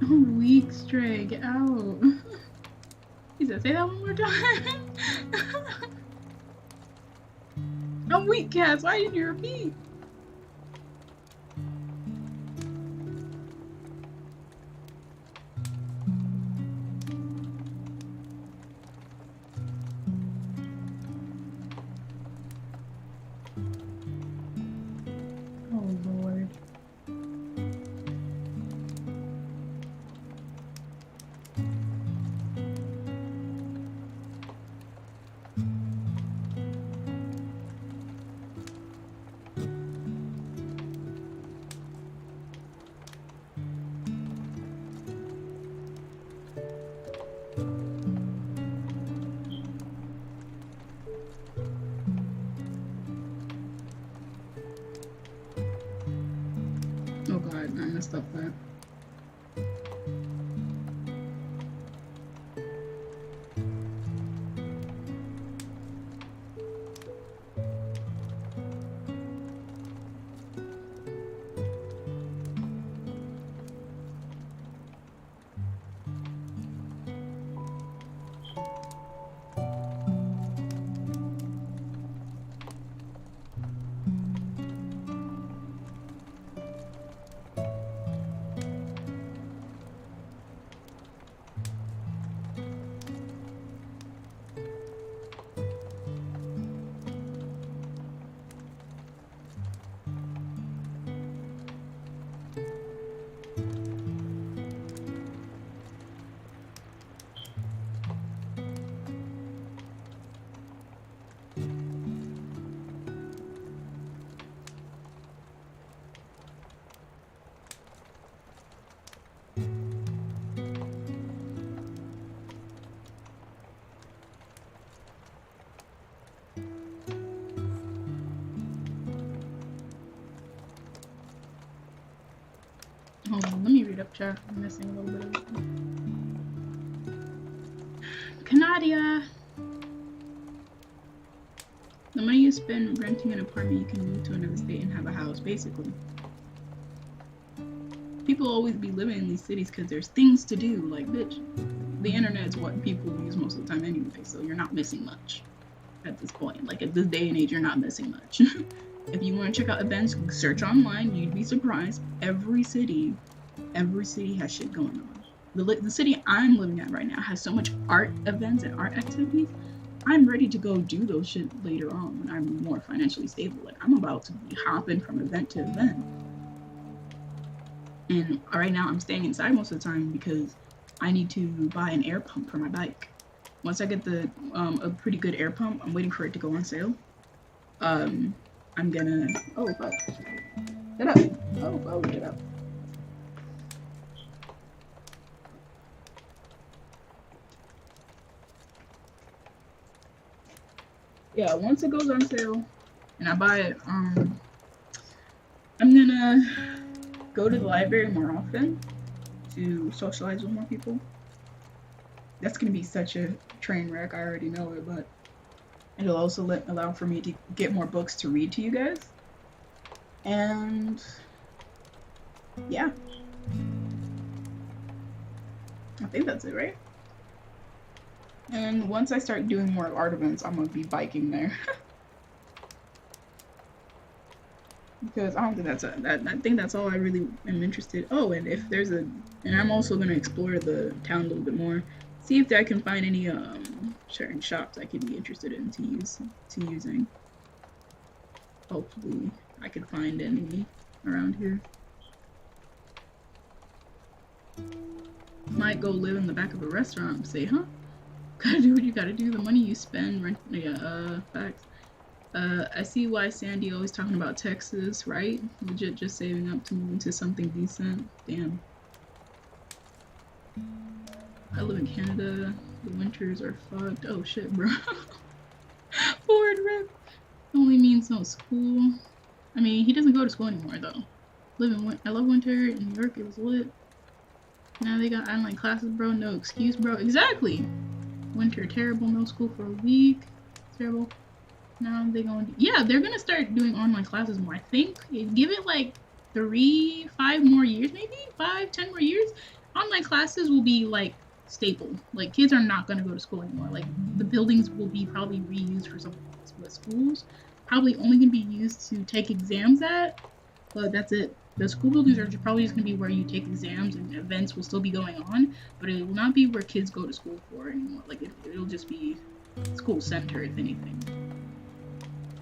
I'm weak, Stray. Get out. He said, say that one more time. I'm weak, Cass. Why didn't you repeat? Oh, god, I messed up that. Hold on, let me read up chat. I'm missing a little bit of it. Canadia! The money you spend renting an apartment, you can move to another state and have a house, basically. People always be living in these cities because there's things to do. Like, bitch, the internet's what people use most of the time anyway, so you're not missing much at this point. Like, at this day and age, you're not missing much. If you want to check out events, search online. You'd be surprised. Every city has shit going on. The city I'm living at right now has so much art events and art activities. I'm ready to go do those shit later on when I'm more financially stable. Like, I'm about to be hopping from event to event. And right now I'm staying inside most of the time because I need to buy an air pump for my bike. Once I get the a pretty good air pump, I'm waiting for it to go on sale. I'm gonna, oh fuck, get up, oh, get up. Yeah, once it goes on sale and I buy it, I'm gonna go to the library more often to socialize with more people. That's gonna be such a train wreck, I already know it, but it'll also allow for me to get more books to read to you guys. And yeah, I think that's it, right? And once I start doing more art events, I'm gonna be biking there. Because I don't think that's I think that's all I really am interested. Oh, and if there's and I'm also gonna explore the town a little bit more, see if I can find any certain shops I could be interested in using. Hopefully, I could find any around here. Might go live in the back of a restaurant and say, huh? Gotta do what you gotta do. The money you spend, rent. Yeah, facts. I see why Sandy always talking about Texas, right? Legit just saving up to move into something decent. Damn. I live in Canada. The winters are fucked. Oh shit, bro. Forward rip. Only means no school. I mean, he doesn't go to school anymore though. I love winter in New York. It was lit. Now they got online classes, bro. No excuse, bro. Exactly. Winter terrible. No school for a week. Terrible. Now they're gonna start doing online classes more. I think give it like 5 more years, maybe 5-10 more years. Online classes will be like staple. Like kids are not gonna go to school anymore. Like the buildings will be probably reused for something else. But schools probably only gonna be used to take exams at. But that's it. The school buildings are probably just gonna be where you take exams, and events will still be going on, but it will not be where kids go to school for anymore. Like it'll just be school center, if anything.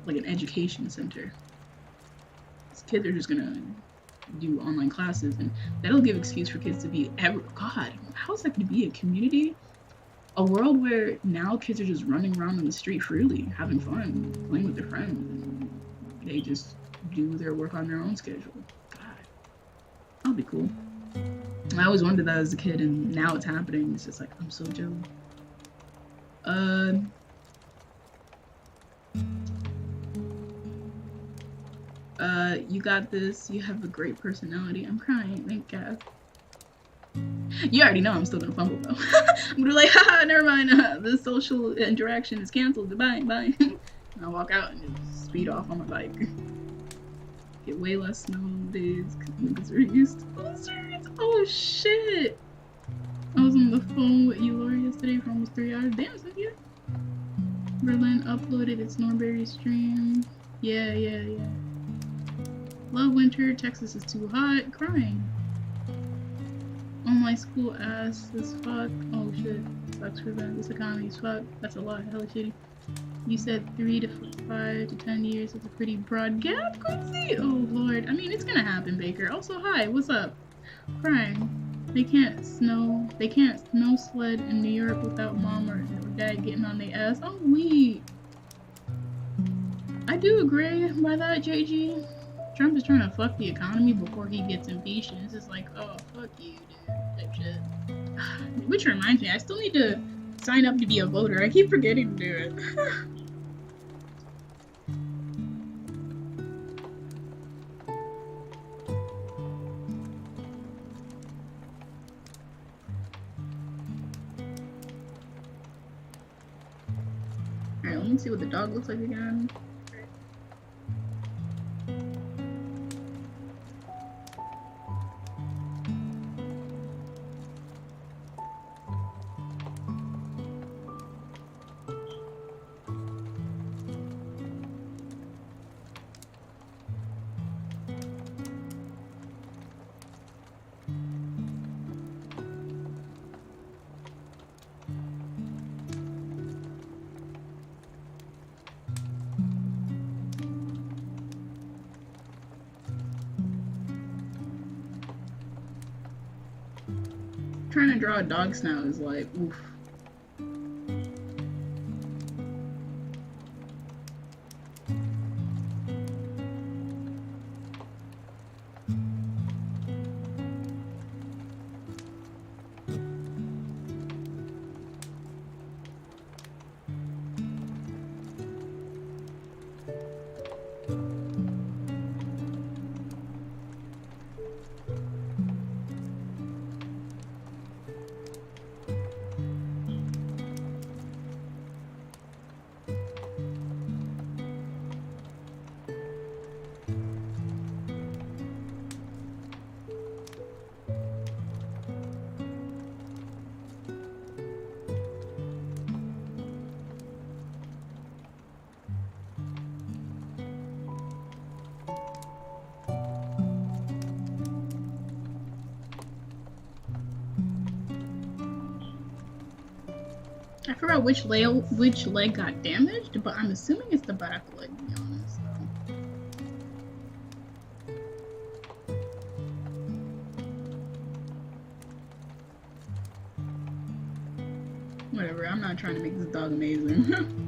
Like an education center. These kids are just gonna do online classes, and that'll give excuse for kids to be God, how's that gonna be a community? A world where now kids are just running around on the street freely, having fun, playing with their friends, and they just do their work on their own schedule. God, that'll be cool. I always wondered that as a kid, and now it's happening. It's just like, I'm so jealous. You got this. You have a great personality. I'm crying. Thank God. You already know I'm still gonna fumble though. I'm gonna be like, haha, never mind. The social interaction is canceled. Goodbye, bye. And I'll walk out and just speed off on my bike. Get way less snow days because niggas are used to posters. Oh shit! I was on the phone with Elora yesterday for almost 3 hours. Damn, Cynthia. Berlin uploaded its Norberry stream. Yeah. Love winter. Texas is too hot. Crying. Online school ass as fuck. Oh shit. Sucks for them. This economy is fuck. That's a lot. Hella shitty. You said 3 to 5 to 10 years. That's a pretty broad gap, Quincy. Oh lord. I mean, it's gonna happen, Baker. Also, hi. What's up? Crying. They can't snow sled in New York without mom or dad getting on their ass. Oh, we. I do agree by that, JG. Trump is trying to fuck the economy before he gets impeached, and it's just like, oh, fuck you, dude, type shit. Which reminds me, I still need to sign up to be a voter. I keep forgetting to do it. Alright, let me see what the dog looks like again. Trying to draw a dog snout is like, oof. I forgot which leg got damaged, but I'm assuming it's the back leg, to be honest. So. Whatever, I'm not trying to make this dog amazing.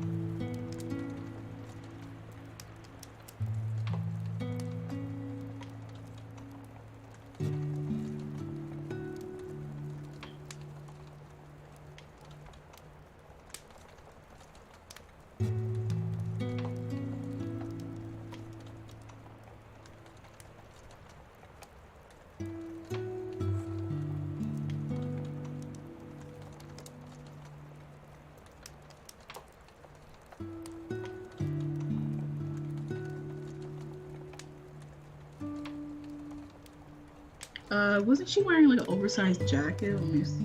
Wasn't she wearing like an oversized jacket? Let me see.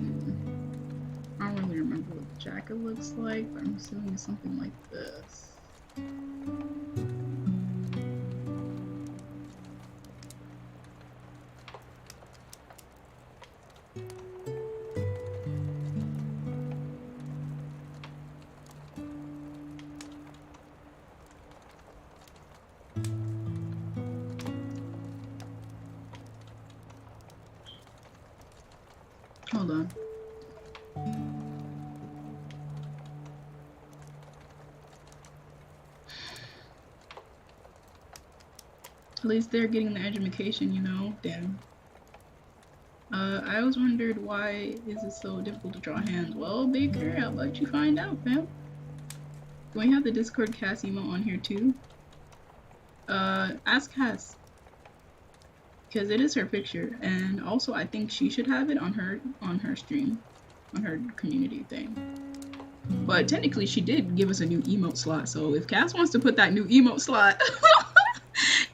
I don't really remember what the jacket looks like, but I'm assuming it's something like this. Hold on. At least they're getting the education, you know? Damn. I always wondered why is it so difficult to draw hands? Well, Baker, I'll let you find out, fam. Do we have the Discord cast emote on here too? Ask Cass, because it is her picture, and also I think she should have it on her stream, on her community thing. But technically, she did give us a new emote slot. So if Cass wants to put that new emote slot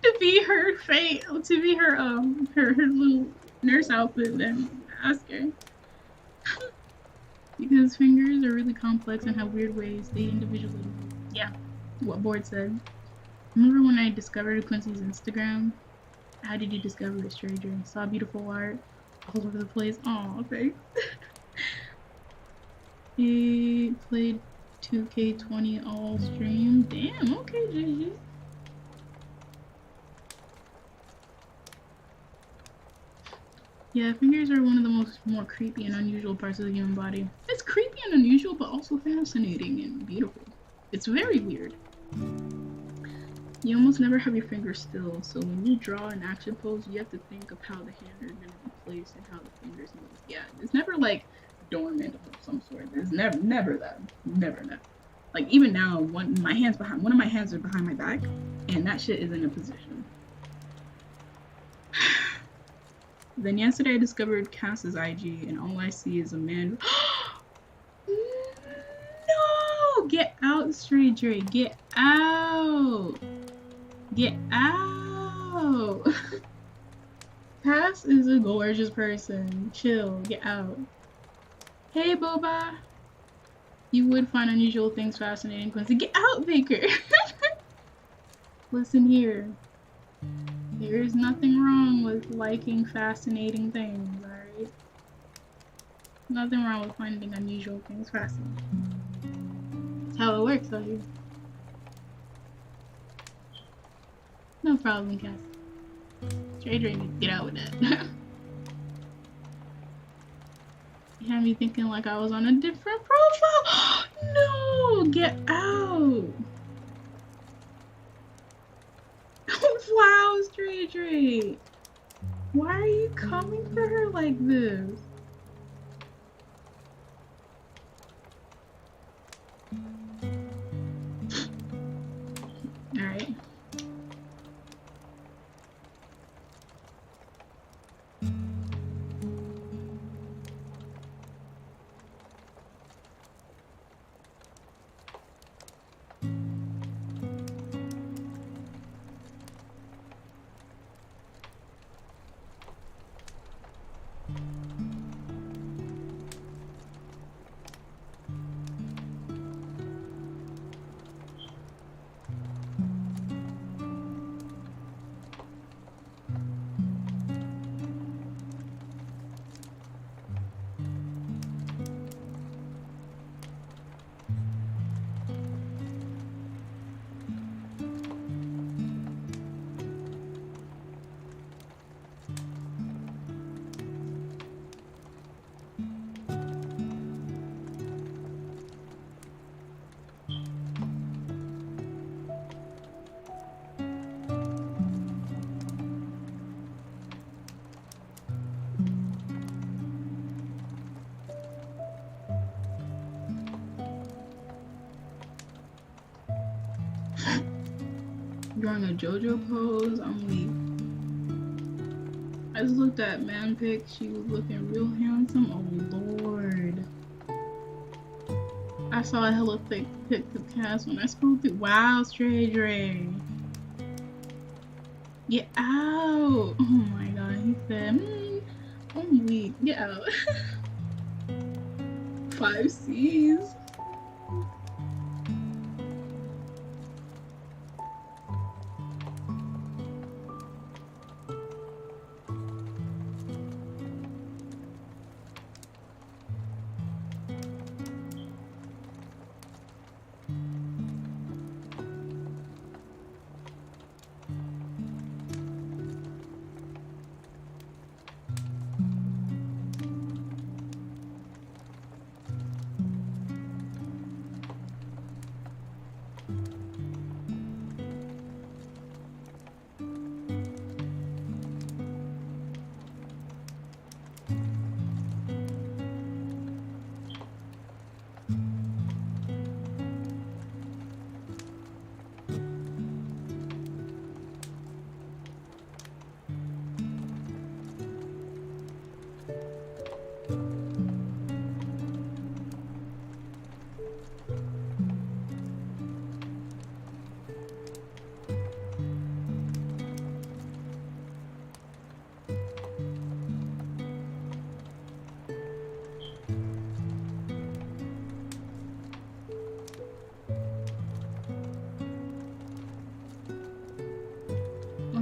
to be her fate, to be her little nurse outfit, then ask her. Because fingers are really complex and have weird ways they individually. Yeah, what Board said. Remember when I discovered Quincy's Instagram? How did you discover it, stranger? Saw beautiful art all over the place. Oh, thanks. He played 2K20 all stream. Damn, okay, GG. Yeah, fingers are one of the more creepy and unusual parts of the human body. It's creepy and unusual, but also fascinating and beautiful. It's very weird. You almost never have your fingers still, so when you draw an action pose, you have to think of how the hands are going to be placed and how the fingers move. Yeah, it's never like dormant of some sort. There's never that. Never. Like even now, one of my hands are behind my back, and that shit is in a position. Then yesterday I discovered Cass's IG, and all I see is a man. No! Get out, stranger! Get out! Get out! Cass is a gorgeous person. Chill. Get out. Hey, Boba. You would find unusual things fascinating, Quincy. Get out, Baker! Listen here. There is nothing wrong with liking fascinating things, alright? Nothing wrong with finding unusual things fascinating. That's how it works out here. No problem, Cass. Trader, you get out with that. You had me thinking like I was on a different profile. No, get out. Wow, Stray Dre. Why are you coming for her like this? Alright. Drawing a JoJo pose, I'm weak. I just looked at man pic, she was looking real handsome. Oh lord. I saw a hella thick pic of Cass when I scrolled through. Wow, Stray Dre. Get out. Oh my god, he said, I'm weak. Get out. 5 C's.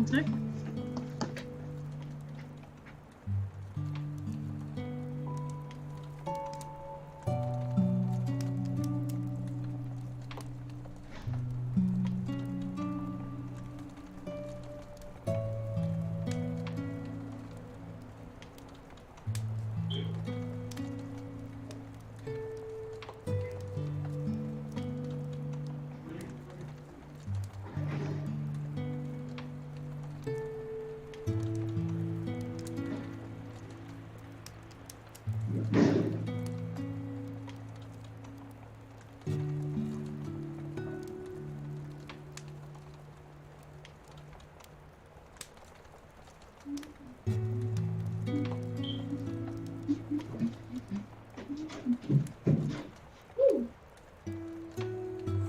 One sec.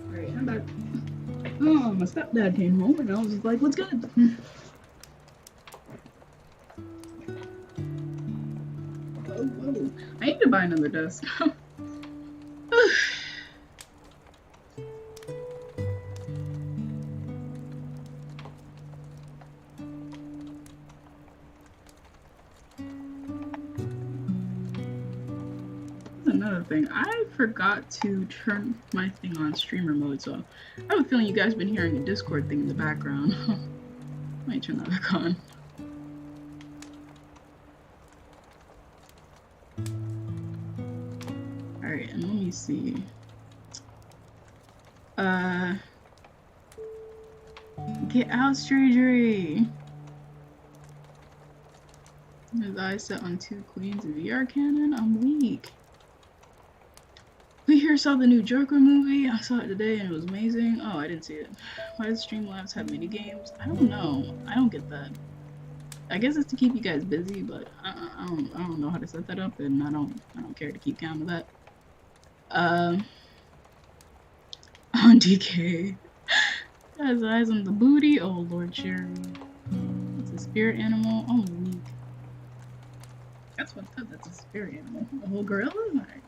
Alright, I'm back. Oh, my stepdad came home and I was just like, what's good? Whoa. I need to buy another desk. Another thing, I forgot to turn my thing on streamer mode, so I have a feeling you guys have been hearing a Discord thing in the background. Let me turn that back on. Alright, and let me see. Get out, Strategy! His eyes set on two queens of VR canon? I'm weak. We here saw the new Joker movie. I saw it today and it was amazing. Oh, I didn't see it. Why does Streamlabs have mini games? I don't know. I don't get that. I guess it's to keep you guys busy, but I don't know how to set that up, and I don't care to keep count of that. On DK. Has eyes on the booty. Oh Lord, Cherry. It's a spirit animal. Oh, weak. That's what's up. That's a spirit animal. A whole gorilla. Alright.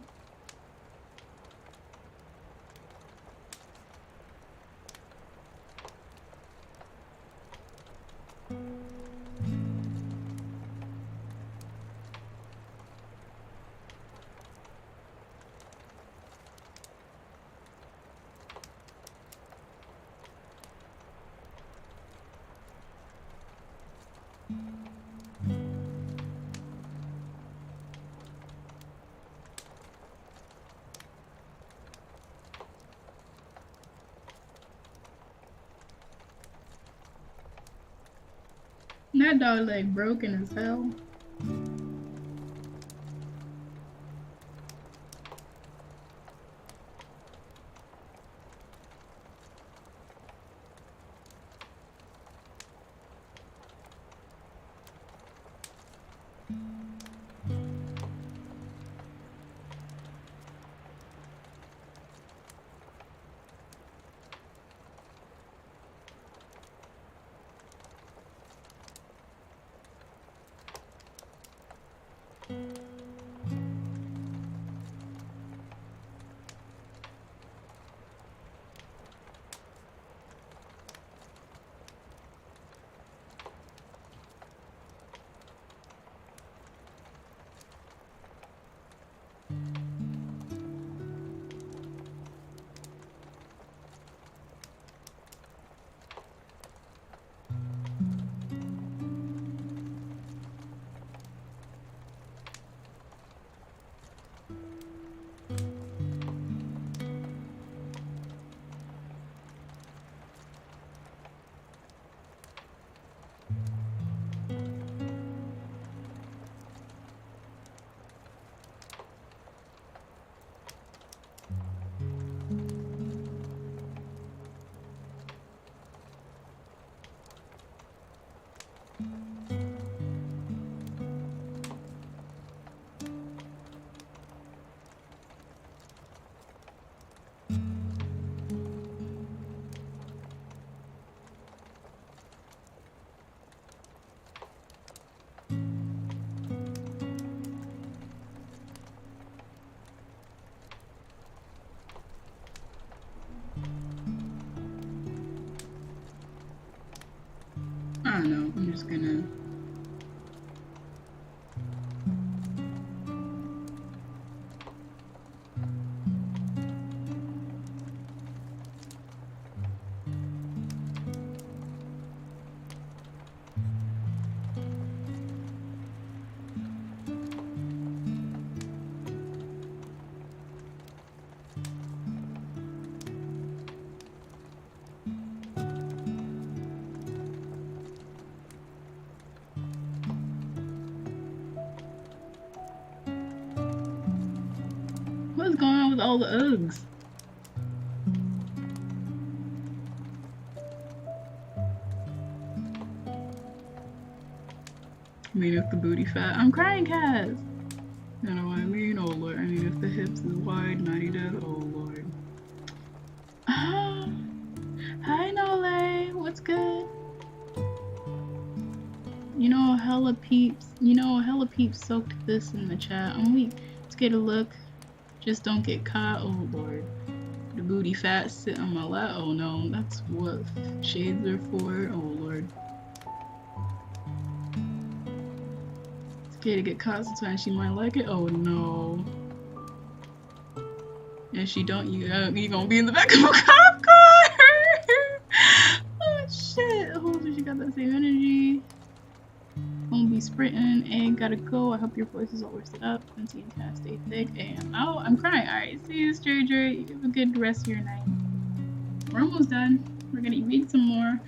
That dog leg broken as hell. I don't know. I'm just gonna. What's going on with all the Uggs? I mean, if the booty fat, I'm crying, Cass. You know what I mean? Oh Lord. I mean, if the hips is wide, 90 dead. Oh Lord. Hi, Nole. What's good? You know, hella peeps. Soaked this in the chat. I'm weak. Let's get a look. Just don't get caught. Oh Lord. The booty fat sit on my lap. Oh no, that's what shades are for. Oh Lord. Scared to get caught sometimes she might like it. Oh no. And she don't, you gonna be in the back of a cop car. Oh shit. Oh, she got that same energy. Gonna be sprinting and gotta go. I hope your voice is all rested up. Quincy and Cass stay thick. And oh, I'm crying. Alright, see you, Stranger. You have a good rest of your night. We're almost done. We're gonna read some more.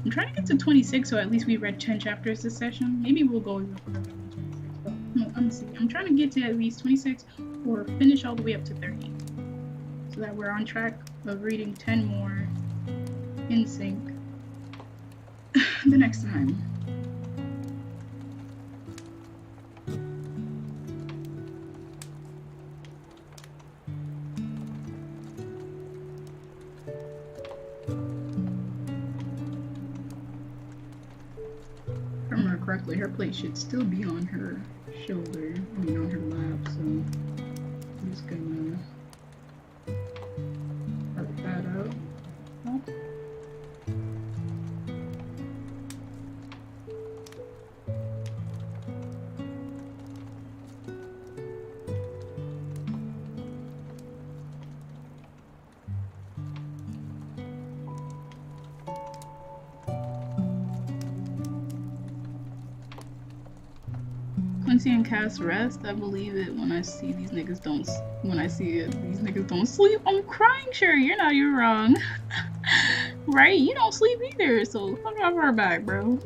I'm trying to get to 26, so at least we read 10 chapters this session. Maybe we'll go even further than 26, but no, I'm see. I'm trying to get to at least 26 or finish all the way up to 30. So that we're on track of reading 10 more in sync the next time. If I remember correctly, her plate should still be on her shoulder, I mean on her lap, so I'm just gonna part that out. Oh. Quincy and Cass rest. I believe it when I see these niggas don't. When I see it, these niggas don't sleep. I'm crying. Sure, you're wrong. Right? You don't sleep either. So fuck off our back, bro.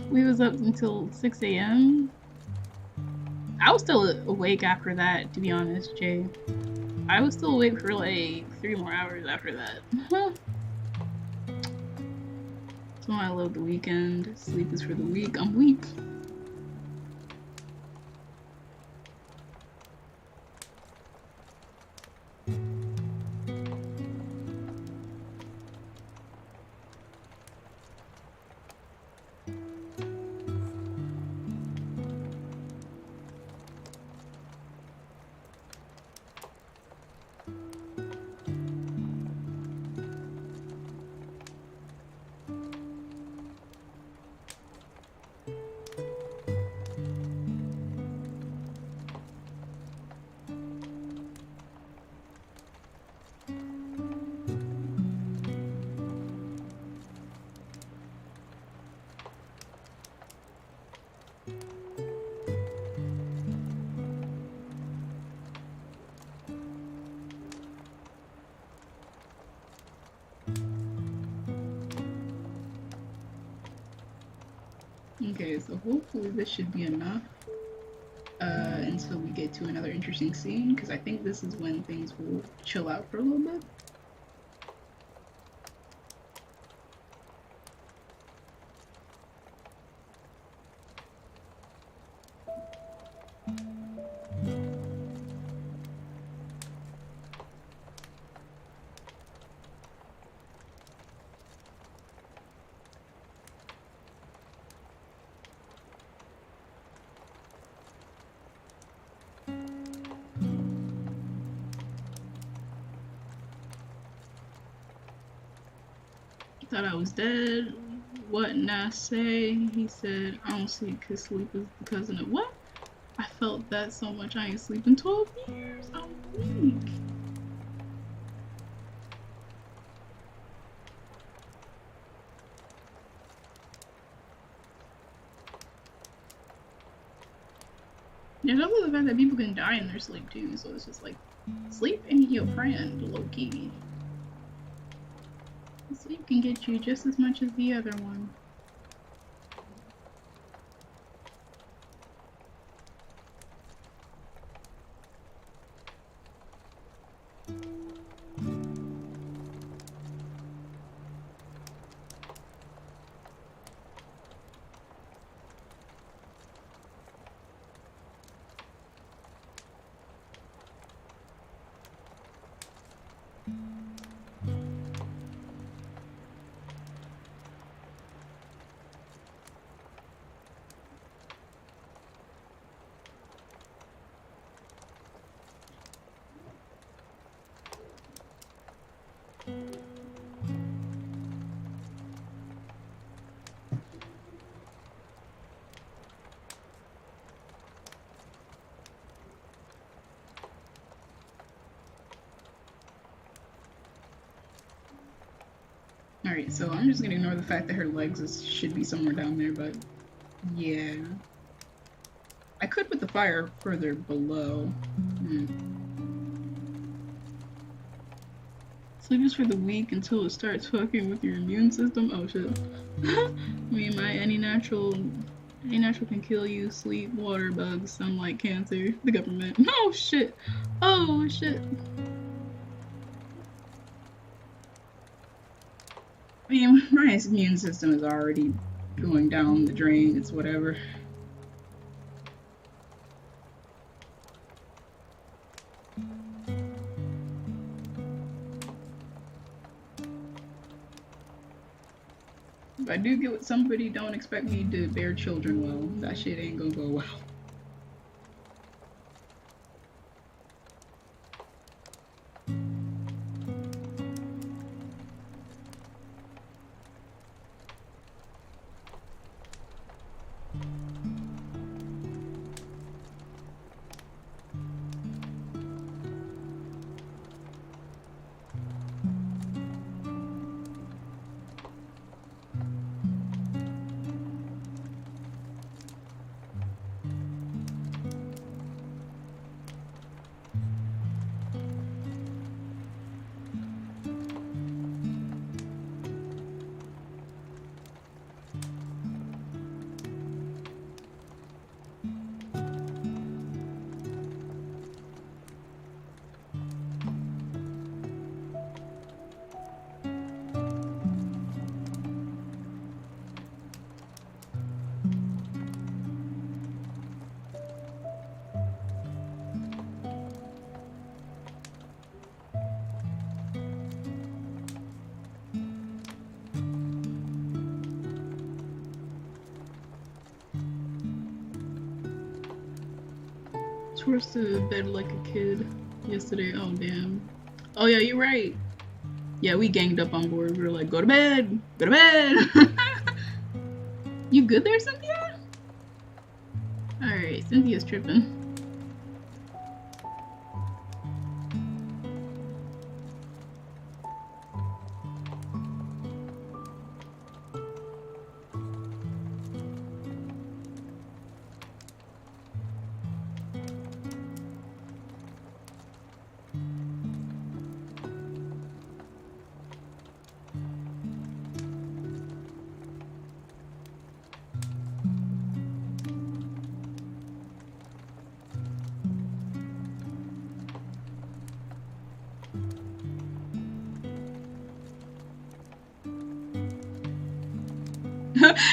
We was up until 6 a.m. I was still awake after that, to be honest, Jay. I was still awake for like 3 more hours after that. So I love the weekend. Sleep is for the weak. I'm weak. Okay, so hopefully this should be enough until we get to another interesting scene, because I think this is when things will chill out for a little bit. Thought I was dead. What Nas say? He said, I don't sleep because sleep is the cousin of what? I felt that so much. I ain't sleep in 12 years. I'm weak. There's also the fact that people can die in their sleep too, so it's just like, sleep ain't your friend, low key. Sleep can get you just as much as the other one. Alright, so I'm just gonna ignore the fact that her legs should be somewhere down there, but yeah. I could put the fire further below. Sleep is for the weak until it starts fucking with your immune system. Oh shit. I mean, any natural can kill you. Sleep, water, bugs, sunlight, cancer, the government. Oh shit. Oh shit. I mean, my immune system is already going down the drain. It's whatever. If I do get with somebody, don't expect me to bear children well. That shit ain't gonna go well. Towards to bed like a kid yesterday. Oh damn. Oh yeah, you're right. Yeah, we ganged up on board. We were like, go to bed, go to bed. You good there, Cynthia? All right, Cynthia's tripping.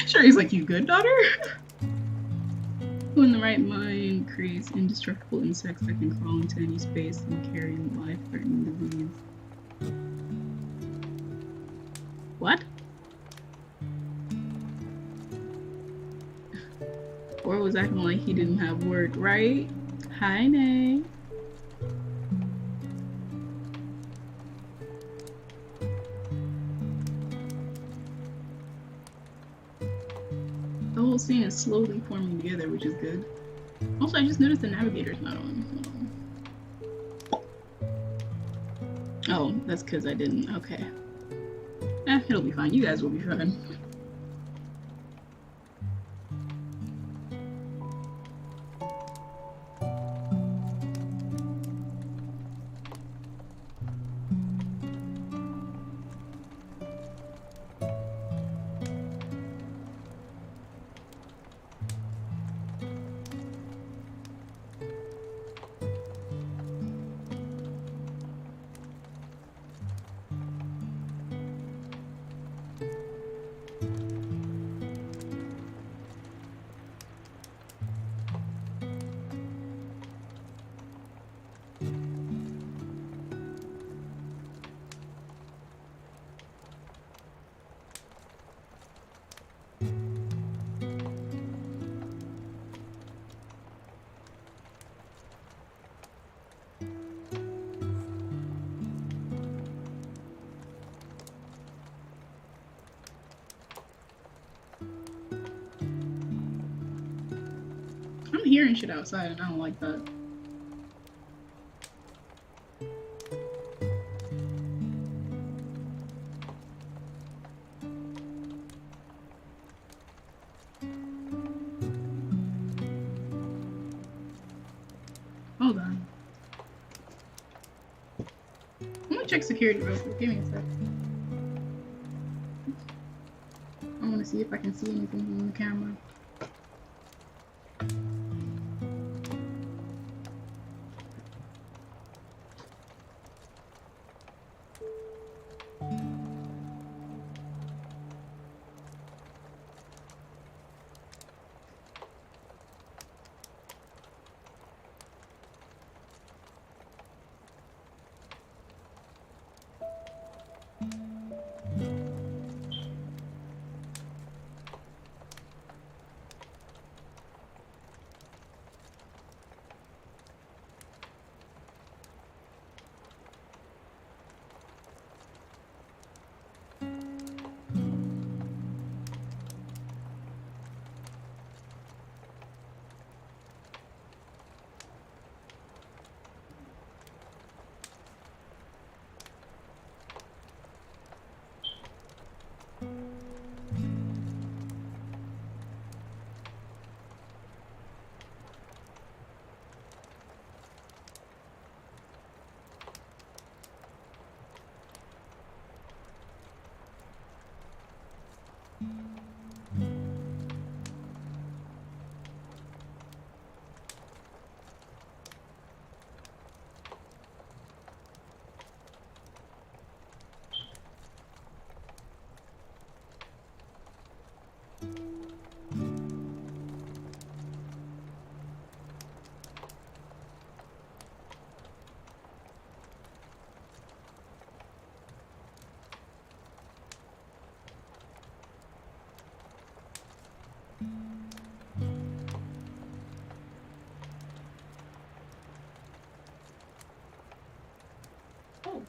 Sure, he's like, you good, daughter? Who in the right mind creates indestructible insects that can crawl into any space and carry life-threatening disease? What? Or was acting like he didn't have work, right? Hi, Nay. whole scene is slowly forming together, which is good. Also, I just noticed the navigator's not on. Hold on. Oh, that's because I didn't. Okay. It'll be fine. You guys will be fine. I'm hearing shit outside and I don't like that. Hold on. I'm gonna check security real quick. Give me a sec. I wanna see if I can see anything on the camera. Oh.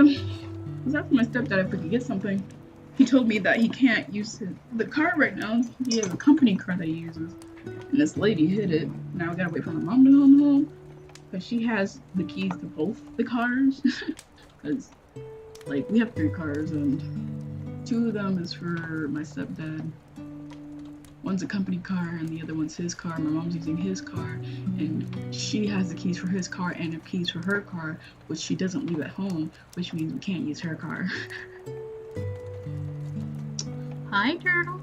was after my stepdad if we could get something. He told me that he can't use the car right now. He has a company car that he uses, and this lady hid it. Now we gotta wait for my mom to come home because she has the keys to both the cars. Because like we have 3 cars and 2 of them is for my stepdad. One's a company car and the other one's his car. My mom's using his car and she has the keys for his car and the keys for her car, which she doesn't leave at home, which means we can't use her car. Hi, turtle.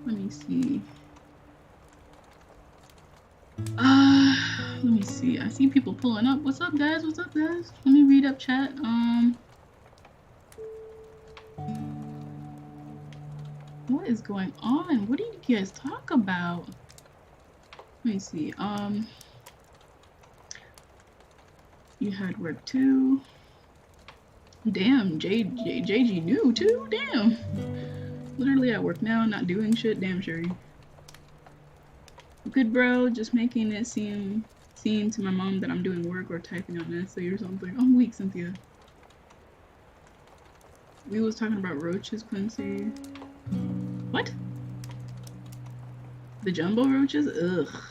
Let me see. Let me see. I see people pulling up. What's up, guys? What's up, guys? Let me read up chat. What is going on? What did you guys talk about? Let me see. You had work too. Damn, JG knew too. Damn. Literally at work now, not doing shit. Damn, Sherry. Good, bro. Just making it seem to my mom that I'm doing work or typing on an essay or something. I'm weak, Cynthia. We was talking about roaches, Quincy. What? The jumbo roaches? Ugh.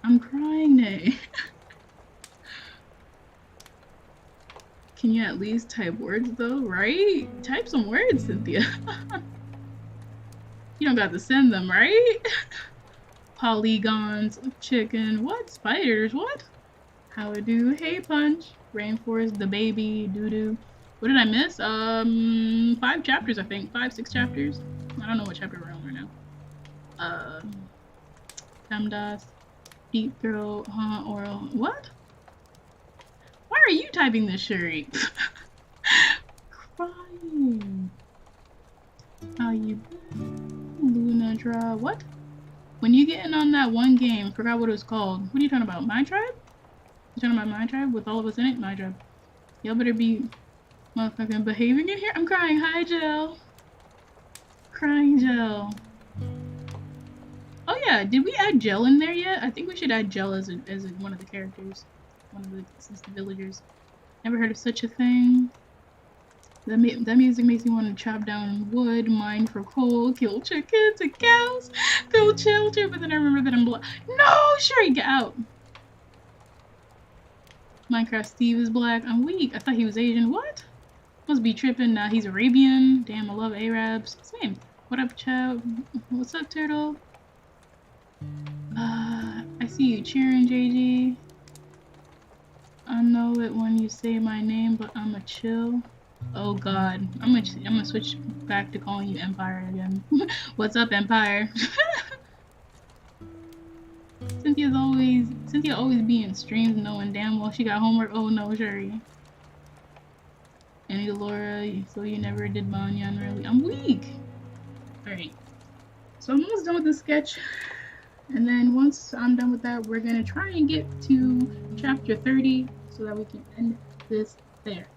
I'm crying, Nay. Can you at least type words though, right? Type some words, Cynthia. You don't got to send them, right? Polygons, chicken, what? Spiders, what? How it do? Hey, Punch. Rainforest, the baby, doo-doo. What did I miss? 5 chapters, I think. 5, 6 chapters. I don't know what chapter we're on right now. Femdas, Deep Throat, Oral. What? Why are you typing this, Shuri? Crying. How you been? Luna Draw. What? When you getting on that one game, forgot what it was called. What are you talking about? My Tribe? You talking about My Tribe with all of us in it? My Tribe. Y'all better be motherfucking behaving in here. I'm crying. Hi, Jill. Crying Jill. Oh yeah, did we add Jill in there yet? I think we should add Jill as one of the characters. One of the villagers. Never heard of such a thing. That music makes me want to chop down wood, mine for coal, kill chickens and cows, build shelter, but then I remember that I'm black. No, Sherry, get out. Minecraft Steve is black. I'm weak. I thought he was Asian. What? Must be tripping. He's Arabian. Damn, I love Arabs. Same. What up, child? What's up, turtle? I see you cheering, JG. I know it when you say my name, but I'ma chill. Oh God, I'm gonna switch back to calling you Empire again. What's up, Empire? Cynthia always being streams knowing damn well she got homework. Oh no, Sherry. Annie Laura, so you never did Banyan really. I'm weak. Alright. So I'm almost done with the sketch. And then once I'm done with that, we're gonna try and get to chapter 30 so that we can end this there.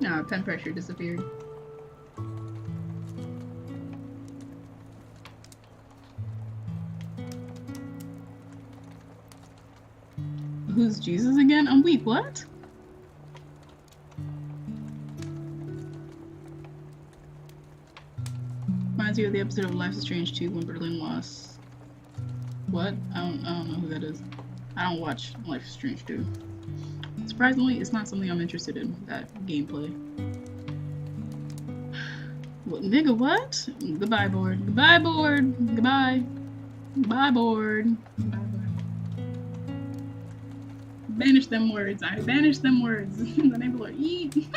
Pen pressure disappeared. Who's Jesus again? I'm weak. What? Reminds you of the episode of Life is Strange 2 when Berlin lost. What? I don't know who that is. I don't watch Life is Strange 2. Surprisingly, it's not something I'm interested in, that gameplay. What, nigga, what? Goodbye, board. Goodbye, board. Goodbye. Goodbye, board. Goodbye, board. Banish them words. I banish them words. In the name of the Lord. Eat. He's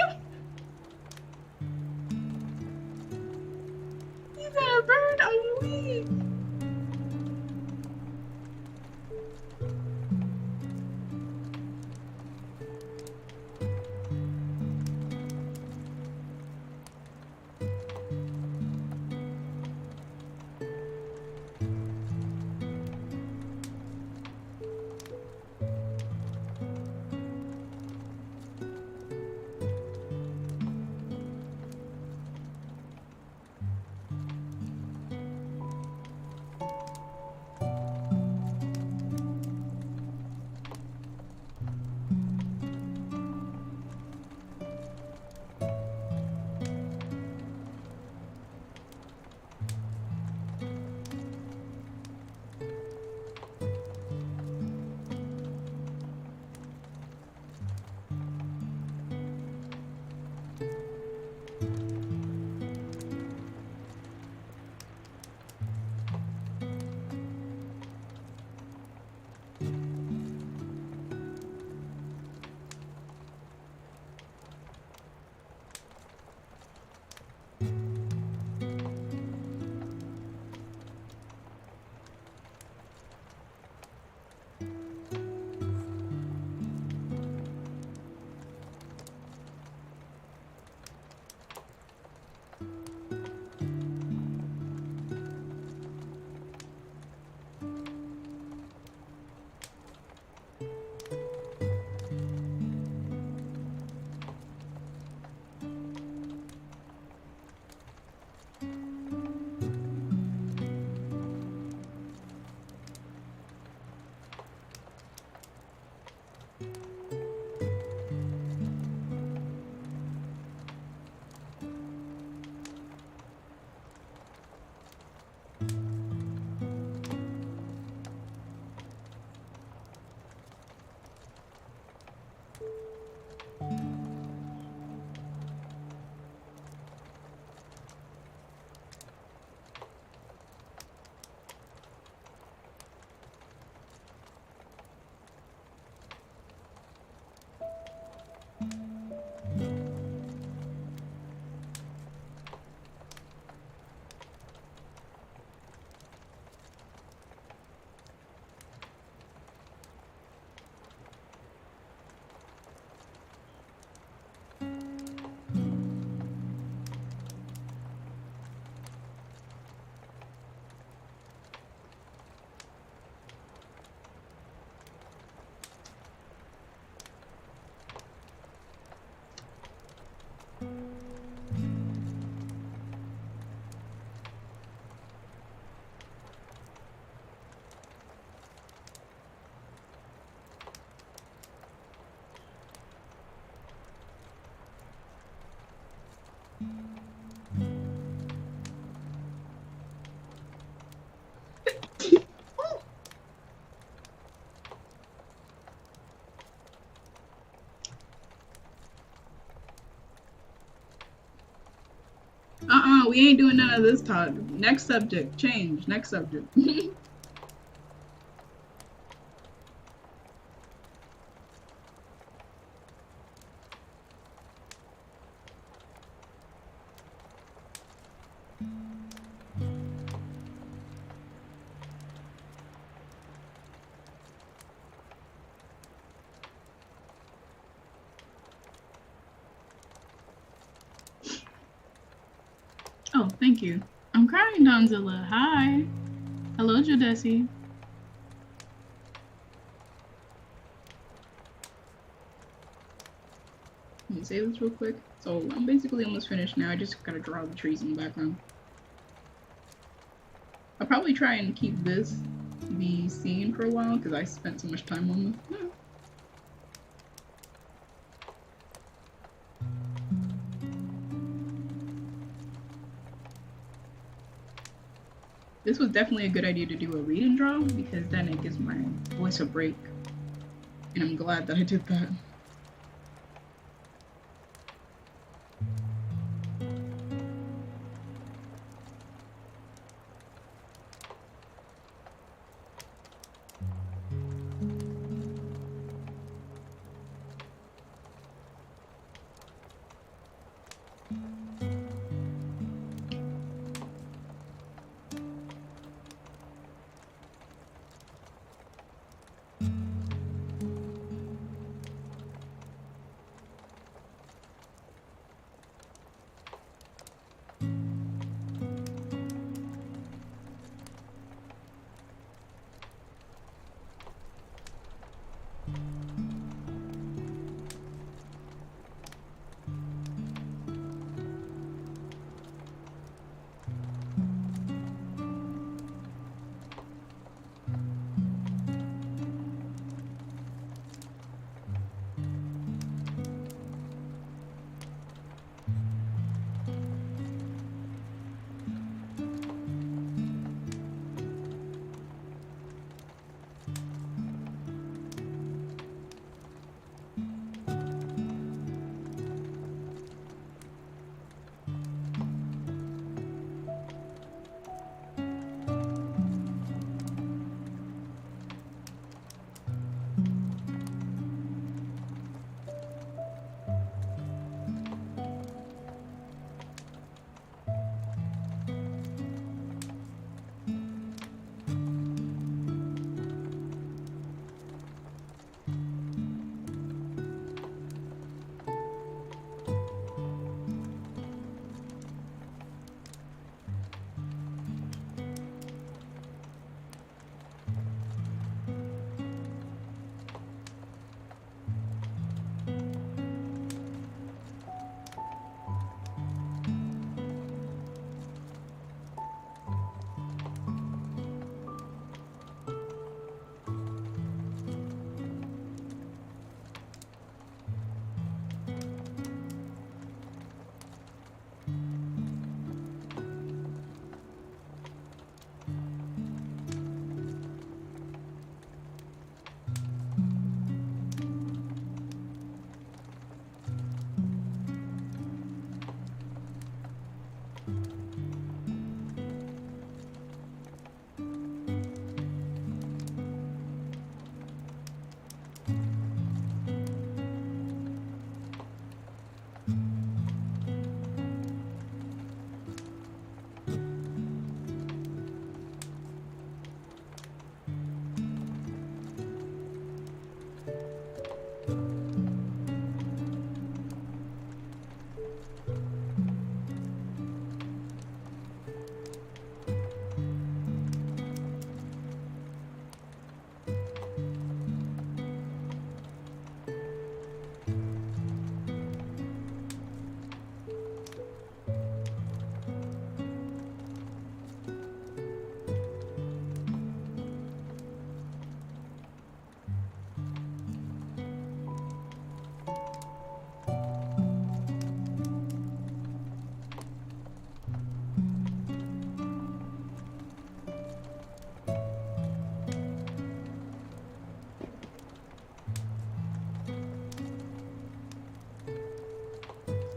a bird. I'm weak. We ain't doing none of this talk. Next subject. Change. Next subject. Oh, thank you. I'm crying, Donzilla. Hi. Hello, Jadesi. save this real quick. So I'm basically almost finished now. I just gotta draw the trees in the background. I'll probably try and keep this the scene for a while because I spent so much time on this. This was definitely a good idea to do a read and draw because then it gives my voice a break. And I'm glad that I did that.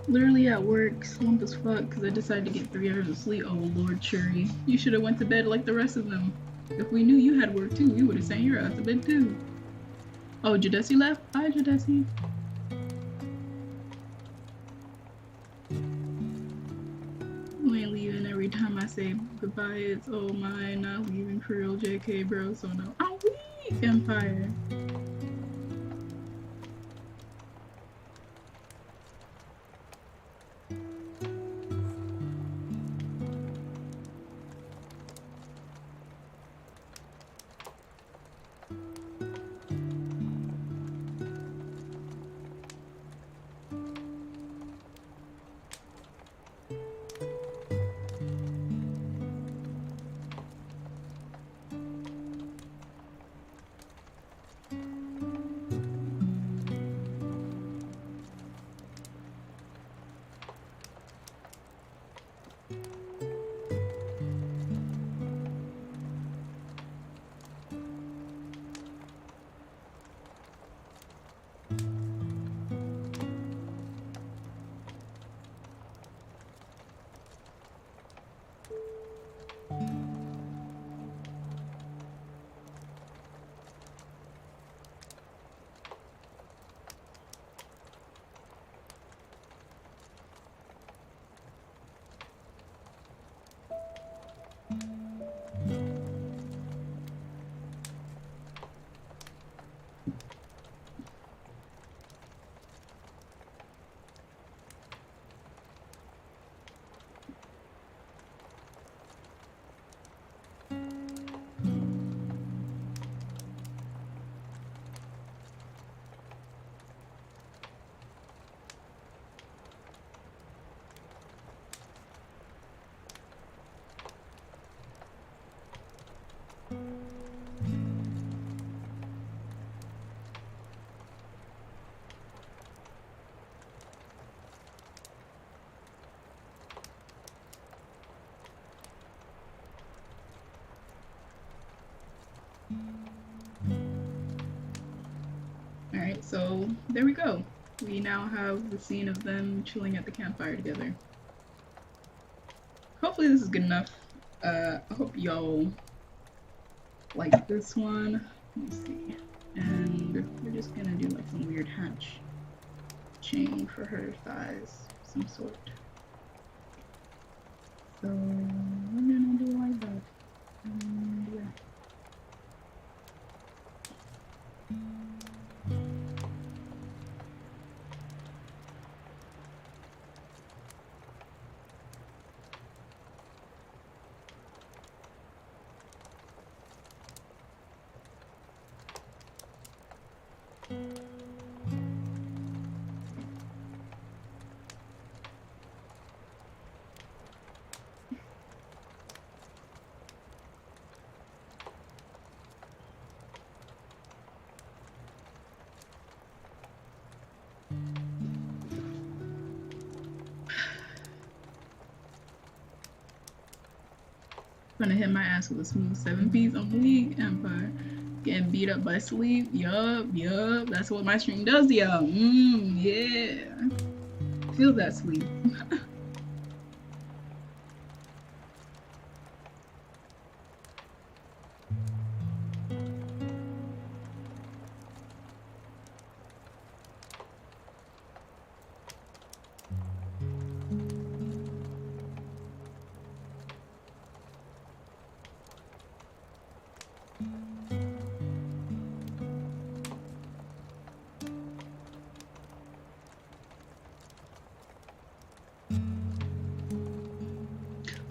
Literally at work, slump as fuck because I decided to get 3 hours of sleep. Oh Lord, Shuri, you should have went to bed like the rest of them. If we knew you had work too, we would have sent your ass to bed too. Oh, Jadesi left? Bye, Jadesi. You ain't leaving every time I say goodbye. It's oh my, not leaving for real, JK, bro. So no. Oh, weak Empire. So there we go. We now have the scene of them chilling at the campfire together. Hopefully this is good enough. I hope y'all like this one. Let me see. And we're just gonna do like some weird hatch chain for her thighs, some sort. So we're gonna do like that. And yeah. Gonna hit my ass with a smooth 7 piece on League Empire. Getting beat up by sleep. Yup. That's what my stream does, y'all. Yeah. Feel that sleep.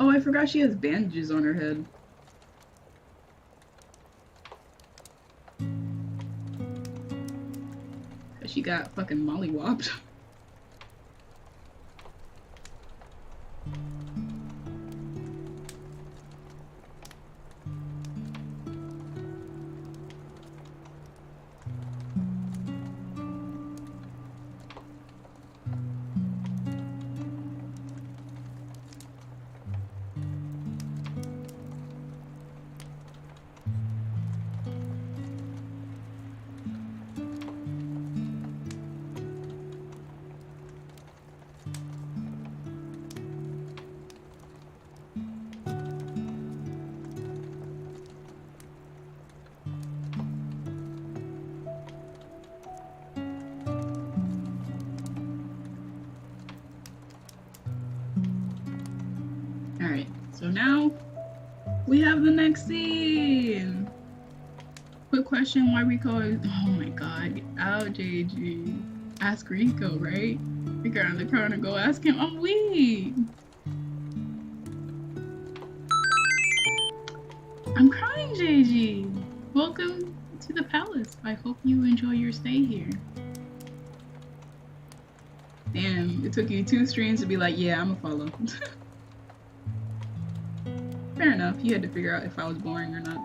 Oh, I forgot she has bandages on her head. She got fucking mollywopped. Alright, so now we have the next scene. Quick question, why Rico is, oh my god, get out, JG. Ask Rico, right? Rico around the corner, go ask him, I'm weak. I'm crying, JG. Welcome to the palace. I hope you enjoy your stay here. Damn, it took you 2 streams to be like, yeah, I'm a follow. Fair enough, you had to figure out if I was boring or not.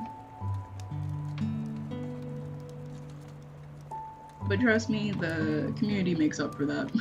But trust me, the community makes up for that.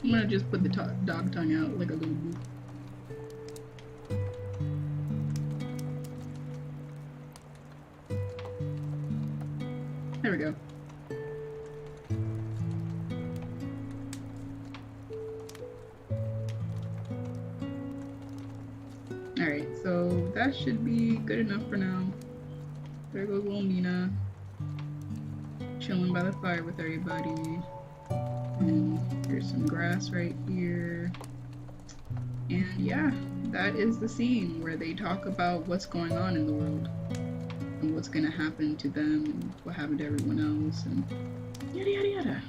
I'm gonna just put the dog tongue out like a little bit. There we go. Alright, so that should be good enough for now. There goes little Mina. Chilling by the fire with everybody. And here's some grass right here. And yeah, that is the scene where they talk about what's going on in the world and what's going to happen to them and what happened to everyone else and yada yada yada.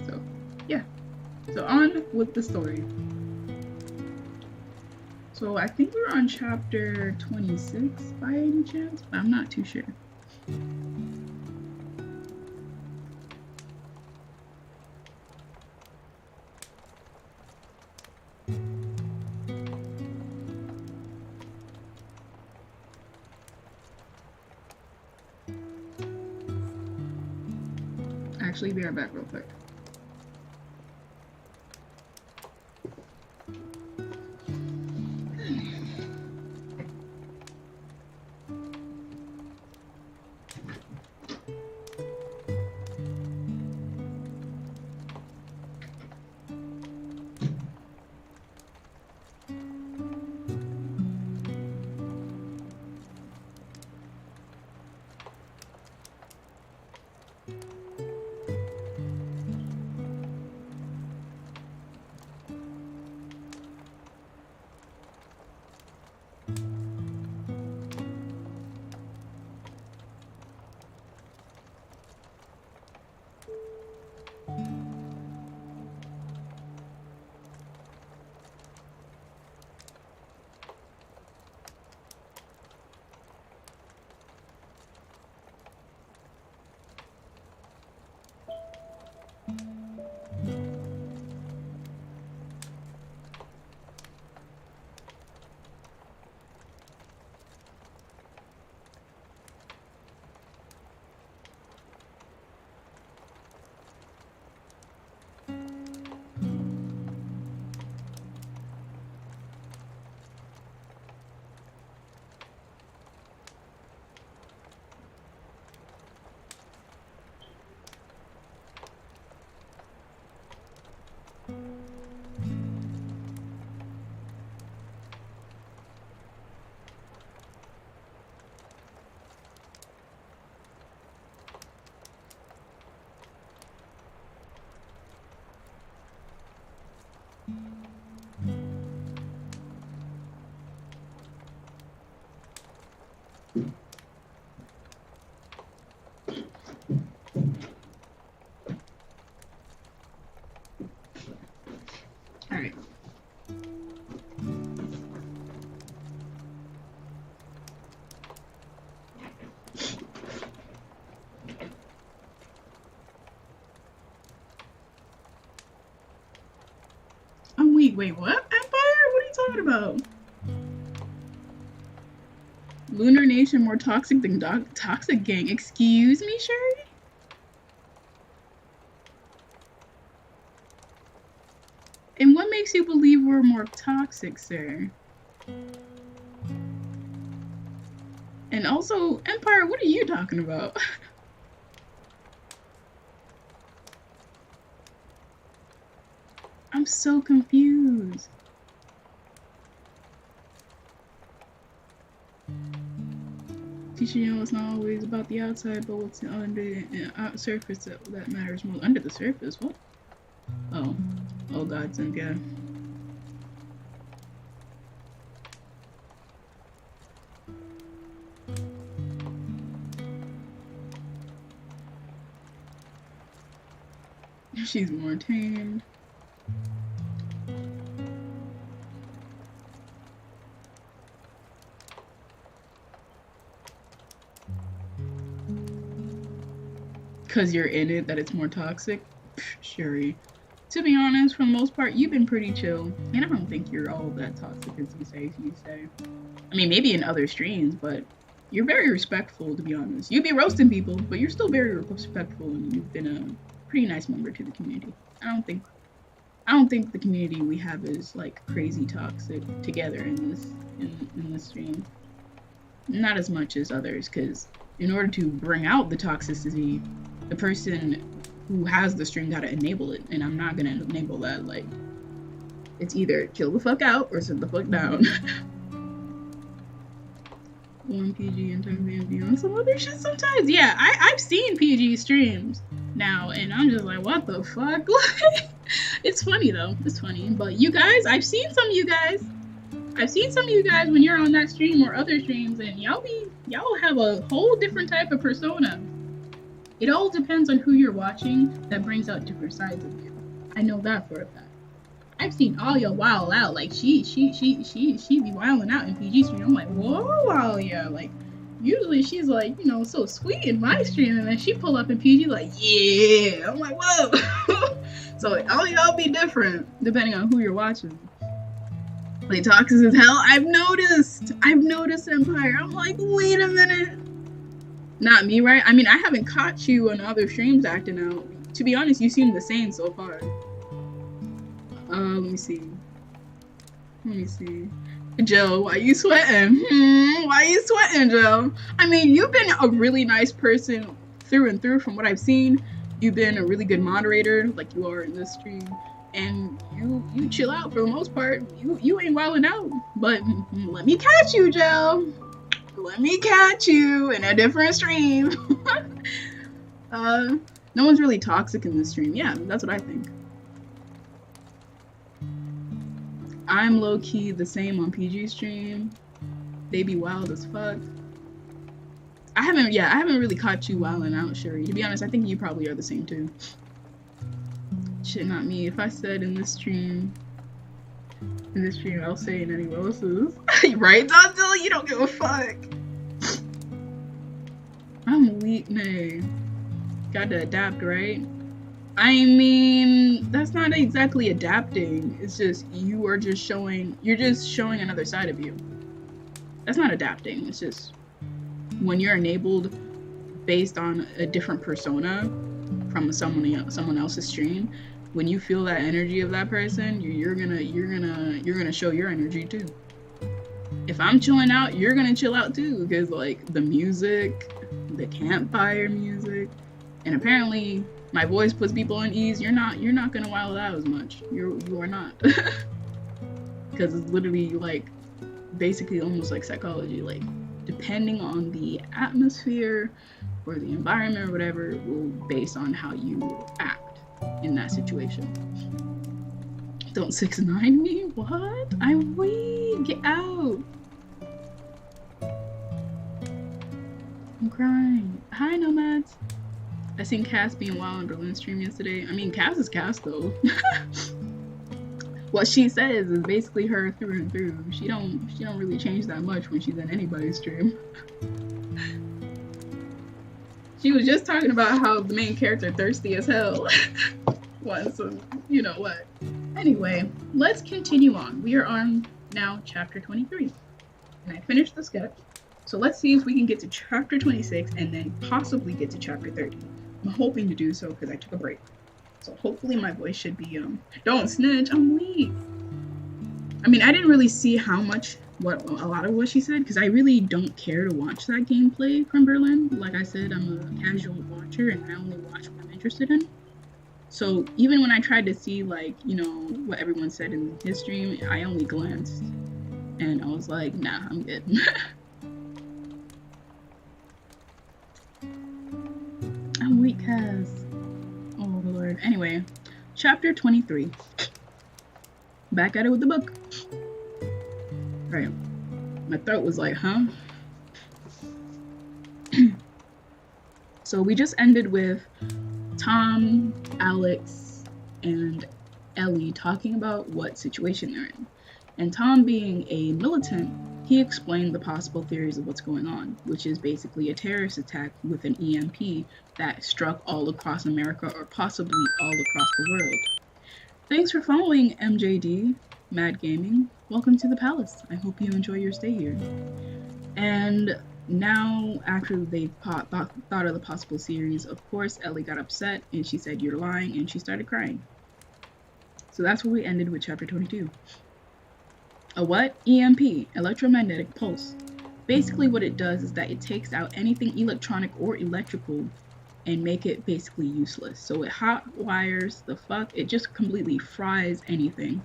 So yeah, so on with the story. So I think we're on chapter 26 by any chance, but I'm not too sure. Actually, be right back real quick. All right. I'm weak. Wait, what? Empire? What are you talking about? Lunar Nation more toxic than Toxic Gang. Excuse me, Sherry? And what makes you believe we're more toxic, sir? And also, Empire, what are you talking about? I'm so confused. Teaching you it's not always about the outside, but what's under the surface that matters most. Under the surface? What? Oh. Oh, God, Cynthia. She's more tamed. Because you're in it, that it's more toxic? Sherry. To be honest, for the most part, you've been pretty chill. And I don't think you're all that toxic as you say. I mean, maybe in other streams, but you're very respectful, to be honest. You be roasting people, but you're still very respectful, and you've been a pretty nice member to the community. I don't think the community we have is like crazy toxic together in this stream. Not as much as others, because in order to bring out the toxicity, the person who has the stream gotta enable it, and I'm not gonna enable that. Like, it's either chill the fuck out or sit the fuck down. One PG and time beyond some other shit sometimes. Yeah, I've seen PG streams. now, and I'm just like, what the fuck? It's funny though. It's funny. But you guys, I've seen some of you guys. When you're on that stream or other streams, and y'all have a whole different type of persona. It all depends on who you're watching that brings out different sides of you. I know that for a fact. I've seen Alia wild out. Like she be wilding out in PG stream. I'm like, whoa, Alia. Like usually she's like, you know, so sweet in my stream, and then she pull up in PG like, yeah. I'm like, whoa. So all y'all be different depending on who you're watching. Like toxic as hell. I've noticed Empire. I'm like, wait a minute. Not me, right? I mean, I haven't caught you on other streams acting out. To be honest, you seem the same so far. Let me see. Jill, why you sweating? Why you sweating, Jill? I mean, you've been a really nice person through and through from what I've seen. You've been a really good moderator, like you are in this stream. And you chill out for the most part. You ain't wilding out. But let me catch you, Jill. Let me catch you in a different stream. No one's really toxic in this stream. Yeah, that's what I think. I'm low-key the same on PG stream. They be wild as fuck. I haven't really caught you wilding out, Sherry. To be honest, I think you probably are the same too. Shit, not me. If I said in this stream, I'll say in anyone else's. Right, Donzel? You don't give a fuck. I'm weak, nay. Gotta adapt, right? I mean, that's not exactly adapting. It's just you're just showing another side of you. That's not adapting. It's just when you're enabled based on a different persona from someone else's stream. When you feel that energy of that person, you're gonna show your energy too. If I'm chilling out, you're gonna chill out too, because like the music, the campfire music, and apparently my voice puts people on ease. You're not gonna wild out as much. You are not, because it's literally like basically almost like psychology. Like depending on the atmosphere or the environment or whatever, will base on how you act in that situation. Don't 6ix9ine me? What? I'm weak. Get out. I'm crying. Hi, Nomads. I seen Cass being wild on Berlin stream yesterday. I mean, Cass is Cass though. What she says is basically her through and through. She don't really change that much when she's in anybody's stream. She was just talking about how the main character thirsty as hell. So you know what. Anyway, let's continue on. We are on now chapter 23. And I finished the sketch. So let's see if we can get to chapter 26 and then possibly get to chapter 30. I'm hoping to do so because I took a break. So hopefully my voice should be, don't snitch, I'm weak. I mean, I didn't really see a lot of what she said, because I really don't care to watch that gameplay from Berlin. Like I said, I'm a casual watcher and I only watch what I'm interested in. So even when I tried to see, like, you know, what everyone said in his stream, I only glanced. And I was like, nah, I'm good. I'm weak, Kaz. Oh, Lord. Anyway, chapter 23. Back at it with the book. Right. My throat was like, huh? So we just ended with Tom, Alex, and Ellie talking about what situation they're in. And Tom, being a militant, he explained the possible theories of what's going on, which is basically a terrorist attack with an EMP that struck all across America or possibly all across the world. Thanks for following, MJD, Mad Gaming. Welcome to the palace. I hope you enjoy your stay here. And now, after they thought of the possible series, of course, Ellie got upset and she said, "You're lying," and she started crying. So that's where we ended with chapter 22. A what? EMP, electromagnetic pulse. Basically what it does is that it takes out anything electronic or electrical and make it basically useless. So it hot wires the fuck, it just completely fries anything.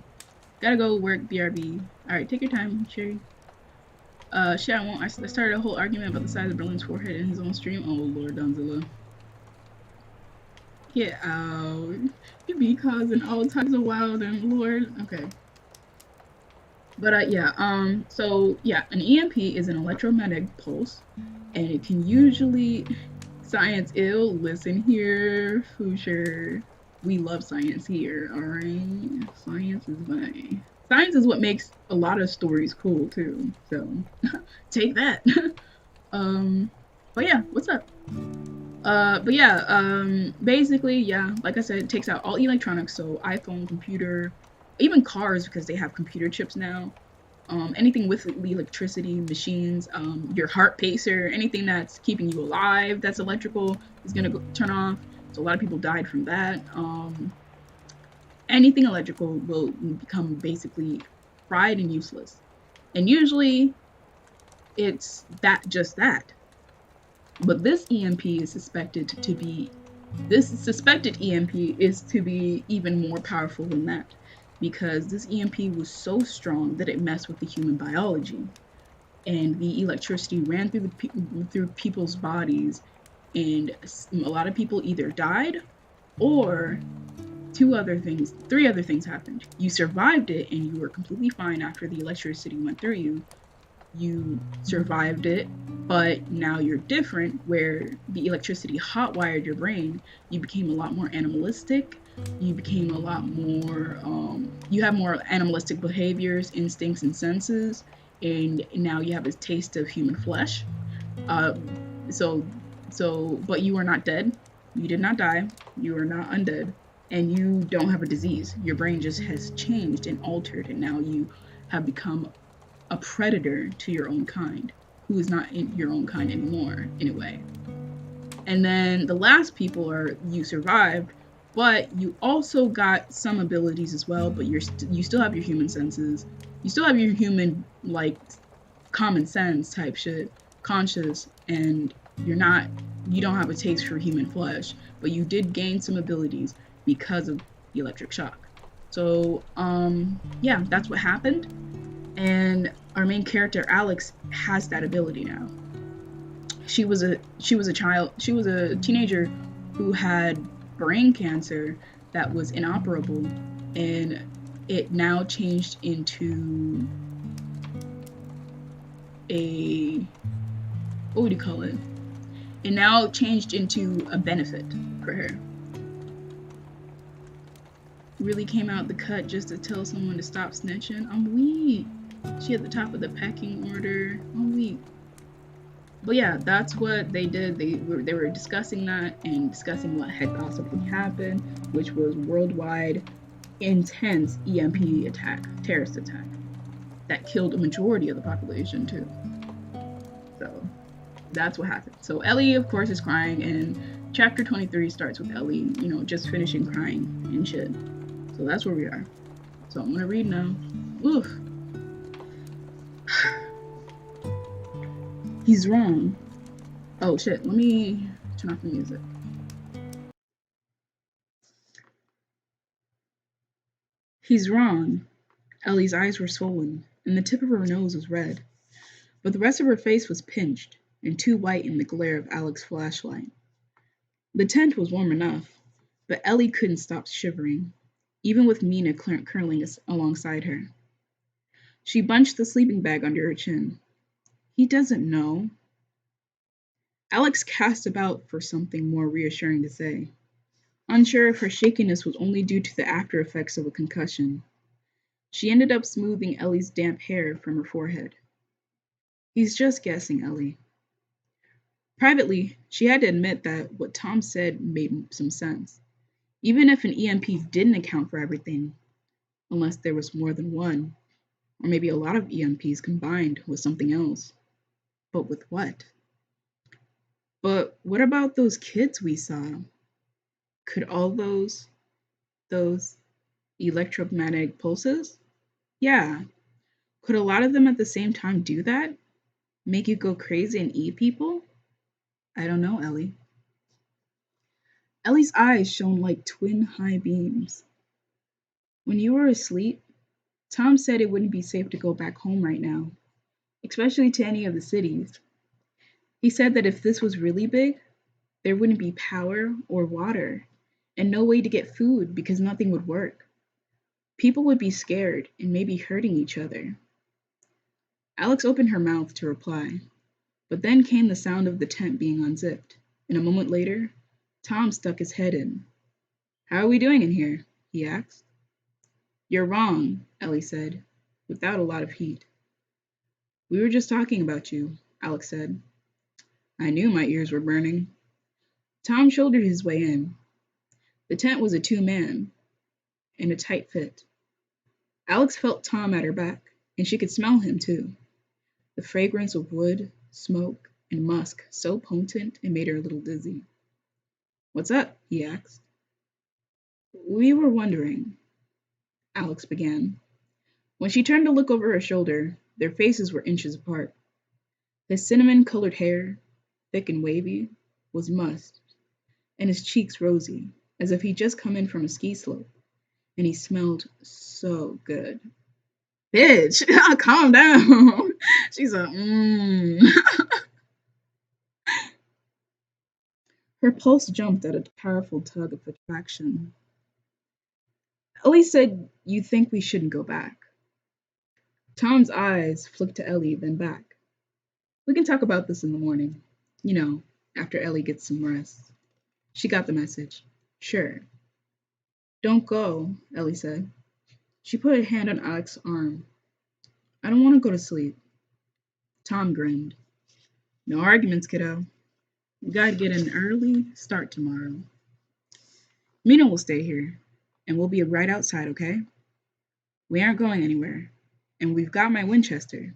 Gotta go work, BRB. Alright, take your time, Sherry. Shit, I won't. I started a whole argument about the size of Berlin's forehead in his own stream. Oh Lord, Donzilla. Get out. You be causing all types of wild and Lord. Okay. But yeah, so yeah, an EMP is an electromagnetic pulse, and it can usually science ill. Listen here, Hoosier. We love science here, all right? Science is what makes a lot of stories cool too. So take that. um, but yeah, what's up? But yeah, basically, yeah, like I said, it takes out all electronics, so iPhone, computer, even cars because they have computer chips now. Anything with electricity, machines, your heart pacer, anything that's keeping you alive that's electrical is gonna turn off. So a lot of people died from that. Anything electrical will become basically fried and useless. And usually it's that just that. But this suspected EMP is to be even more powerful than that because this EMP was so strong that it messed with the human biology and the electricity ran through people's bodies and a lot of people either died or three other things happened. You survived it and you were completely fine after the electricity went through you. You survived it, but now you're different where the electricity hotwired your brain. You became a lot more animalistic. You became a lot more, you have more animalistic behaviors, instincts, and senses. And now you have a taste of human flesh. Uh, so, but you are not dead. You did not die. You are not undead. And you don't have a disease. Your brain just has changed and altered. And now you have become a predator to your own kind, who is not in your own kind anymore, in a way. And then the last people are you survived, but you also got some abilities as well. But you still have your human senses, you still have your human like common sense type shit, conscious, and you're not you don't have a taste for human flesh, but you did gain some abilities because of the electric shock. So yeah, that's what happened and our main character Alex has that ability now. She was a teenager who had brain cancer that was inoperable, and it now changed into a what would you call it? It now changed into a benefit for her. Really came out the cut just to tell someone to stop snitching. I'm weak. She at the top of the pecking order. I'm weak. But yeah, that's what they did. They were discussing that and discussing what had possibly happened, which was worldwide intense EMP attack, terrorist attack that killed a majority of the population too. So that's what happened. So Ellie, of course, is crying, and chapter 23 starts with Ellie, just finishing crying and shit. So that's where we are. So I'm gonna read now. Oof. He's wrong. Oh shit, let me turn off the music. He's wrong. Ellie's eyes were swollen, and the tip of her nose was red, but the rest of her face was pinched and too white in the glare of Alec's flashlight. The tent was warm enough, but Ellie couldn't stop shivering, even with Mina curling alongside her. She bunched the sleeping bag under her chin. He doesn't know. Alex cast about for something more reassuring to say, unsure if her shakiness was only due to the after effects of a concussion. She ended up smoothing Ellie's damp hair from her forehead. He's just guessing, Ellie. Privately, she had to admit that what Tom said made some sense, even if an EMP didn't account for everything, unless there was more than one, or maybe a lot of EMPs combined with something else. But with what? But what about those kids we saw? Could all those electromagnetic pulses? Yeah. Could a lot of them at the same time do that? Make you go crazy and eat people? I don't know, Ellie. Ellie's eyes shone like twin high beams. When you were asleep, Tom said it wouldn't be safe to go back home right now, especially to any of the cities. He said that if this was really big, there wouldn't be power or water, and no way to get food because nothing would work. People would be scared and maybe hurting each other. Alex opened her mouth to reply, but then came the sound of the tent being unzipped, and a moment later, Tom stuck his head in. "How are we doing in here?" he asked. "You're wrong," Ellie said, without a lot of heat. "We were just talking about you," Alex said. I knew my ears were burning. Tom shouldered his way in. The tent was a two-man, in a tight fit. Alex felt Tom at her back, and she could smell him too. The fragrance of wood, smoke, and musk so potent it made her a little dizzy. "What's up?" he asked. "We were wondering," Alex began. When she turned to look over her shoulder, their faces were inches apart. His cinnamon-colored hair, thick and wavy, was mussed, and his cheeks rosy, as if he'd just come in from a ski slope, and he smelled so good. "Bitch, calm down." She's a, Her pulse jumped at a powerful tug of attraction. Ellie said, "You think we shouldn't go back." Tom's eyes flicked to Ellie, then back. "We can talk about this in the morning. You know, after Ellie gets some rest." She got the message. "Sure." "Don't go," Ellie said. She put a hand on Alex's arm. "I don't want to go to sleep." Tom grinned. "No arguments, kiddo. We gotta get an early start tomorrow. Mina will stay here, and we'll be right outside, okay? We aren't going anywhere, and we've got my Winchester.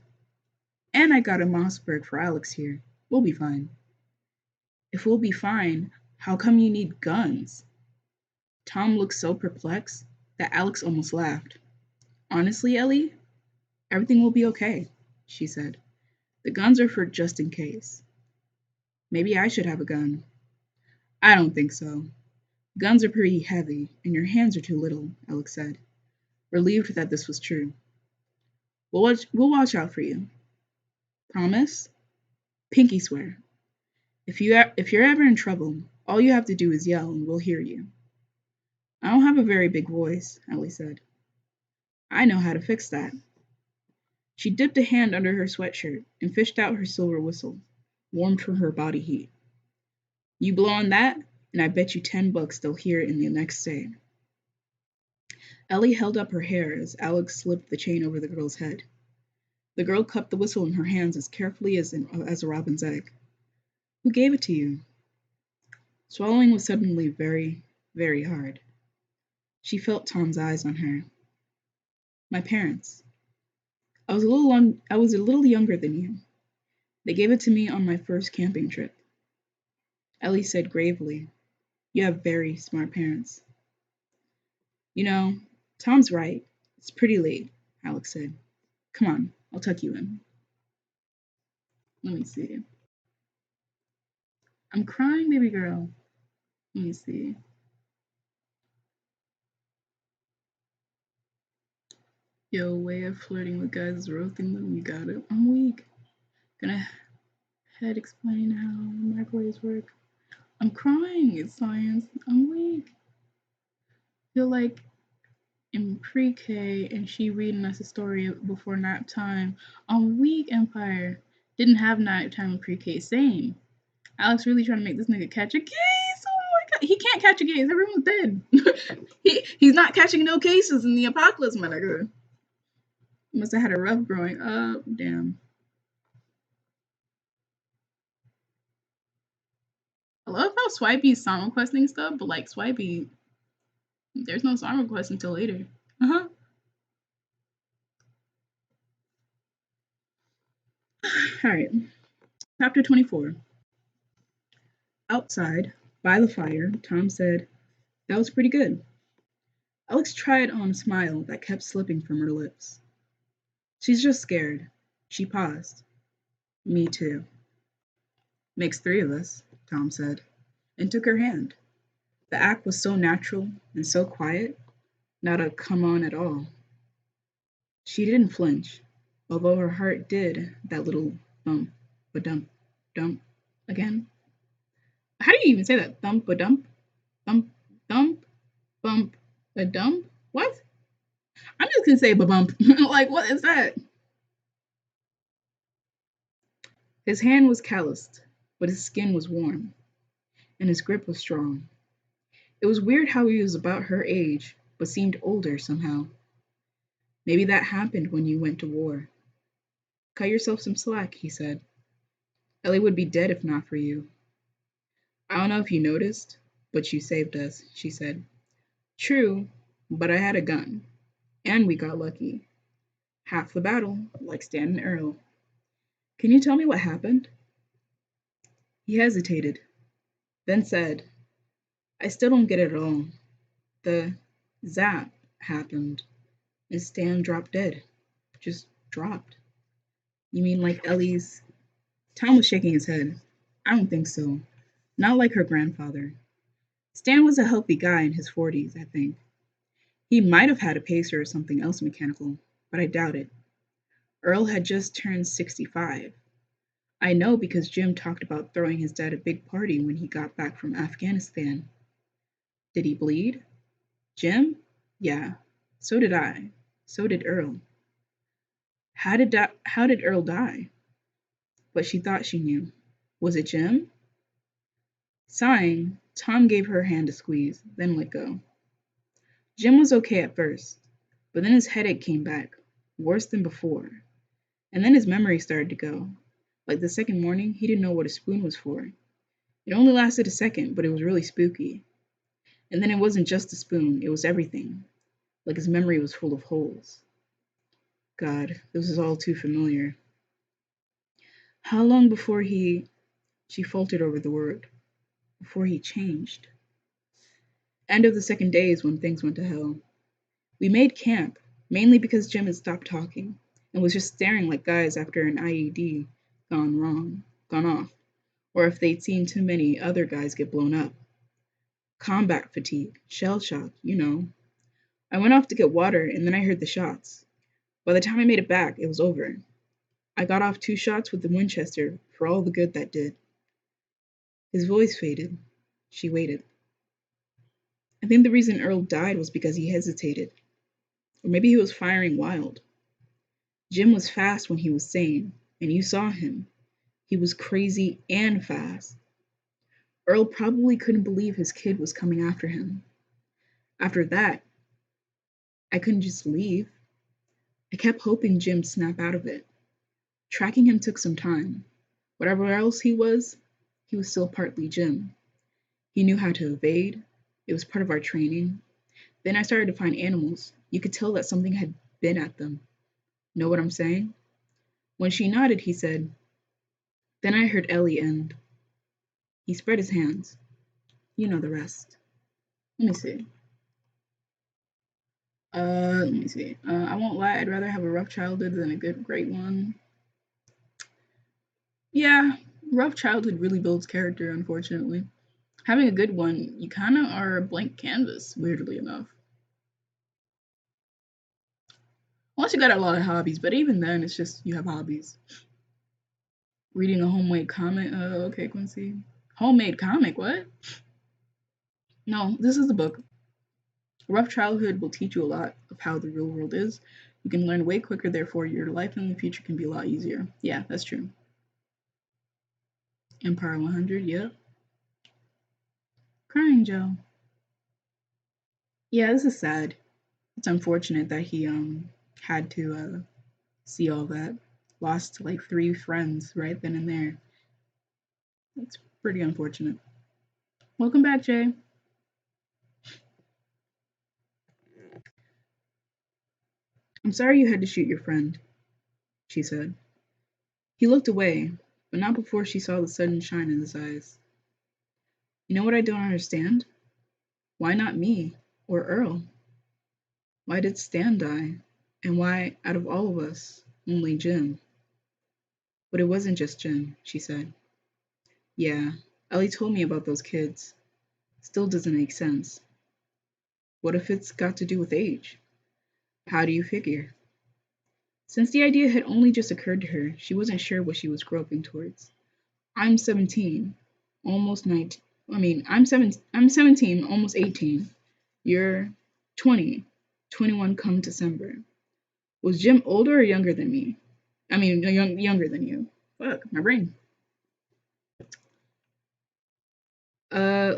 And I got a Mossberg for Alex here. We'll be fine." "If we'll be fine, how come you need guns?" Tom looked so perplexed that Alex almost laughed. "Honestly, Ellie, everything will be okay," she said. "The guns are for just in case." "Maybe I should have a gun." "I don't think so. Guns are pretty heavy, and your hands are too little," Alex said, relieved that this was true. We'll watch out for you." "Promise?" "Pinky swear. If you're ever in trouble, all you have to do is yell and we'll hear you." "I don't have a very big voice," Ellie said. "I know how to fix that." She dipped a hand under her sweatshirt and fished out her silver whistle, warmed from her body heat. "You blow on that, and I bet you $10 they'll hear it in the next day." Ellie held up her hair as Alex slipped the chain over the girl's head. The girl cupped the whistle in her hands as carefully as a robin's egg. "Who gave it to you?" Swallowing was suddenly very, very hard. She felt Tom's eyes on her. "My parents. I was a little younger than you. They gave it to me on my first camping trip." Ellie said gravely, "You have very smart parents." "You know, Tom's right. It's pretty late," Alex said. "Come on, I'll tuck you in." Let me see. "I'm crying, baby girl." Let me see. "Yo, way of flirting with guys is roasting them. You got it. I'm weak. Gonna head explain how microwaves work." "I'm crying. It's science. I'm weak." Feel like in pre-K and she reading us a story before nap time. On weak Empire. Didn't have nap time in pre-K. Same. Alex really trying to make this nigga catch a case. Oh my god. He can't catch a case. Everyone's dead. He's not catching no cases in the apocalypse, my nigga. Must have had a rough growing up. Damn. I love how Swipey's song requesting stuff, but like Swipey, there's no song request until later. Uh-huh. Alright. Chapter 24. Outside, by the fire, Tom said, "That was pretty good." Alex tried on a smile that kept slipping from her lips. "She's just scared." She paused. "Me too." "Makes three of us," Tom said, and took her hand. The act was so natural and so quiet, not a come on at all. She didn't flinch, although her heart did that little thump, ba dump, dump again. How do you even say that? Thump, ba dump, thump, Thump, bump, a dump? What? I'm just gonna say ba-bump. Like, what is that? His hand was calloused, but his skin was warm, and his grip was strong. It was weird how he was about her age, but seemed older somehow. Maybe that happened when you went to war. Cut yourself some slack, he said. Ellie would be dead if not for you. I don't know if you noticed, but you saved us, she said. True, but I had a gun, and we got lucky. Half the battle, like Stan and Earl. Can you tell me what happened? He hesitated, then said, I still don't get it at all. The zap happened, and Stan dropped dead. Just dropped. You mean like Ellie's? Tom was shaking his head. I don't think so. Not like her grandfather. Stan was a healthy guy in his 40s, I think. He might have had a pacer or something else mechanical, but I doubt it. Earl had just turned 65. I know because Jim talked about throwing his dad a big party when he got back from Afghanistan. Did he bleed? Jim? Yeah. So did I. So did Earl. How did Earl die? But she thought she knew. Was it Jim? Sighing, Tom gave her hand a squeeze, then let go. Jim was okay at first, but then his headache came back, worse than before. And then his memory started to go. Like the second morning, he didn't know what a spoon was for. It only lasted a second, but it was really spooky. And then it wasn't just a spoon, it was everything. Like his memory was full of holes. God, this is all too familiar. How long before she faltered over the word, before he changed? End of the second day is when things went to hell. We made camp, mainly because Jim had stopped talking and was just staring like guys after an IED gone off, or if they'd seen too many other guys get blown up. Combat fatigue, shell shock, you know. I went off to get water and then I heard the shots. By the time I made it back, it was over. I got off 2 shots with the Winchester for all the good that did. His voice faded. She waited. I think the reason Earl died was because he hesitated. Or maybe he was firing wild. Jim was fast when he was sane, and you saw him. He was crazy and fast. Earl probably couldn't believe his kid was coming after him. After that, I couldn't just leave. I kept hoping Jim'd snap out of it. Tracking him took some time. Whatever else he was still partly Jim. He knew how to evade. It was part of our training. Then I started to find animals. You could tell that something had been at them. Know what I'm saying? When she nodded, he said, then I heard Ellie and he spread his hands. You know the rest. Let me see. Let me see. I won't lie, I'd rather have a rough childhood than a great one. Yeah, rough childhood really builds character, unfortunately. Having a good one, you kind of are a blank canvas, weirdly enough. Unless you got a lot of hobbies, but even then, it's just you have hobbies. Reading a homemade comic. Okay, Quincy. Homemade comic, what? No, this is the book. A rough childhood will teach you a lot of how the real world is. You can learn way quicker, therefore, your life in the future can be a lot easier. Yeah, that's true. Empire 100, yep. Crying Joe. Yeah, this is sad. It's unfortunate that he had to see all that. Lost like 3 friends right then and there. It's pretty unfortunate. Welcome back, Jay. I'm sorry you had to shoot your friend, she said. He looked away, but not before she saw the sudden shine in his eyes. You know what I don't understand? Why not me or Earl? Why did Stan die? And why, out of all of us, only Jim? But it wasn't just Jim, she said. Yeah, Ellie told me about those kids. Still doesn't make sense. What if it's got to do with age? How do you figure? Since the idea had only just occurred to her, she wasn't sure what she was groping towards. I'm 17, almost 19, I mean, I'm 17, almost 18. You're 20, 21 come December. Was Jim older or younger than me? I mean, younger than you. Fuck, my brain. Uh,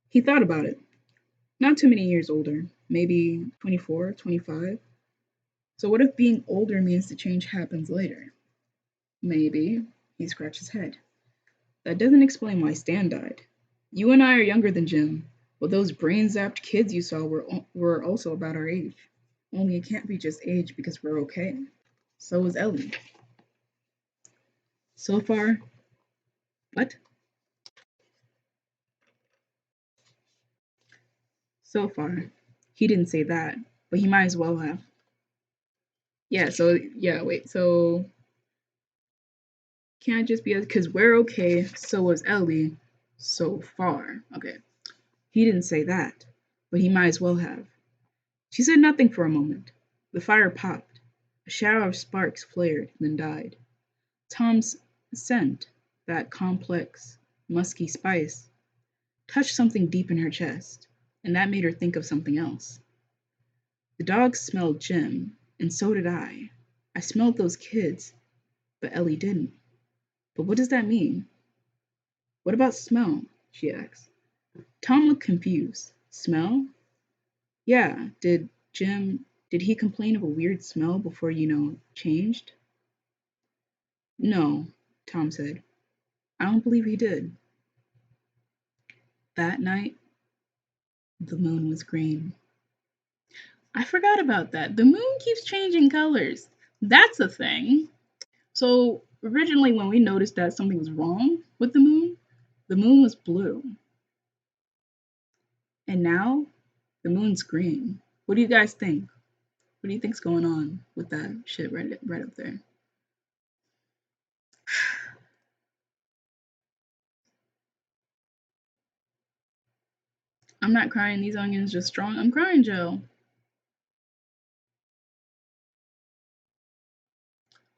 he thought about it. Not too many years older, maybe 24, 25. So what if being older means the change happens later? Maybe. He scratched his head. That doesn't explain why Stan died. You and I are younger than Jim, but those brain-zapped kids you saw were also about our age. Only it can't be just age because we're okay. So was Ellie. So far, what? So far. He didn't say that, but he might as well have. Wait, so can't just be because we're okay, so was Ellie, so far. Okay. He didn't say that, but he might as well have. She said nothing for a moment. The fire popped. A shower of sparks flared, then died. Tom's scent, that complex, musky spice, touched something deep in her chest, and that made her think of something else. The dogs smelled Jim, and so did I. I smelled those kids, but Ellie didn't. But what does that mean? What about smell? She asked. Tom looked confused. Smell? Yeah, did he complain of a weird smell before, changed? No, Tom said. I don't believe he did. That night, the moon was green. I forgot about that. The moon keeps changing colors. That's a thing. So, originally, when we noticed that something was wrong with the moon was blue. And now, the moon's green. What do you guys think? What do you think's going on with that shit right up there? I'm not crying. These onions just strong. I'm crying, Joe.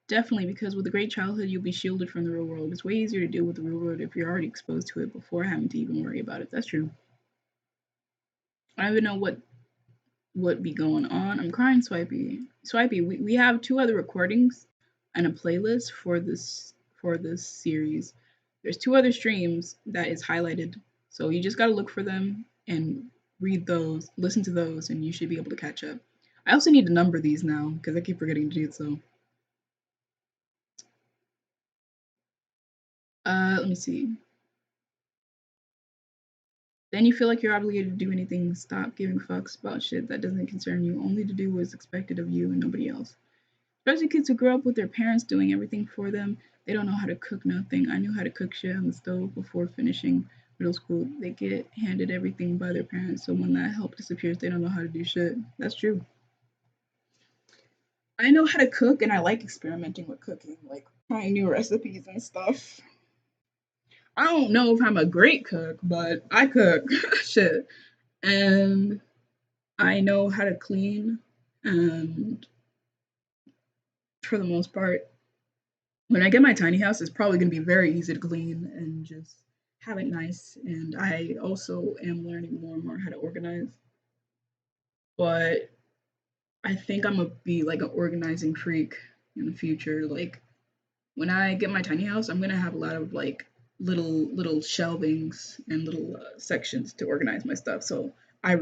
Definitely, because with a great childhood, you'll be shielded from the real world. It's way easier to deal with the real world if you're already exposed to it before having to even worry about it. That's true. I don't even know what be going on. I'm crying, Swipey. Swipey, we have two other recordings and a playlist for this series. There's two other streams that is highlighted, so you just gotta look for them and read those, listen to those, and you should be able to catch up. I also need to number these now because I keep forgetting to do so. Let me see. Then you feel like you're obligated to do anything. Stop giving fucks about shit that doesn't concern you, only to do what's expected of you and nobody else. Especially kids who grow up with their parents doing everything for them. They don't know how to cook nothing. I knew how to cook shit on the stove before finishing middle school. They get handed everything by their parents, so when that help disappears, they don't know how to do shit. That's true. I know how to cook and I like experimenting with cooking, like trying new recipes and stuff. I don't know if I'm a great cook, but I cook shit. And I know how to clean, and for the most part, when I get my tiny house, it's probably going to be very easy to clean and just have it nice. And I also am learning more and more how to organize. But I think I'm gonna be like an organizing freak in the future. Like when I get my tiny house, I'm gonna have a lot of like little shelvings and little sections to organize my stuff. So I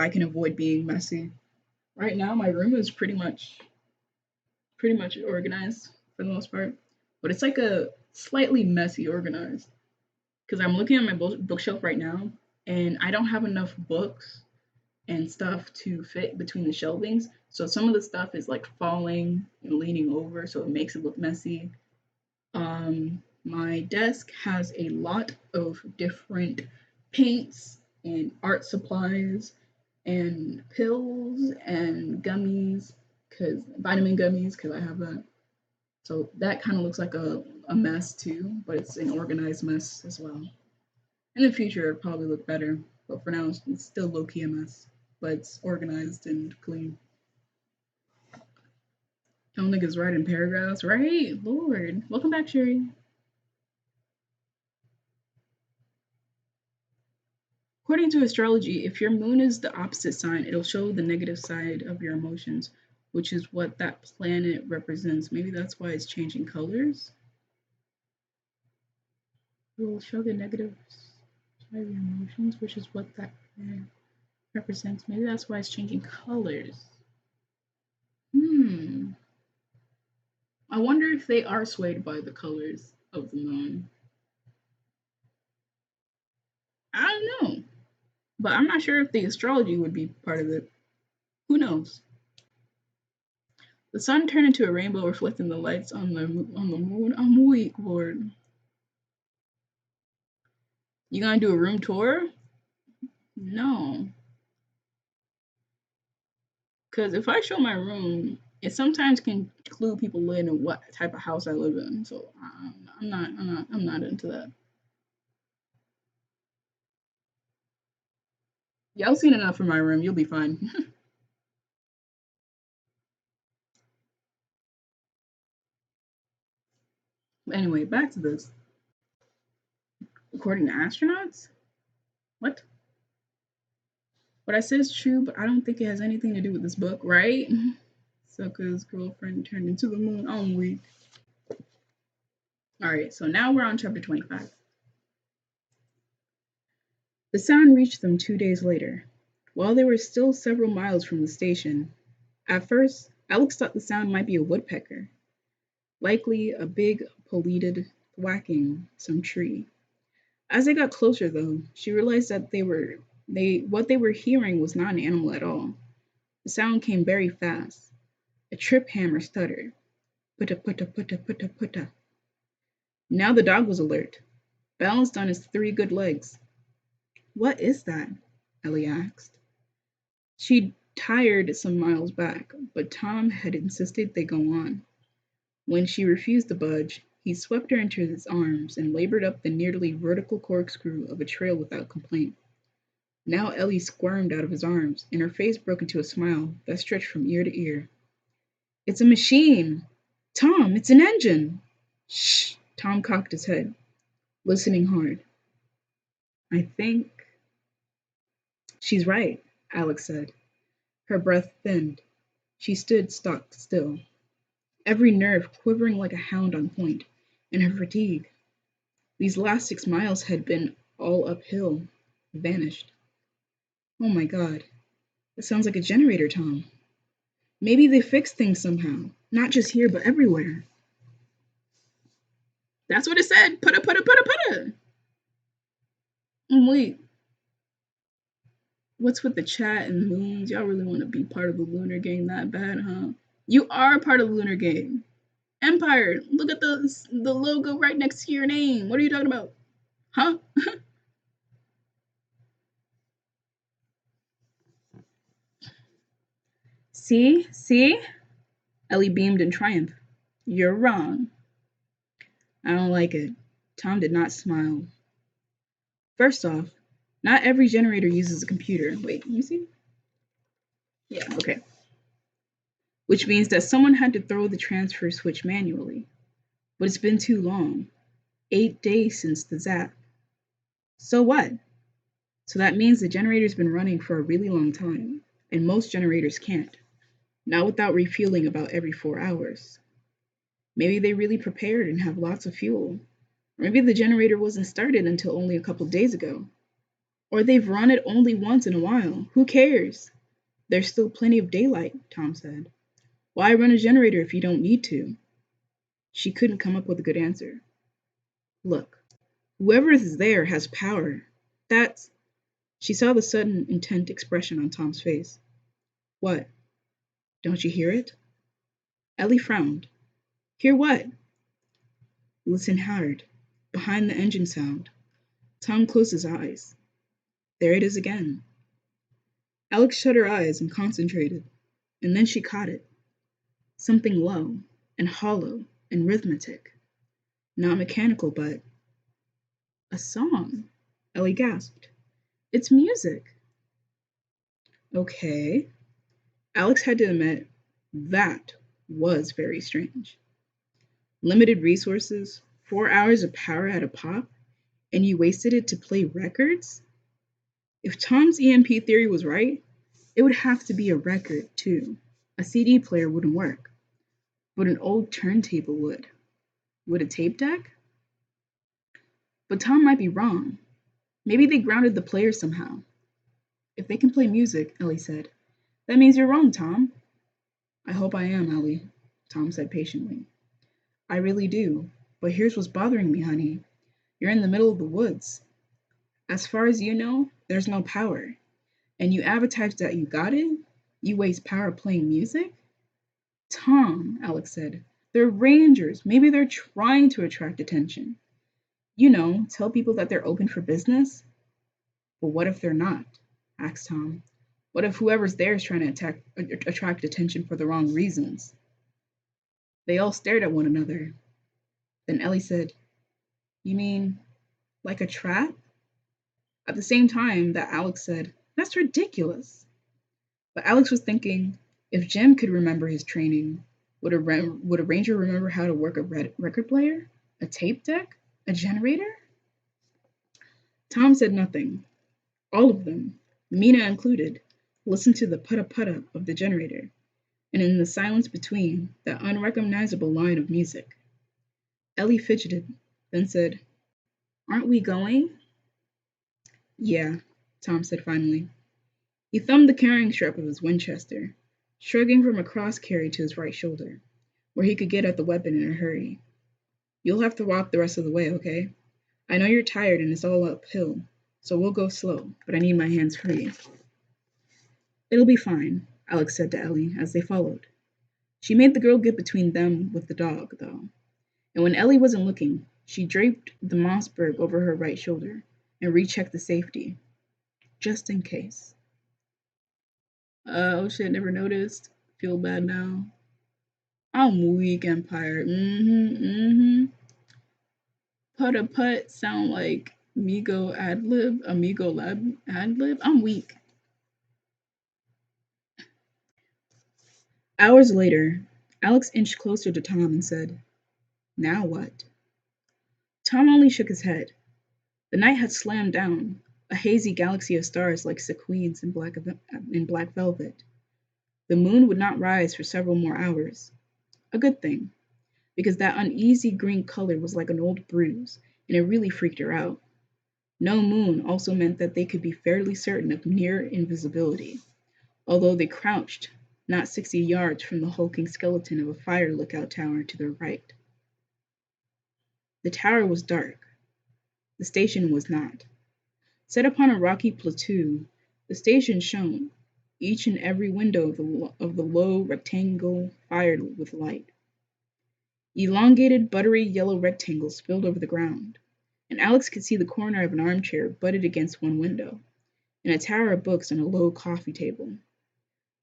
can avoid being messy. Right now, my room is pretty much organized for the most part, but it's like a slightly messy organized because I'm looking at my bookshelf right now and I don't have enough books and stuff to fit between the shelvings. So some of the stuff is like falling and leaning over, so it makes it look messy. My desk has a lot of different paints and art supplies and pills and gummies, because vitamin gummies, because I have that. So that kind of looks like a mess too, but it's an organized mess as well. In the future, it'll probably look better, but for now, it's still low key a mess, but it's organized and clean. Don't niggas write in paragraphs, right? Lord. Welcome back, Sherry. According to astrology, if your moon is the opposite sign, it'll show the negative side of your emotions, which is what that planet represents. Maybe that's why it's changing colors. It will show the negative side of your emotions, which is what that planet represents. Maybe that's why it's changing colors. I wonder if they are swayed by the colors of the moon. I don't know, but I'm not sure if the astrology would be part of it. Who knows? The sun turned into a rainbow, reflecting the lights on the moon. I'm weak, Lord. You gonna do a room tour? No, because if I show my room, it sometimes can clue people in and what type of house I live in. So I'm not into that. Y'all seen enough of my room. You'll be fine. Anyway, back to this. According to astronauts, what? What I said is true, but I don't think it has anything to do with this book, right? Sokka's girlfriend turned into the moon. I'm weak. All right, so now we're on chapter 25. The sound reached them 2 days later. While they were still several miles from the station, at first, Alex thought the sound might be a woodpecker, likely a big, pelleted thwacking some tree. As they got closer, though, she realized that what they were hearing was not an animal at all. The sound came very fast. A trip hammer stuttered. Putta putta putta putta putta. Now the dog was alert, balanced on his three good legs. What is that? Ellie asked. She'd tired some miles back, but Tom had insisted they go on. When she refused to budge, he swept her into his arms and labored up the nearly vertical corkscrew of a trail without complaint. Now Ellie squirmed out of his arms, and her face broke into a smile that stretched from ear to ear. It's a machine! Tom, it's an engine! Shh! Tom cocked his head, listening hard. I think she's right, Alex said. Her breath thinned. She stood stock still, every nerve quivering like a hound on point, and her fatigue. These last 6 miles had been all uphill, vanished. Oh my god, it sounds like a generator, Tom. Maybe they fixed things somehow, not just here, but everywhere. That's what it said. Putta, putta, putta, putta. Wait, what's with the chat and moons? Y'all really want to be part of the lunar gang that bad, huh? You are part of the lunar gang. Empire, look at the logo right next to your name. What are you talking about? Huh? See? See? Ellie beamed in triumph. You're wrong. I don't like it. Tom did not smile. First off, not every generator uses a computer. Wait, let me see. Yeah, okay. Which means that someone had to throw the transfer switch manually. But it's been too long. 8 days since the zap. So what? So that means the generator's been running for a really long time, and most generators can't. Not without refueling about every 4 hours. Maybe they really prepared and have lots of fuel. Or maybe the generator wasn't started until only a couple days ago. Or they've run it only once in a while. Who cares? There's still plenty of daylight, Tom said. Why run a generator if you don't need to? She couldn't come up with a good answer. Look, whoever is there has power. That's... She saw the sudden intent expression on Tom's face. What? Don't you hear it? Ellie frowned. Hear what? Listen hard. Behind the engine sound. Tom closed his eyes. There it is again. Alex shut her eyes and concentrated, and then she caught it. Something low and hollow and rhythmic. Not mechanical, but a song. Ellie gasped. It's music. Okay. Alex had to admit that was very strange. Limited resources, 4 hours of power at a pop, and you wasted it to play records? If Tom's EMP theory was right, it would have to be a record, too. A CD player wouldn't work, but an old turntable would. Would a tape deck? But Tom might be wrong. Maybe they grounded the player somehow. If they can play music, Ellie said, that means you're wrong, Tom. I hope I am, Ellie, Tom said patiently. I really do. But here's what's bothering me, honey. You're in the middle of the woods. As far as you know, there's no power. And you advertise that you got it? You waste power playing music? Tom, Alex said. They're rangers. Maybe they're trying to attract attention. Tell people that they're open for business. But what if they're not? Asked Tom. What if whoever's there is trying to attract attention for the wrong reasons? They all stared at one another. Then Ellie said, You mean like a trap? At the same time that Alex said, That's ridiculous. But Alex was thinking, if Jim could remember his training, would a ranger remember how to work a record player? A tape deck? A generator? Tom said nothing. All of them, Mina included, listened to the putta-putta of the generator, and in the silence between, that unrecognizable line of music. Ellie fidgeted, then said, Aren't we going? Yeah, Tom said finally. He thumbed the carrying strap of his Winchester, shrugging from a cross carry to his right shoulder, where he could get at the weapon in a hurry. You'll have to walk the rest of the way, okay? I know you're tired and it's all uphill, so we'll go slow, but I need my hands free. It'll be fine, Alex said to Ellie as they followed. She made the girl get between them with the dog, though, and when Ellie wasn't looking, she draped the Mossberg over her right shoulder and rechecked the safety, just in case. Oh shit, never noticed. Feel bad now. I'm weak, Empire. Put a put sound like Amigo lab ad lib. I'm weak. Hours later, Alex inched closer to Tom and said, Now what? Tom only shook his head. The night had slammed down, a hazy galaxy of stars like sequins in black velvet. The moon would not rise for several more hours. A good thing, because that uneasy green color was like an old bruise, and it really freaked her out. No moon also meant that they could be fairly certain of near invisibility, although they crouched not 60 yards from the hulking skeleton of a fire lookout tower to their right. The tower was dark. The station was not. Set upon a rocky plateau, the station shone, each and every window of the low rectangle fired with light. Elongated, buttery yellow rectangles spilled over the ground, and Alex could see the corner of an armchair butted against one window, and a tower of books on a low coffee table.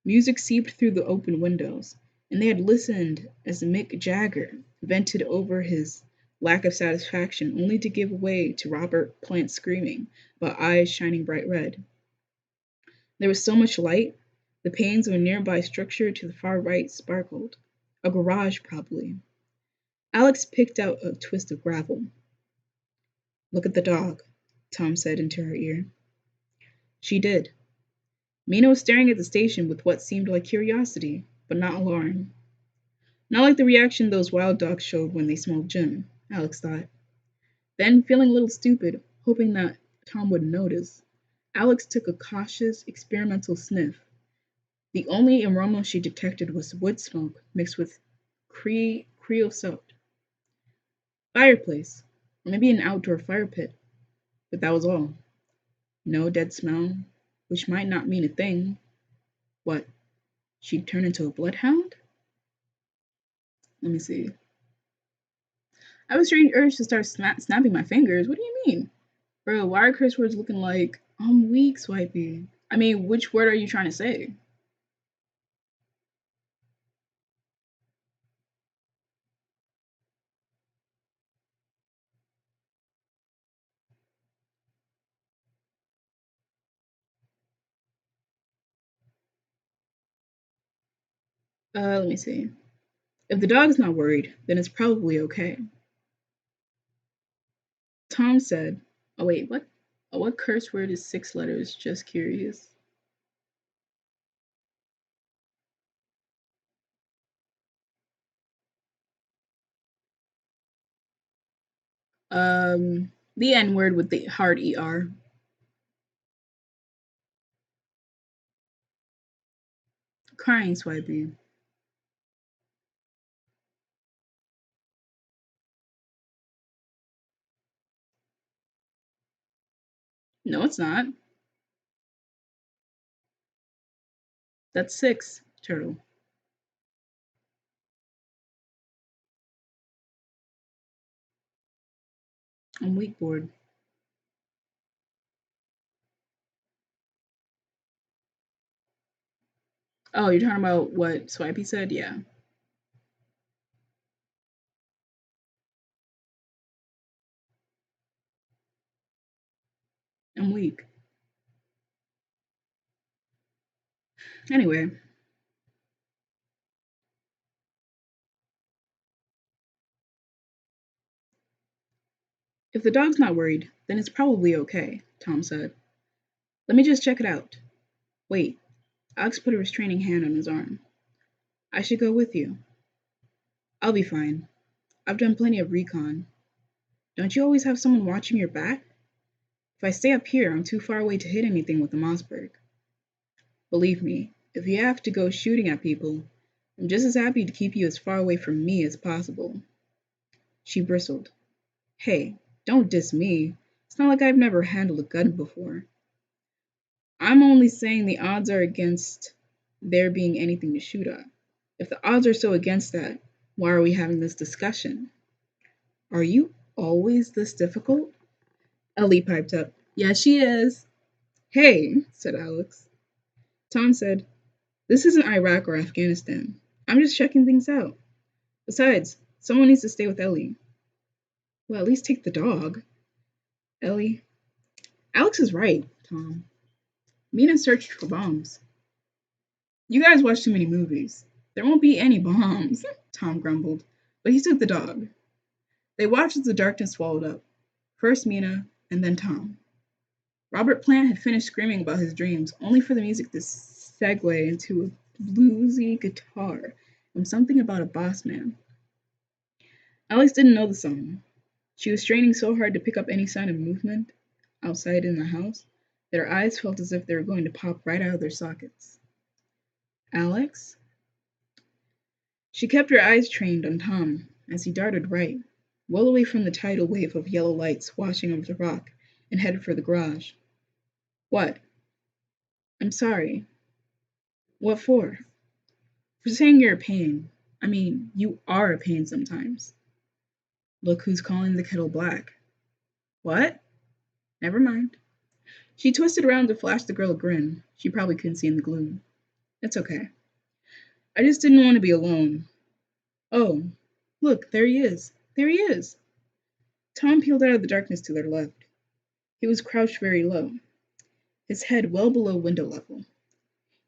Music seeped through the open windows, and they had listened as Mick Jagger vented over his lack of satisfaction only to give way to Robert Plant screaming about eyes shining bright red. There was so much light, the panes of a nearby structure to the far right sparkled. A garage, probably. Alex picked out a twist of gravel. Look at the dog, Tom said into her ear. She did. Mina was staring at the station with what seemed like curiosity, but not alarm. Not like the reaction those wild dogs showed when they smelled Jim, Alex thought. Then, feeling a little stupid, hoping that Tom wouldn't notice, Alex took a cautious, experimental sniff. The only aroma she detected was wood smoke mixed with creosote. Fireplace, or maybe an outdoor fire pit, but that was all. No dead smell, which might not mean a thing. What? She'd turn into a bloodhound? Let me see. I have a strange urge to start snapping my fingers. What do you mean? Bro, why are curse words looking like I'm weak, Swipey? I mean, which word are you trying to say? Let me see. If the dog's not worried, then it's probably okay. Tom said, Oh, wait, what? What curse word is 6 letters? Just curious. The N word with the hard ER. Crying swipey. No, it's not. That's 6, turtle. I'm weak bored. Oh, you're talking about what Swipey said? Yeah. I'm weak. Anyway, if the dog's not worried, then it's probably okay, Tom said. Let me just check it out. Wait, Alex put a restraining hand on his arm. I should go with you. I'll be fine. I've done plenty of recon. Don't you always have someone watching your back? If I stay up here, I'm too far away to hit anything with the Mossberg. Believe me, if you have to go shooting at people, I'm just as happy to keep you as far away from me as possible. She bristled. Hey, don't diss me. It's not like I've never handled a gun before. I'm only saying the odds are against there being anything to shoot at. If the odds are so against that, why are we having this discussion? Are you always this difficult? Ellie piped up. Yeah, she is. Hey, said Alex. Tom said, this isn't Iraq or Afghanistan. I'm just checking things out. Besides, someone needs to stay with Ellie. Well, at least take the dog. Ellie. Alex is right, Tom. Mina searched for bombs. You guys watch too many movies. There won't be any bombs, Tom grumbled, but he took the dog. They watched as the darkness swallowed up. First Mina, and then Tom. Robert Plant had finished screaming about his dreams, only for the music to segue into a bluesy guitar and something about a boss man. Alex didn't know the song. She was straining so hard to pick up any sign of movement outside in the house that her eyes felt as if they were going to pop right out of their sockets. Alex? She kept her eyes trained on Tom as he darted right, well away from the tidal wave of yellow lights washing over the rock, and headed for the garage. What? I'm sorry. What for? For saying you're a pain. I mean, you are a pain sometimes. Look who's calling the kettle black. What? Never mind. She twisted around to flash the girl a grin she probably couldn't see in the gloom. It's okay. I just didn't want to be alone. Oh, look, there he is. There he is. Tom peeled out of the darkness to their left. He was crouched very low, his head well below window level.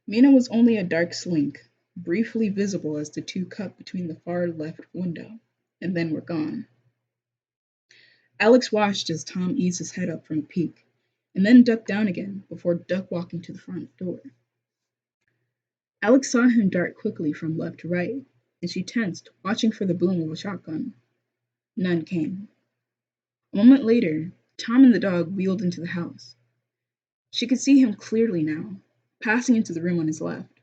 Mina was only a dark slink, briefly visible as the two cut between the far left window, and then were gone. Alex watched as Tom eased his head up from a peek, and then ducked down again before duck walking to the front door. Alex saw him dart quickly from left to right, and she tensed, watching for the boom of a shotgun. None came. A moment later, Tom and the dog wheeled into the house. She could see him clearly now, passing into the room on his left,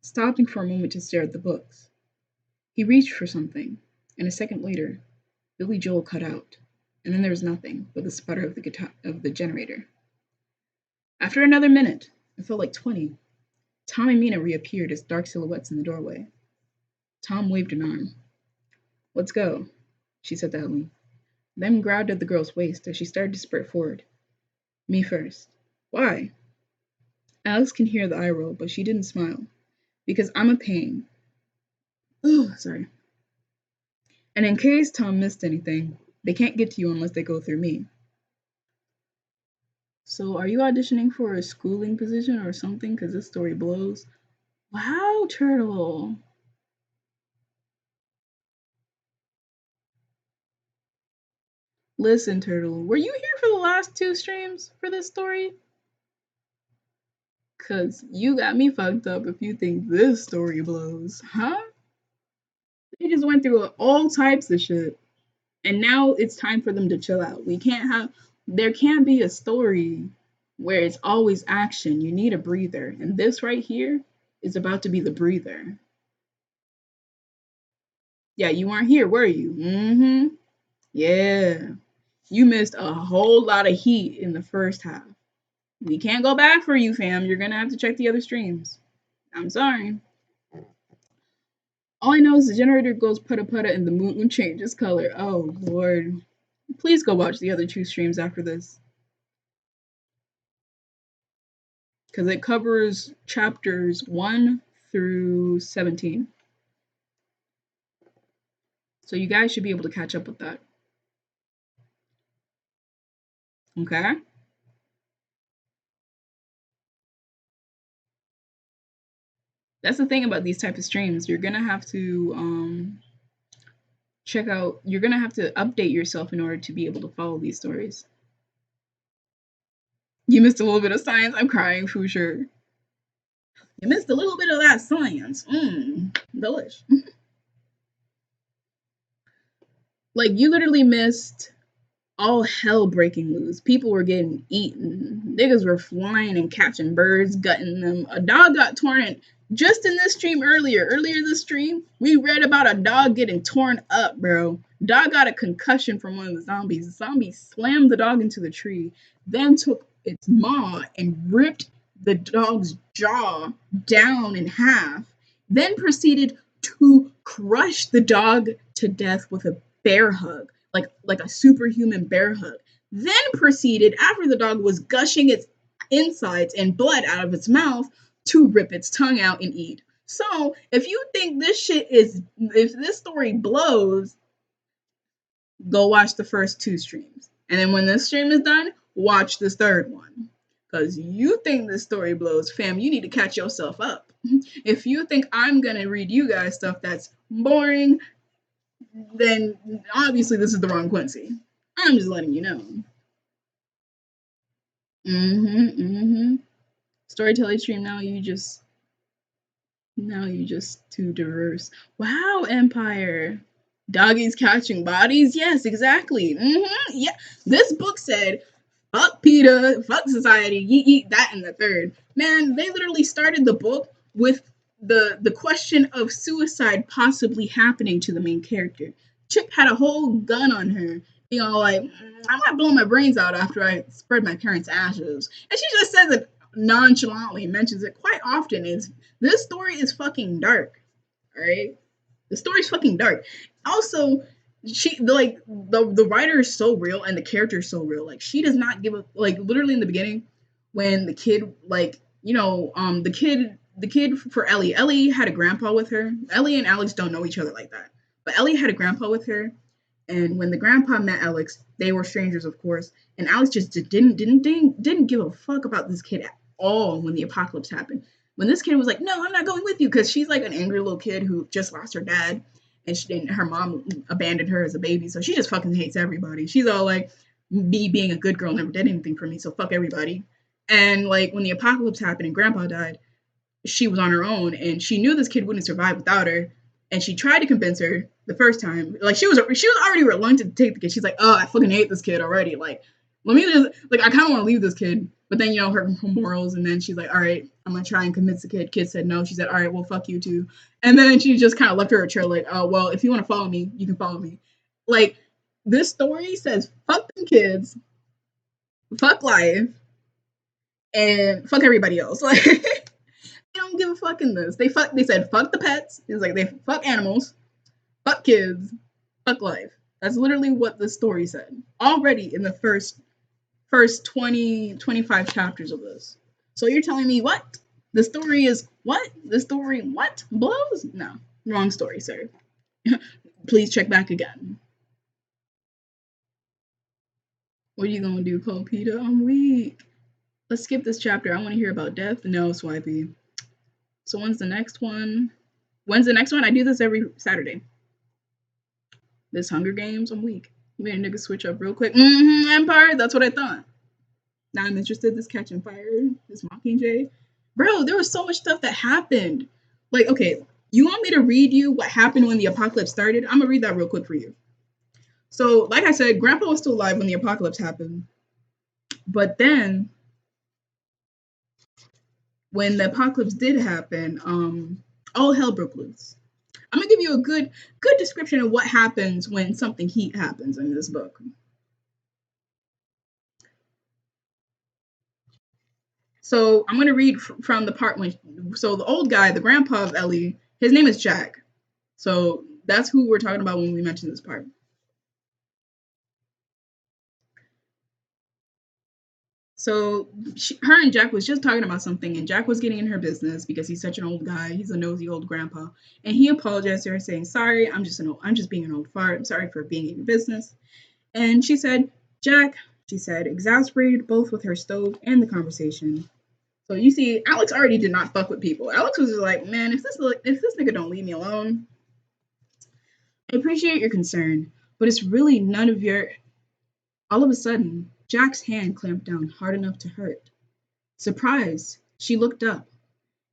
stopping for a moment to stare at the books. He reached for something, and a second later, Billy Joel cut out, and then there was nothing but the sputter of the generator. After another minute, it felt like 20, Tom and Mina reappeared as dark silhouettes in the doorway. Tom waved an arm. Let's go, she said to Ellie, then grabbed at the girl's waist as she started to spurt forward. Me first. Why? Alex can hear the eye roll, but she didn't smile. Because I'm a pain. Oh, sorry. And in case Tom missed anything, they can't get to you unless they go through me. So are you auditioning for a schooling position or something? Because this story blows. Wow, Turtle. Listen, Turtle, were you here for the last two streams for this story? Cause you got me fucked up if you think this story blows, huh? They just went through all types of shit. And now it's time for them to chill out. There can't be a story where it's always action. You need a breather. And this right here is about to be the breather. Yeah, you weren't here, were you? Mm-hmm. Yeah. You missed a whole lot of heat in the first half. We can't go back for you, fam. You're gonna have to check the other streams. I'm sorry. All I know is the generator goes putta putta and the moon changes color. Oh lord. Please go watch the other two streams after this. Because it covers chapters 1 through 17. So you guys should be able to catch up with that. Okay? That's the thing about these type of streams. You're gonna have to you're gonna have to update yourself in order to be able to follow these stories. You missed a little bit of science. I'm crying for sure. You missed a little bit of that science. Delish. Like you literally missed all hell breaking loose. People were getting eaten. Niggas were flying and catching birds, gutting them. A dog got torn just in this stream earlier. Earlier this stream, we read about a dog getting torn up, bro. Dog got a concussion from one of the zombies. The zombie slammed the dog into the tree, then took its maw and ripped the dog's jaw down in half, then proceeded to crush the dog to death with a bear hug, like a superhuman bear hug. Then proceeded, after the dog was gushing its insides and blood out of its mouth, to rip its tongue out and eat. So if you think if this story blows, go watch the first two streams. And then when this stream is done, watch this third one. Because you think this story blows, fam, you need to catch yourself up. If you think I'm going to read you guys stuff that's boring, then obviously this is the wrong Quincy. I'm just letting you know. Storytelling stream, now you just too diverse. Wow, Empire. Doggies catching bodies? Yes, exactly. Yeah. This book said, fuck PETA, fuck society, you eat that in the third. Man, they literally started the book with the question of suicide possibly happening to the main character. Chick had a whole gun on her, you know, like, I might blow my brains out after I spread my parents' ashes. And she just says it nonchalantly, mentions it quite often. This story is fucking dark, right? The story's fucking dark. Also, the writer is so real and the character is so real. Like she does not give a like literally in the beginning when the kid the kid for Ellie had a grandpa with her. Ellie and Alex don't know each other like that, but Ellie had a grandpa with her. And when the grandpa met Alex, they were strangers, of course. And Alex just didn't give a fuck about this kid at all when the apocalypse happened. When this kid was like, "No, I'm not going with you," because she's like an angry little kid who just lost her dad, and her mom abandoned her as a baby, so she just fucking hates everybody. She's all like, "Me being a good girl never did anything for me, so fuck everybody." And like when the apocalypse happened and Grandpa died, she was on her own, and she knew this kid wouldn't survive without her. And she tried to convince her the first time. Like she was already reluctant to take the kid. She's like, "Oh, I fucking hate this kid already. Like, let me just like I kind of want to leave this kid." But then her morals, and then she's like, "All right, I'm gonna try and convince the kid." Kid said no. She said, "All right, well, fuck you too." And then she just kind of left her a trail, like, "Oh, well, if you want to follow me, you can follow me." Like this story says, "Fuck them kids, fuck life, and fuck everybody else." Like they don't give a fuck in this. They said fuck the pets. It's like they fuck animals, fuck kids, fuck life. That's literally what the story said already in the first 20, 25 chapters of this. So you're telling me what? The story is what? The story what? Blows? No. Wrong story, sir. Please check back again. What are you gonna do, Cole Peter? I'm weak. Let's skip this chapter. I want to hear about death. No, Swipey. So when's the next one? I do this every Saturday. This Hunger Games, I'm weak. Made a nigga switch up real quick. Empire, that's what I thought. Now I'm interested. This catching fire, this Mockingjay. Bro, there was so much stuff that happened. Like, okay, you want me to read you what happened when the apocalypse started? I'm gonna read that real quick for you. So, like I said, Grandpa was still alive when the apocalypse happened. But then, when the apocalypse did happen, all hell broke loose. I'm gonna give you a good description of what happens when something heat happens in this book. So I'm gonna read from the part when. So the old guy, the grandpa of Ellie, his name is Jack. So that's who we're talking about when we mention this part. So her and Jack was just talking about something, and Jack was getting in her business because he's such an old guy. He's a nosy old grandpa, and he apologized to her, saying, "Sorry, I'm just being an old fart. I'm sorry for being in your business." And she said, "Jack," she said, exasperated both with her stove and the conversation. So you see, Alex already did not fuck with people. Alex was just like, "Man, if this nigga don't leave me alone, I appreciate your concern, but it's really none of your." All of a sudden, Jack's hand clamped down hard enough to hurt. Surprised, she looked up,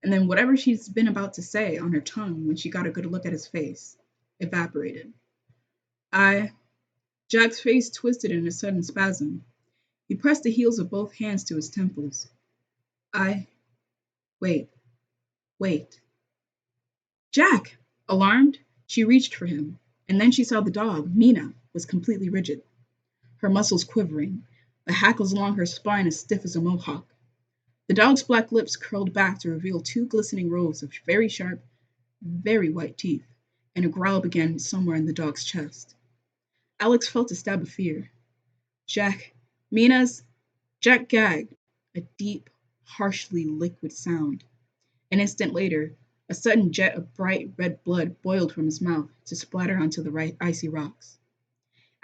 and then whatever she's been about to say on her tongue when she got a good look at his face evaporated. I. Jack's face twisted in a sudden spasm. He pressed the heels of both hands to his temples. I. Wait. Wait. Jack! Alarmed, she reached for him, and then she saw the dog, Mina, was completely rigid, her muscles quivering, the hackles along her spine as stiff as a mohawk. The dog's black lips curled back to reveal two glistening rows of very sharp, very white teeth, and a growl began somewhere in the dog's chest. Alex felt a stab of fear. Jack, Mina's. Jack gagged, a deep, harshly liquid sound. An instant later, a sudden jet of bright red blood boiled from his mouth to splatter onto the icy rocks.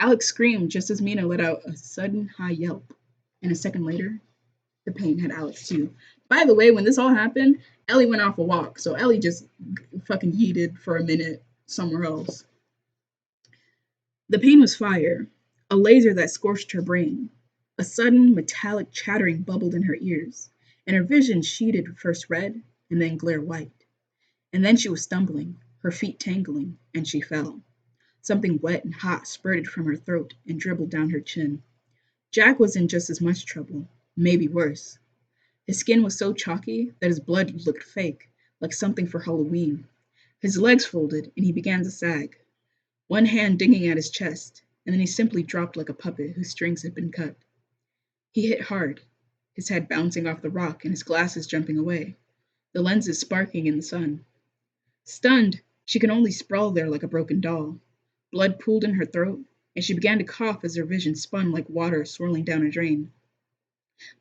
Alex screamed just as Mina let out a sudden high yelp, and a second later, the pain had Alex too. By the way, when this all happened, Ellie went off a walk, so Ellie just fucking yeeted for a minute somewhere else. The pain was fire, a laser that scorched her brain. A sudden metallic chattering bubbled in her ears, and her vision sheeted first red and then glare white. And then she was stumbling, her feet tangling, and she fell. Something wet and hot spurted from her throat and dribbled down her chin. Jack was in just as much trouble, maybe worse. His skin was so chalky that his blood looked fake, like something for Halloween. His legs folded, and he began to sag, one hand digging at his chest, and then he simply dropped like a puppet whose strings had been cut. He hit hard, his head bouncing off the rock and his glasses jumping away, the lenses sparking in the sun. Stunned, she could only sprawl there like a broken doll. Blood pooled in her throat, and she began to cough as her vision spun like water swirling down a drain.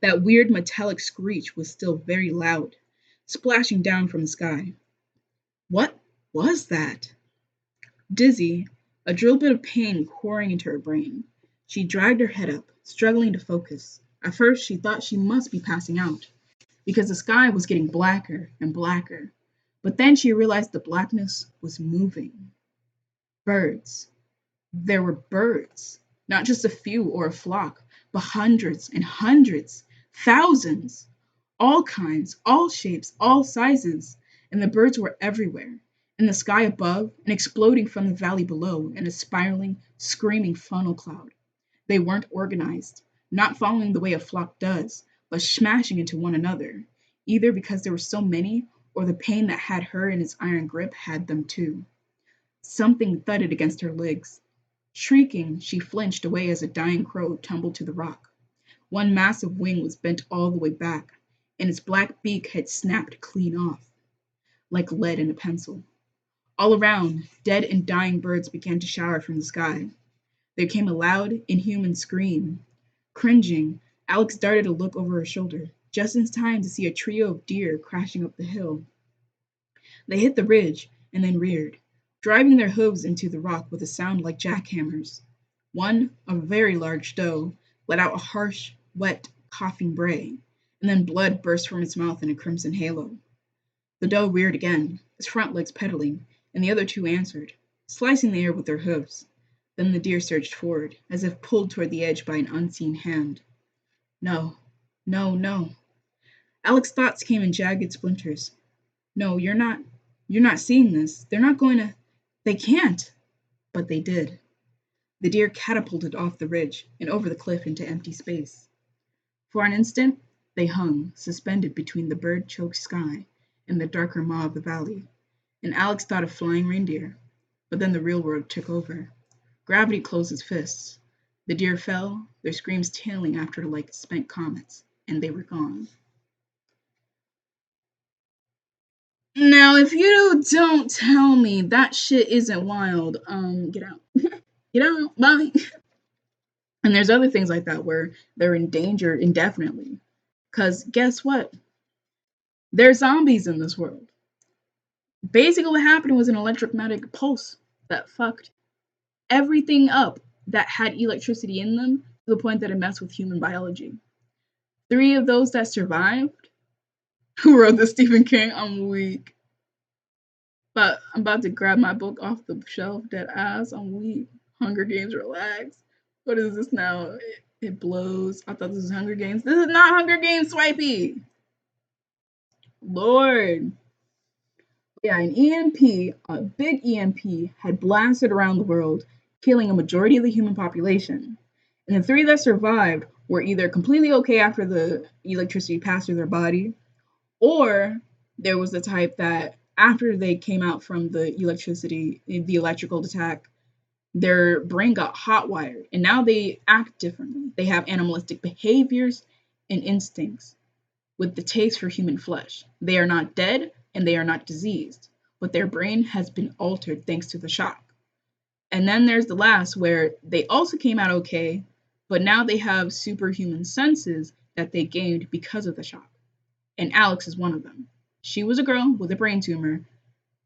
That weird metallic screech was still very loud, splashing down from the sky. What was that? Dizzy, a drill bit of pain pouring into her brain, she dragged her head up, struggling to focus. At first, she thought she must be passing out, because the sky was getting blacker and blacker. But then she realized the blackness was moving. Birds. There were birds, not just a few or a flock, but hundreds and hundreds, thousands, all kinds, all shapes, all sizes, and the birds were everywhere, in the sky above and exploding from the valley below in a spiraling, screaming funnel cloud. They weren't organized, not following the way a flock does, but smashing into one another, either because there were so many or the pain that had her in its iron grip had them too. Something thudded against her legs. Shrieking, she flinched away as a dying crow tumbled to the rock. One massive wing was bent all the way back, and its black beak had snapped clean off, like lead in a pencil. All around, dead and dying birds began to shower from the sky. There came a loud, inhuman scream. Cringing, Alex darted a look over her shoulder, just in time to see a trio of deer crashing up the hill. They hit the ridge and then reared, driving their hooves into the rock with a sound like jackhammers. One, a very large doe, let out a harsh, wet, coughing bray, and then blood burst from its mouth in a crimson halo. The doe reared again, its front legs pedaling, and the other two answered, slicing the air with their hooves. Then the deer surged forward, as if pulled toward the edge by an unseen hand. No, no, no. Alec's thoughts came in jagged splinters. No, you're not seeing this. They're not going to. They can't. But they did. The deer catapulted off the ridge and over the cliff into empty space. For an instant, they hung, suspended between the bird-choked sky and the darker maw of the valley, and Alex thought of flying reindeer. But then the real world took over. Gravity closed its fists. The deer fell, their screams tailing after like spent comets, and they were gone. Now, if you don't tell me that shit isn't wild, get out. Get out, bye. And there's other things like that where they're endangered indefinitely. Because guess what? There's zombies in this world. Basically, what happened was an electromagnetic pulse that fucked everything up that had electricity in them to the point that it messed with human biology. 3 of those that survived, who wrote the Stephen King, I'm weak. But I'm about to grab my book off the shelf, dead ass, I'm weak. Hunger Games, relax. What is this now? It blows. I thought this was Hunger Games. This is not Hunger Games, Swipey. Lord. Yeah, an EMP, a big EMP, had blasted around the world, killing a majority of the human population. And the 3 that survived were either completely okay after the electricity passed through their body, or there was the type that after they came out from the electrical attack, their brain got hot wired, and now they act differently. They have animalistic behaviors and instincts with the taste for human flesh. They are not dead and they are not diseased, but their brain has been altered thanks to the shock. And then there's the last where they also came out okay, but now they have superhuman senses that they gained because of the shock. And Alex is one of them. She was a girl with a brain tumor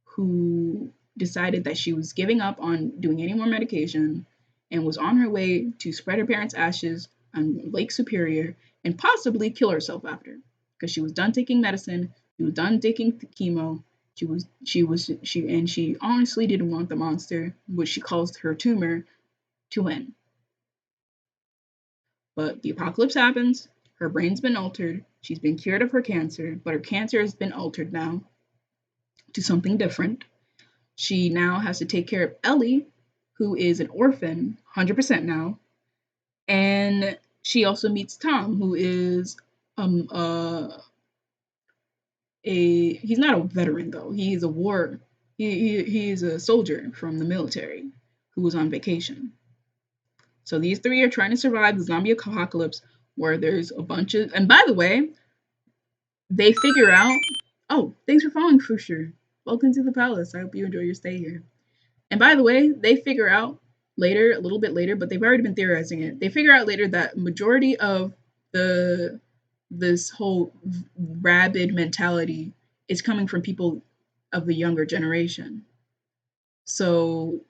who decided that she was giving up on doing any more medication and was on her way to spread her parents' ashes on Lake Superior and possibly kill herself after, because she was done taking medicine, she was done taking chemo, she honestly didn't want the monster, which she calls her tumor, to win. But the apocalypse happens, her brain's been altered, she's been cured of her cancer, but her cancer has been altered now to something different. She now has to take care of Ellie, who is an orphan, 100% now, and she also meets Tom, who is he's not a veteran though. He's a he's a soldier from the military who was on vacation. So these 3 are trying to survive the zombie apocalypse where there's a bunch of, and by the way, they figure out, oh, thanks for following, Fusher. Welcome to the palace. I hope you enjoy your stay here. And by the way, they figure out later, a little bit later, but they've already been theorizing it. They figure out later that majority of this whole rabid mentality is coming from people of the younger generation. So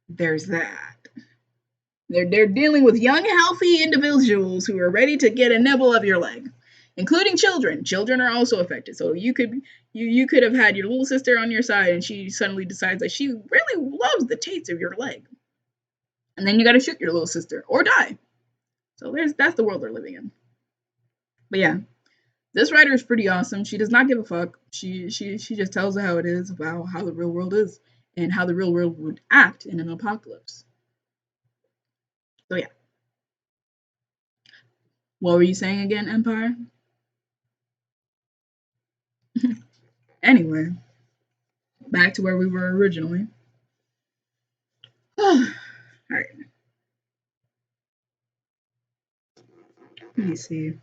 there's that. They're dealing with young, healthy individuals who are ready to get a nibble of your leg, including children. Children are also affected. So you could have had your little sister on your side, and she suddenly decides that she really loves the taste of your leg, and then you got to shoot your little sister or die. So that's the world they're living in. But yeah, this writer is pretty awesome. She does not give a fuck. She just tells it how it is, about how the real world is and how the real world would act in an apocalypse. So yeah. What were you saying again, Empire? Anyway, back to where we were originally. All right. Let me see.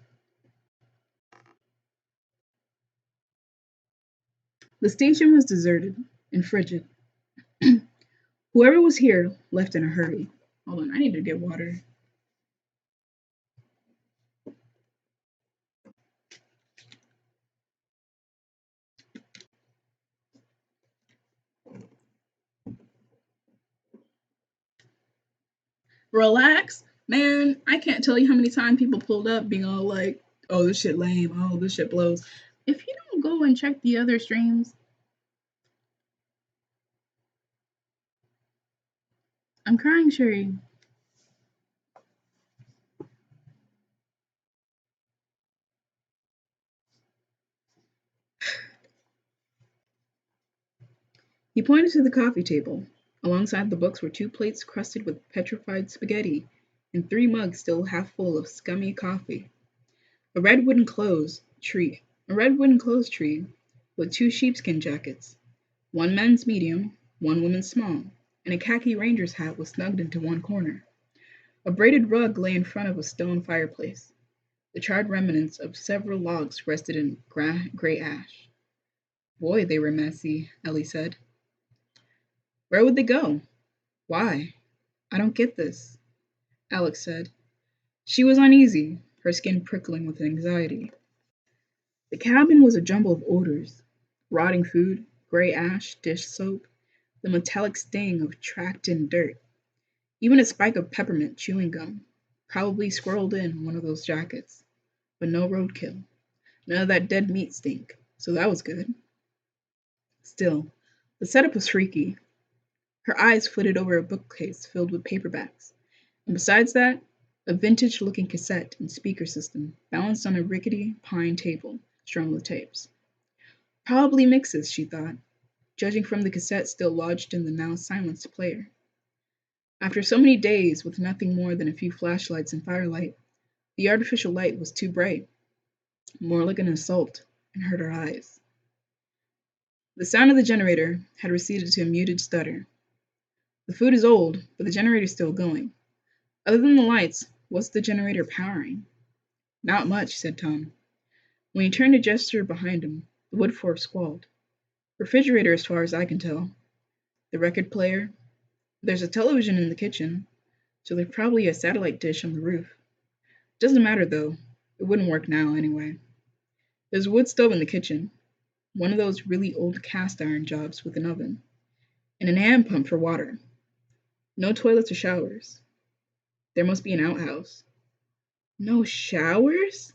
The station was deserted and frigid. Whoever was here left in a hurry. Hold on, I need to get water. Relax, man. I can't tell you how many times people pulled up being all like, oh, this shit lame. Oh, this shit blows. If you don't go and check the other streams, I'm crying, Sherry. He pointed to the coffee table. Alongside the books were two plates crusted with petrified spaghetti and three mugs still half full of scummy coffee. A red wooden clothes tree, a red wooden clothes tree with two sheepskin jackets. One men's medium, one woman's small, and a khaki ranger's hat was snugged into one corner. A braided rug lay in front of a stone fireplace. The charred remnants of several logs rested in gray ash. Boy, they were messy, Ellie said. Where would they go? Why? I don't get this, Alex said. She was uneasy, her skin prickling with anxiety. The cabin was a jumble of odors: rotting food, gray ash, dish soap, the metallic sting of tracked in dirt, even a spike of peppermint chewing gum, probably squirreled in one of those jackets. But no roadkill. None of that dead meat stink, so that was good. Still, the setup was freaky. Her eyes flitted over a bookcase filled with paperbacks, and besides that, a vintage looking cassette and speaker system balanced on a rickety pine table strung with tapes. Probably mixes, she thought, judging from the cassette still lodged in the now silenced player. After so many days with nothing more than a few flashlights and firelight, the artificial light was too bright, more like an assault, and hurt her eyes. The sound of the generator had receded to a muted stutter. The food is old, but the generator's still going. Other than the lights, what's the generator powering? Not much, said Tom. When he turned to gesture behind him, the wood floor squalled. Refrigerator, as far as I can tell. The record player. There's a television in the kitchen, so there's probably a satellite dish on the roof. Doesn't matter, though. It wouldn't work now, anyway. There's a wood stove in the kitchen, one of those really old cast iron jobs with an oven, and an hand pump for water. No toilets or showers. There must be an outhouse. No showers?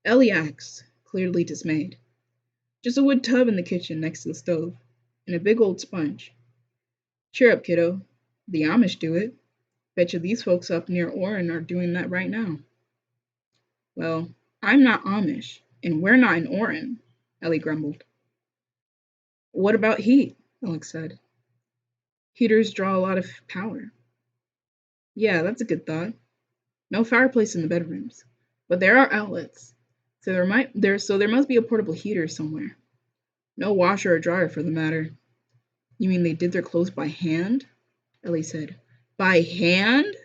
Ellie asked, clearly dismayed. Just a wood tub in the kitchen next to the stove, and a big old sponge. Cheer up, kiddo. The Amish do it. Betcha these folks up near Orrin are doing that right now. Well, I'm not Amish, and we're not in Orrin, Ellie grumbled. What about heat? Alex said. Heaters draw a lot of power. Yeah, that's a good thought. No fireplace in the bedrooms, but there are outlets. So there must be a portable heater somewhere. No washer or dryer for the matter. You mean they did their clothes by hand? Ellie said. By hand?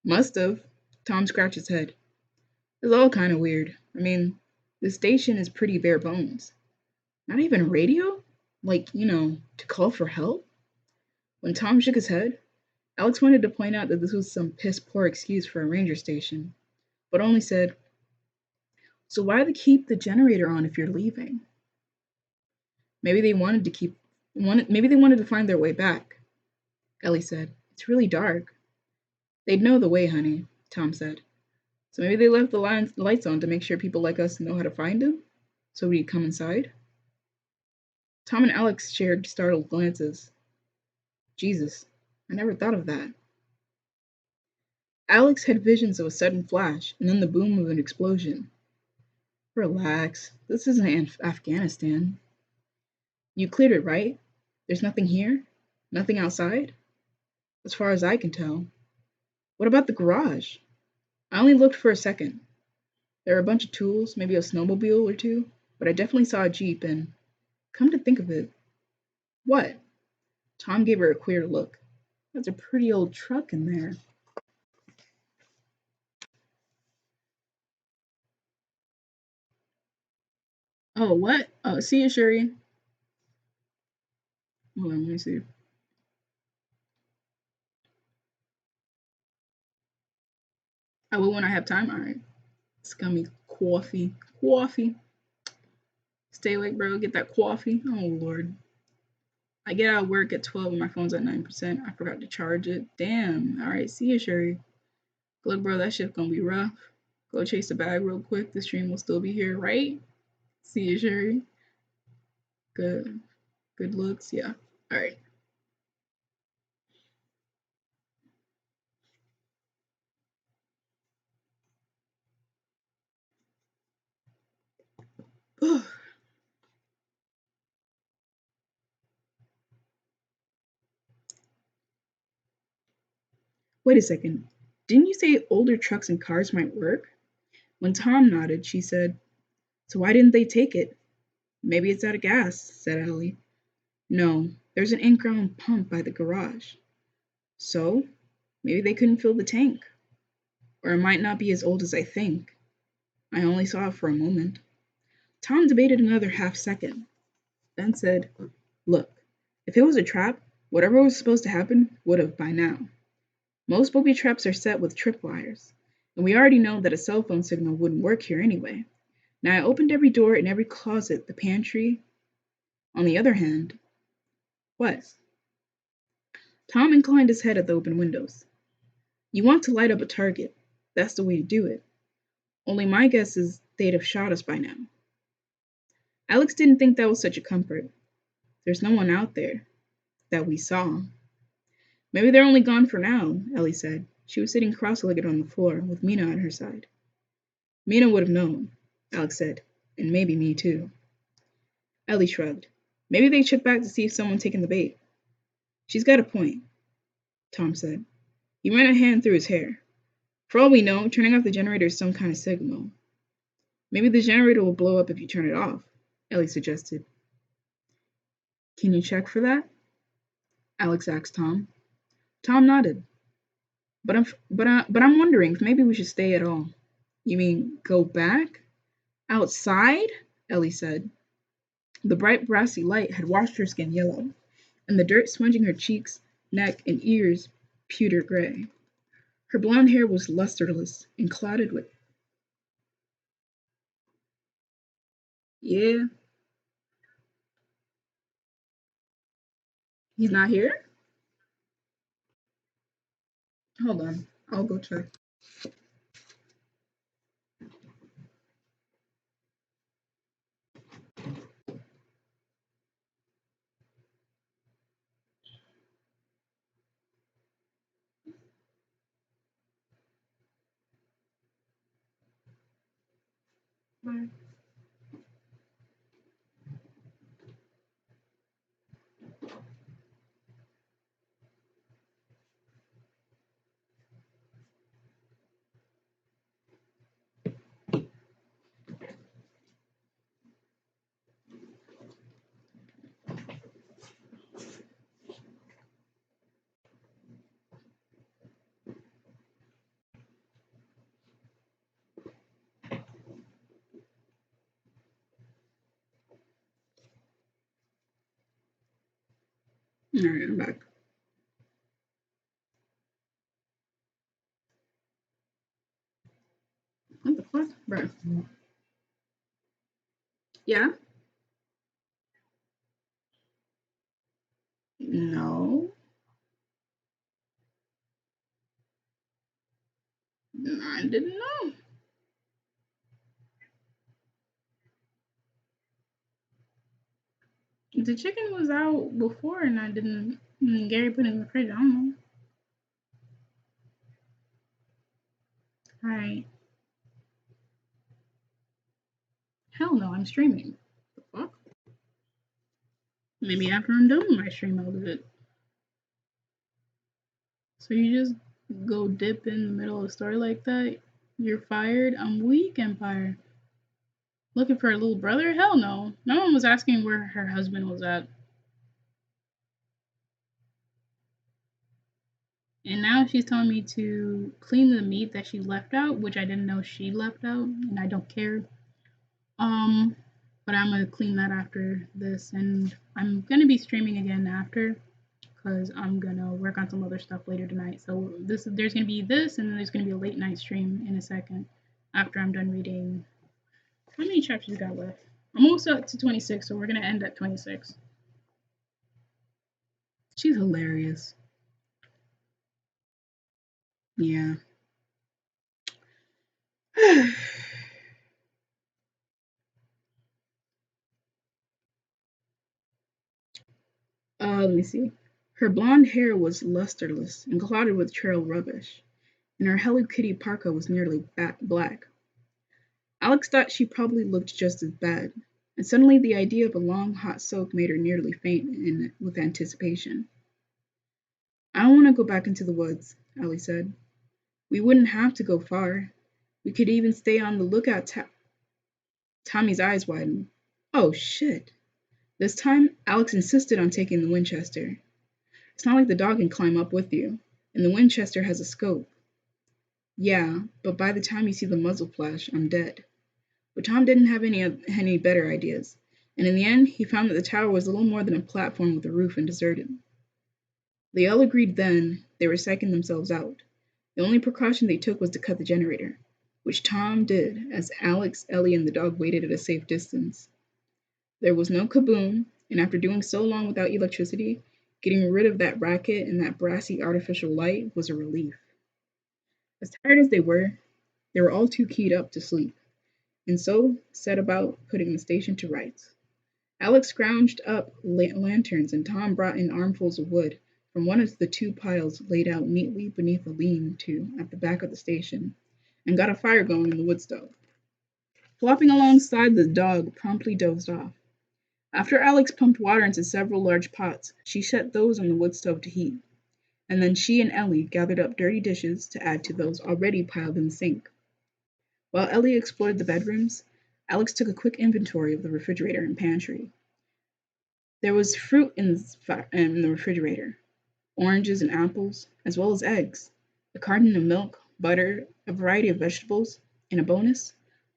Must have. Tom scratched his head. It's all kind of weird. I mean, the station is pretty bare bones. Not even radio? Like, to call for help? When Tom shook his head, Alex wanted to point out that this was some piss poor excuse for a ranger station, but only said, so why they keep the generator on if you're leaving? Maybe they wanted to maybe they wanted to find their way back. Ellie said, it's really dark. They'd know the way, honey, Tom said. So maybe they left the lights on to make sure people like us know how to find them? So we'd come inside? Tom and Alex shared startled glances. Jesus, I never thought of that. Alex had visions of a sudden flash and then the boom of an explosion. Relax, this isn't Afghanistan. You cleared it, right? There's nothing here? Nothing outside? As far as I can tell. What about the garage? I only looked for a second. There were a bunch of tools, maybe a snowmobile or two, but I definitely saw a Jeep and, come to think of it, what? Tom gave her a queer look. That's a pretty old truck in there. Oh, what? Oh, see you, Sherry. Hold on, let me see. I will when I have time. All right. Scummy coffee. Coffee. Stay awake, bro. Get that coffee. Oh, Lord. I get out of work at 12 and my phone's at 9%. I forgot to charge it. Damn. All right. See you, Sherry. Look, bro, that shit's gonna be rough. Go chase the bag real quick. The stream will still be here, right? See you, Sherry. Good. Good looks. Yeah. All right. Ugh. Wait a second. Didn't you say older trucks and cars might work? When Tom nodded, she said, "So why didn't they take it?" "Maybe it's out of gas," said Ellie. "No, there's an in-ground pump by the garage." "So? Maybe they couldn't fill the tank. Or it might not be as old as I think. I only saw it for a moment." Tom debated another half second, then said, "Look, if it was a trap, whatever was supposed to happen would have by now. Most booby traps are set with tripwires, and we already know that a cell phone signal wouldn't work here anyway. Now I opened every door in every closet, the pantry. On the other hand, what?" Tom inclined his head at the open windows. "You want to light up a target. That's the way to do it. Only my guess is they'd have shot us by now." Alex didn't think that was such a comfort. "There's no one out there that we saw." "Maybe they're only gone for now," Ellie said. She was sitting cross-legged on the floor, with Mina at her side. "Mina would have known," Alex said, "and maybe me too." Ellie shrugged. "Maybe they checked back to see if someone taken the bait." "She's got a point," Tom said. He ran a hand through his hair. "For all we know, turning off the generator is some kind of signal." "Maybe the generator will blow up if you turn it off," Ellie suggested. "Can you check for that?" Alex asked Tom. Tom nodded. But I'm wondering if maybe we should stay at all." "You mean go back?" "Outside?" Ellie said. The bright brassy light had washed her skin yellow, and the dirt smudging her cheeks, neck, and ears pewter gray. Her blonde hair was lusterless and clouded with. "Yeah, he's not here? Hold on, I'll go check." Alright, I'm back. What the fuck? Bro. Yeah? No. I didn't know. The chicken was out before and I didn't. Gary put it in the fridge. I don't know. Alright. Hell no, I'm streaming. The fuck? Maybe after I'm done with my stream, I'll do it. So you just go dip in the middle of the story like that? You're fired? I'm weak, Empire. Looking for a little brother? Hell no. No one was asking where her husband was at. And now she's telling me to clean the meat that she left out, which I didn't know she left out, and I don't care. But I'm gonna clean that after this, and I'm gonna be streaming again after, because I'm gonna work on some other stuff later tonight. So there's gonna be this, and then there's gonna be a late night stream in a second after I'm done reading. How many chapters got left? I'm almost up to 26, so we're gonna end at 26. She's hilarious. Yeah. Let me see. Her blonde hair was lusterless and clouded with trail rubbish, and her Hello Kitty parka was nearly black. Alex thought she probably looked just as bad. and suddenly the idea of a long, hot soak made her nearly faint with anticipation. I don't want to go back into the woods, Ellie said. We wouldn't have to go far. We could even stay on the lookout. Tommy's eyes widened. Oh, shit. This time, Alex insisted on taking the Winchester. It's not like the dog can climb up with you, and the Winchester has a scope. Yeah, but by the time you see the muzzle flash, I'm dead. But Tom didn't have any better ideas, and in the end, he found that the tower was little more than a platform with a roof and deserted. They all agreed then they were psyching themselves out. The only precaution they took was to cut the generator, which Tom did as Alex, Ellie, and the dog waited at a safe distance. There was no kaboom, and after doing so long without electricity, getting rid of that racket and that brassy artificial light was a relief. As tired as they were all too keyed up to sleep, and so set about putting the station to rights. Alex scrounged up lanterns, and Tom brought in armfuls of wood from one of the two piles laid out neatly beneath a lean-to at the back of the station, and got a fire going in the wood stove. Flopping alongside, the dog promptly dozed off. After Alex pumped water into several large pots, she set those on the wood stove to heat, and then she and Ellie gathered up dirty dishes to add to those already piled in the sink. While Ellie explored the bedrooms, Alex took a quick inventory of the refrigerator and pantry. There was fruit in the refrigerator, oranges and apples, as well as eggs, a carton of milk, butter, a variety of vegetables, and a bonus,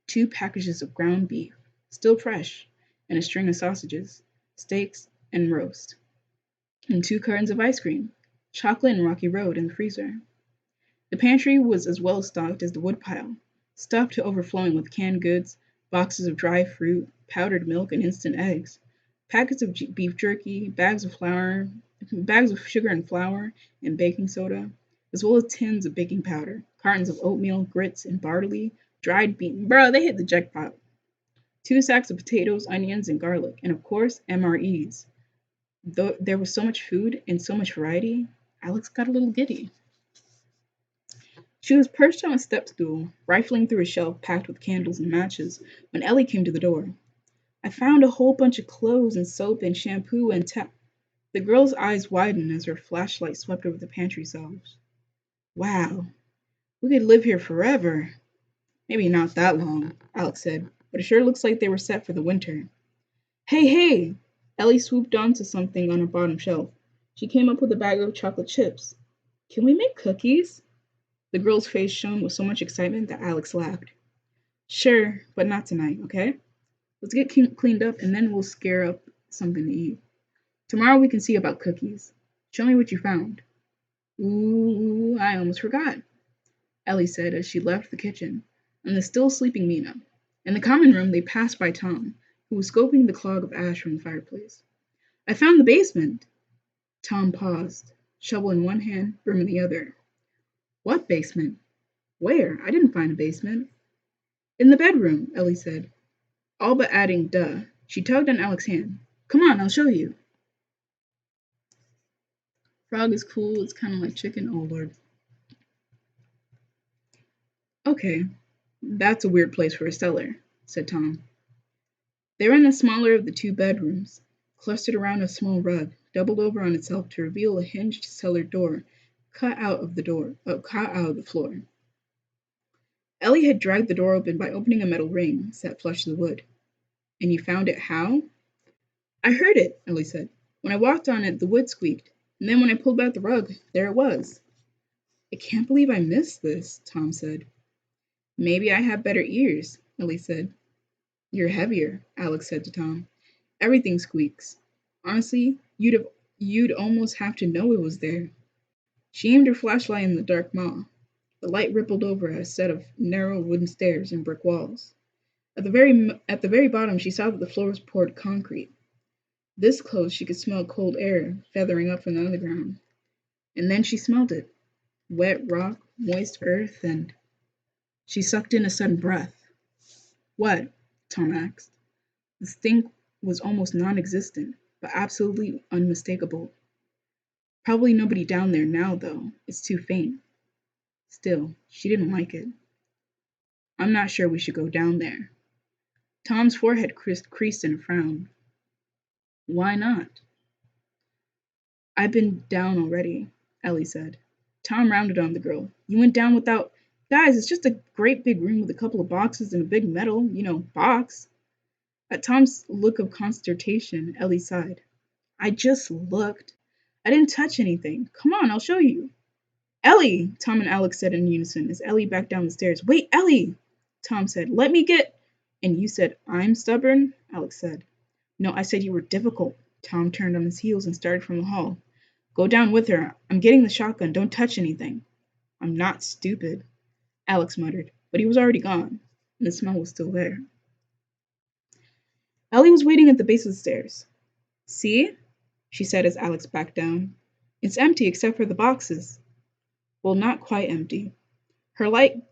2 packages of ground beef, still fresh, and a string of sausages, steaks, and roast, and 2 cartons of ice cream, chocolate and Rocky Road in the freezer. The pantry was as well stocked as the woodpile, stuffed to overflowing with canned goods, boxes of dry fruit, powdered milk, and instant eggs, packets of beef jerky, bags of sugar and flour, and baking soda, as well as tins of baking powder, cartons of oatmeal, grits, and barley, dried beans. Bro, they hit the jackpot. 2 sacks of potatoes, onions, and garlic, and of course, MREs. Though there was so much food and so much variety, Alex got a little giddy. She was perched on a step stool, rifling through a shelf packed with candles and matches, when Ellie came to the door. I found a whole bunch of clothes and soap and shampoo and The girl's eyes widened as her flashlight swept over the pantry shelves. Wow, we could live here forever. Maybe not that long, Alex said, but it sure looks like they were set for the winter. Hey, hey! Ellie swooped onto something on her bottom shelf. She came up with a bag of chocolate chips. Can we make cookies? The girl's face shone with so much excitement that Alex laughed. Sure, but not tonight, okay? Let's get cleaned up and then we'll scare up something to eat. Tomorrow we can see about cookies. Show me what you found. Ooh, I almost forgot, Ellie said as she left the kitchen and the still sleeping Mina. In the common room, they passed by Tom, who was scoping the clog of ash from the fireplace. I found the basement. Tom paused, shovel in one hand, broom in the other. What basement? Where? I didn't find a basement. In the bedroom, Ellie said, all but adding duh. She tugged on Alex's hand. Come on, I'll show you. Frog is cool, it's kind of like chicken, oh lord. Okay, that's a weird place for a cellar, said Tom. They were in the smaller of the 2 bedrooms, clustered around a small rug, doubled over on itself to reveal a hinged cellar door cut out of the floor. Ellie had dragged the door open by opening a metal ring set flush to the wood. And you found it how? I heard it, Ellie said. When I walked on it, the wood squeaked, and then when I pulled back the rug, there it was. I can't believe I missed this, Tom said. Maybe I have better ears, Ellie said. You're heavier, Alex said to Tom. Everything squeaks. Honestly, you'd almost have to know it was there. She aimed her flashlight in the dark maw. The light rippled over a set of narrow wooden stairs and brick walls. At the very bottom, she saw that the floor was poured concrete. This close, she could smell cold air feathering up from the underground. And then she smelled it. Wet rock, moist earth, and she sucked in a sudden breath. What? Tom asked. The stink was almost non-existent, but absolutely unmistakable. Probably nobody down there now, though. It's too faint. Still, she didn't like it. I'm not sure we should go down there. Tom's forehead creased in a frown. Why not? I've been down already, Ellie said. Tom rounded on the girl. You went down without. Guys, it's just a great big room with a couple of boxes and a big metal, box. At Tom's look of consternation, Ellie sighed. I just looked. I didn't touch anything. Come on, I'll show you. Ellie, Tom and Alex said in unison as Ellie backed down the stairs. Wait, Ellie, Tom said. Let me get. And you said I'm stubborn? Alex said. No, I said you were difficult. Tom turned on his heels and started from the hall. Go down with her. I'm getting the shotgun. Don't touch anything. I'm not stupid, Alex muttered, but he was already gone, and the smell was still there. Ellie was waiting at the base of the stairs. See? She said as Alex backed down. It's empty except for the boxes. Well, not quite empty. Her light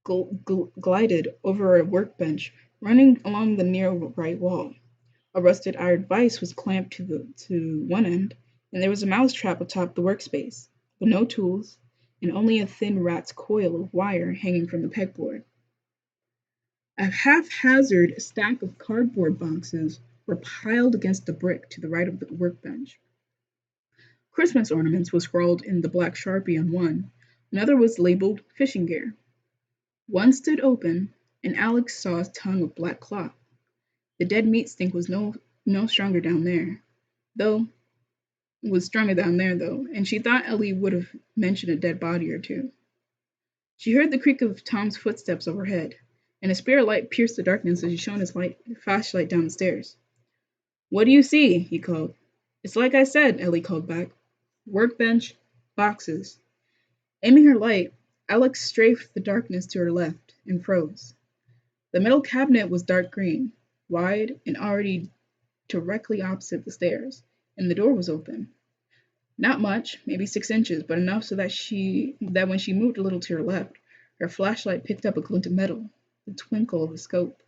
glided over a workbench running along the near right wall. A rusted iron vise was clamped to one end, and there was a mousetrap atop the workspace, but no tools, and only a thin rat's coil of wire hanging from the pegboard. A haphazard stack of cardboard boxes were piled against the brick to the right of the workbench. Christmas ornaments was scrawled in the black Sharpie on one. Another was labeled fishing gear. One stood open, and Alex saw a tongue of black cloth. The dead meat stink was no stronger down there, though, and she thought Ellie would have mentioned a dead body or two. She heard the creak of Tom's footsteps overhead, and a spear of light pierced the darkness as he shone his flashlight down the stairs. What do you see? He called. It's like I said, Ellie called back. Workbench, boxes. Aiming her light, Alex strafed the darkness to her left and froze. The metal cabinet was dark green, wide, and already directly opposite the stairs, and the door was open. Not much, maybe 6 inches, but enough so that when she moved a little to her left, her flashlight picked up a glint of metal, the twinkle of a scope.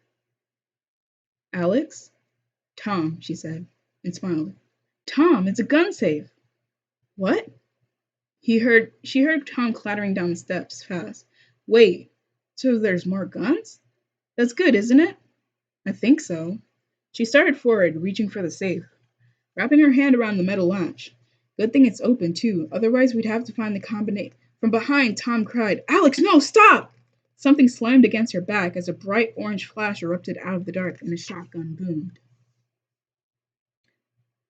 Alex? Tom, she said, and smiled. Tom, it's a gun safe. What? She heard Tom clattering down the steps fast. Wait, so there's more guns? That's good, isn't it? I think so. She started forward, reaching for the safe, wrapping her hand around the metal latch. Good thing it's open, too, otherwise we'd have to find the combination. From behind, Tom cried, Alex, no, stop! Something slammed against her back as a bright orange flash erupted out of the dark and a shotgun boomed.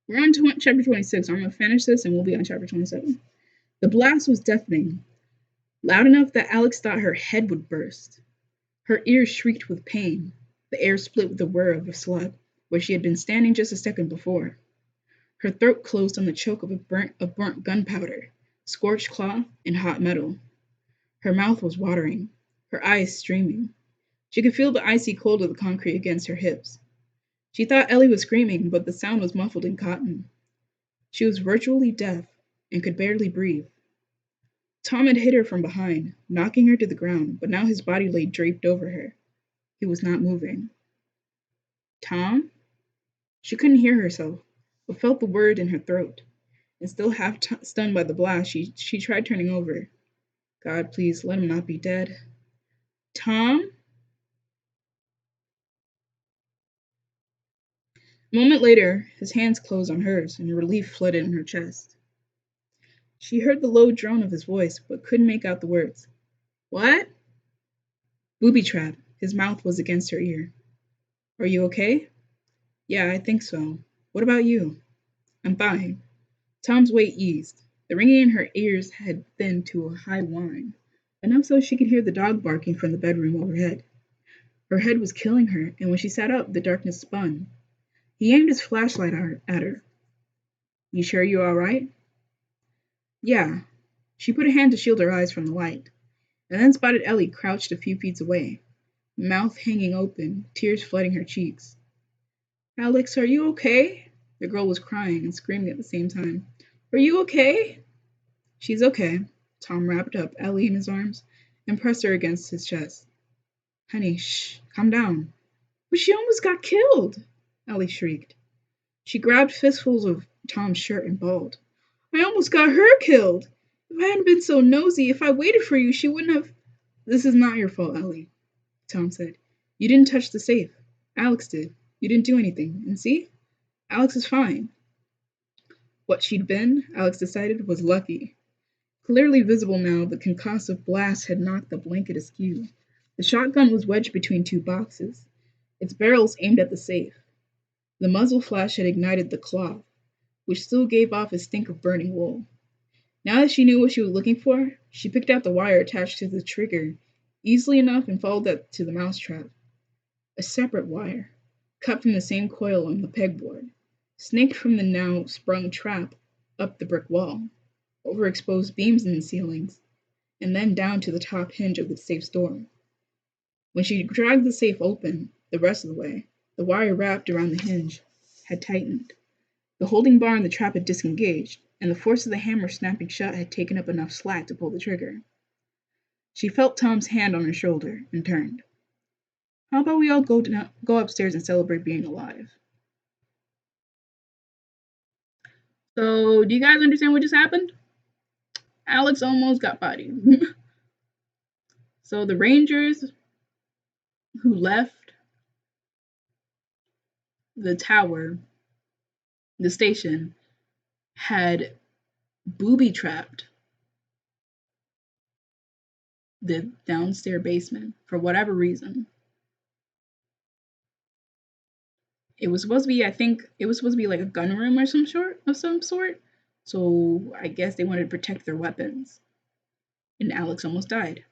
We're on chapter 26. I'm going to finish this and we'll be on chapter 27. The blast was deafening, loud enough that Alex thought her head would burst. Her ears shrieked with pain. The air split with the whir of a slug, where she had been standing just a second before. Her throat closed on the choke of burnt gunpowder, scorched cloth, and hot metal. Her mouth was watering, her eyes streaming. She could feel the icy cold of the concrete against her hips. She thought Ellie was screaming, but the sound was muffled in cotton. She was virtually deaf and could barely breathe. Tom had hit her from behind, knocking her to the ground, but now his body lay draped over her. He was not moving. Tom? She couldn't hear herself, but felt the word in her throat. And still half stunned by the blast, she tried turning over. God, please, let him not be dead. Tom? A moment later, his hands closed on hers, and relief flooded in her chest. She heard the low drone of his voice, but couldn't make out the words. What? Booby trap. His mouth was against her ear. Are you okay? Yeah, I think so. What about you? I'm fine. Tom's weight eased. The ringing in her ears had thinned to a high whine, enough so she could hear the dog barking from the bedroom overhead. Her head was killing her, and when she sat up, the darkness spun. He aimed his flashlight at her. You sure you're all right? Yeah. She put a hand to shield her eyes from the light, and then spotted Ellie crouched a few feet away, mouth hanging open, tears flooding her cheeks. Alex, are you okay? The girl was crying and screaming at the same time. Are you okay? She's okay. Tom wrapped up Ellie in his arms and pressed her against his chest. Honey, shh, calm down. But she almost got killed, Ellie shrieked. She grabbed fistfuls of Tom's shirt and bawled. I almost got her killed. If I hadn't been so nosy, if I waited for you, she wouldn't have. This is not your fault, Ellie, Tom said. You didn't touch the safe. Alex did. You didn't do anything. And see? Alex is fine. What she'd been, Alex decided, was lucky. Clearly visible now, the concussive blast had knocked the blanket askew. The shotgun was wedged between two boxes, its barrels aimed at the safe. The muzzle flash had ignited the cloth, which still gave off a stink of burning wool. Now that she knew what she was looking for, she picked out the wire attached to the trigger easily enough and followed that to the mousetrap. A separate wire, cut from the same coil on the pegboard, snaked from the now sprung trap up the brick wall, over exposed beams in the ceilings, and then down to the top hinge of the safe's door. When she dragged the safe open, the rest of the way, the wire wrapped around the hinge had tightened. The holding bar in the trap had disengaged, and the force of the hammer snapping shut had taken up enough slack to pull the trigger. She felt Tom's hand on her shoulder and turned. How about we all go upstairs and celebrate being alive? So, do you guys understand what just happened? Alex almost got bodied. So, the Rangers who left the tower, the station, had booby trapped the downstairs basement for whatever reason. It was supposed to be, I think, it was supposed to be like a gun room or some sort. So I guess they wanted to protect their weapons. And Alex almost died.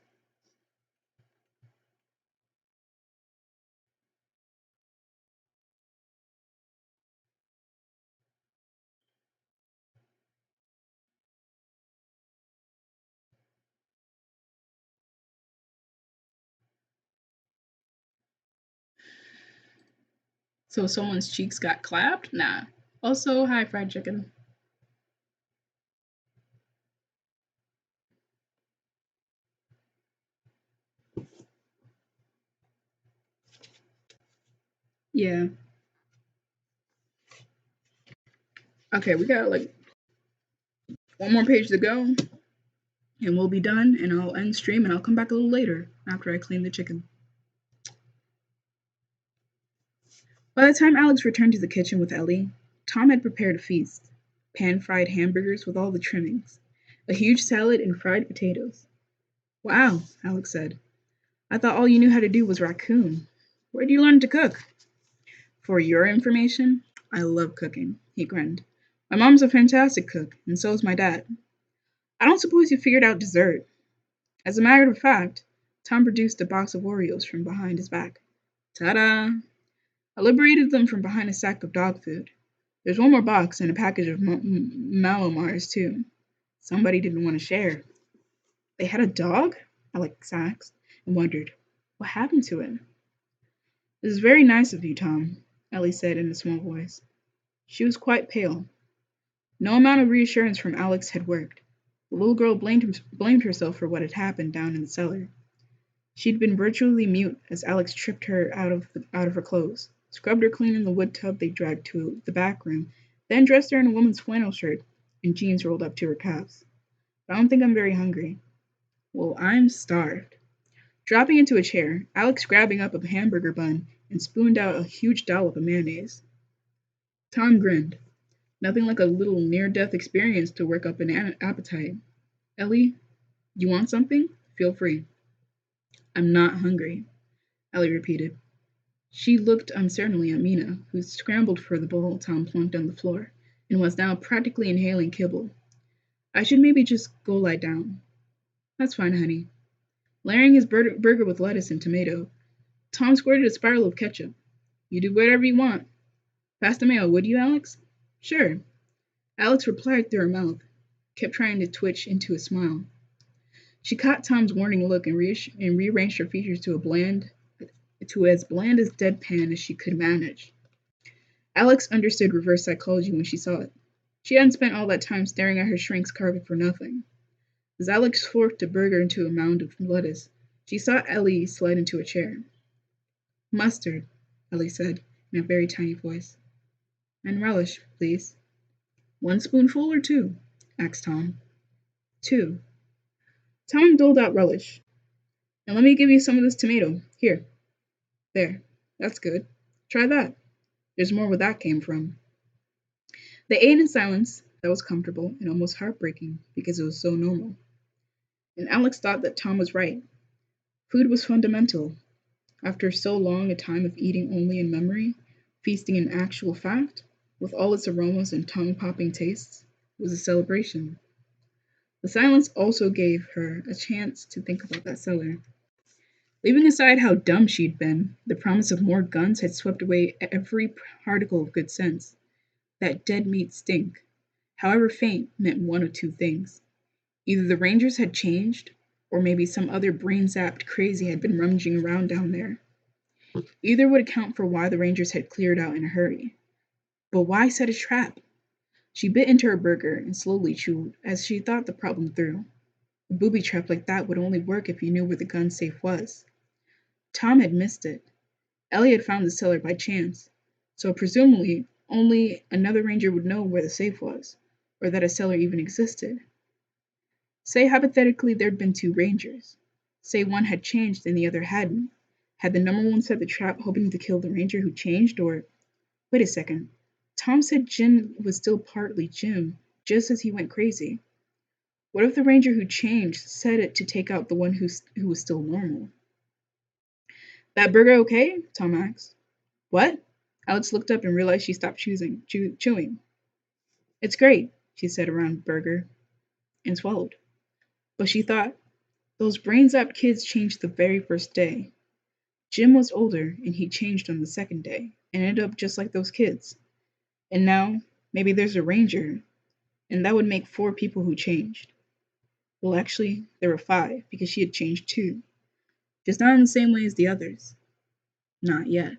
So someone's cheeks got clapped? Nah. Also, hi, fried chicken. Yeah. Okay, we got like one more page to go, and we'll be done, and I'll end stream, and I'll come back a little later after I clean the chicken. By the time Alex returned to the kitchen with Ellie, Tom had prepared a feast. Pan-fried hamburgers with all the trimmings, a huge salad, and fried potatoes. Wow, Alex said. I thought all you knew how to do was raccoon. Where'd you learn to cook? For your information, I love cooking, he grinned. My mom's a fantastic cook, and so is my dad. I don't suppose you figured out dessert. As a matter of fact, Tom produced a box of Oreos from behind his back. Ta-da! I liberated them from behind a sack of dog food. There's one more box and a package of Malomars, too. Somebody didn't want to share. They had a dog? Alex asked, and wondered, what happened to it? This is very nice of you, Tom, Ellie said in a small voice. She was quite pale. No amount of reassurance from Alex had worked. The little girl blamed herself for what had happened down in the cellar. She'd been virtually mute as Alex tripped her out of her clothes, scrubbed her clean in the wood tub they dragged to the back room, then dressed her in a woman's flannel shirt and jeans rolled up to her calves. I don't think I'm very hungry. Well, I'm starved. Dropping into a chair, Alex grabbing up a hamburger bun and spooned out a huge dollop of mayonnaise. Tom grinned. Nothing like a little near-death experience to work up an appetite. Ellie, you want something? Feel free. I'm not hungry, Ellie repeated. She looked uncertainly at Mina, who scrambled for the bowl Tom plunked on the floor, and was now practically inhaling kibble. I should maybe just go lie down. That's fine, honey. Layering his burger with lettuce and tomato, Tom squirted a spiral of ketchup. You do whatever you want. Pass the mayo, would you, Alex? Sure. Alex replied through her mouth, kept trying to twitch into a smile. She caught Tom's warning look and rearranged her features to as bland as deadpan as she could manage. Alex understood reverse psychology when she saw it. She hadn't spent all that time staring at her shrink's carpet for nothing. As Alex forked a burger into a mound of lettuce, she saw Ellie slide into a chair. Mustard, Ellie said in a very tiny voice. And relish, please. 1 spoonful or 2? Asked Tom. 2. Tom doled out relish. And let me give you some of this tomato. Here. There. That's good. Try that. There's more where that came from. They ate in silence that was comfortable and almost heartbreaking because it was so normal. And Alex thought that Tom was right. Food was fundamental. After so long a time of eating only in memory, feasting in actual fact, with all its aromas and tongue popping tastes, was a celebration. The silence also gave her a chance to think about that cellar. Leaving aside how dumb she'd been, the promise of more guns had swept away every particle of good sense. That dead meat stink, however faint, meant one of two things. Either the Rangers had changed, or maybe some other brain zapped crazy had been rummaging around down there. Either would account for why the Rangers had cleared out in a hurry. But why set a trap? She bit into her burger and slowly chewed as she thought the problem through. A booby trap like that would only work if you knew where the gun safe was. Tom had missed it. Ellie had found the cellar by chance, so presumably only another ranger would know where the safe was, or that a cellar even existed. Say hypothetically there'd been two rangers. Say one had changed and the other hadn't. Had the number one set the trap hoping to kill the ranger who changed, or... Wait a second. Tom said Jim was still partly Jim, just as he went crazy. What if the ranger who changed set it to take out the one who was still normal? That burger okay? Tom asked. What? Alex looked up and realized she stopped chewing. It's great, she said around burger, and swallowed. But she thought, those brain-zapped kids changed the very first day. Jim was older, and he changed on the second day, and ended up just like those kids. And now, maybe there's a ranger, and that would make 4 people who changed. Well, actually, there were 5, because she had changed too. Just not in the same way as the others. Not yet.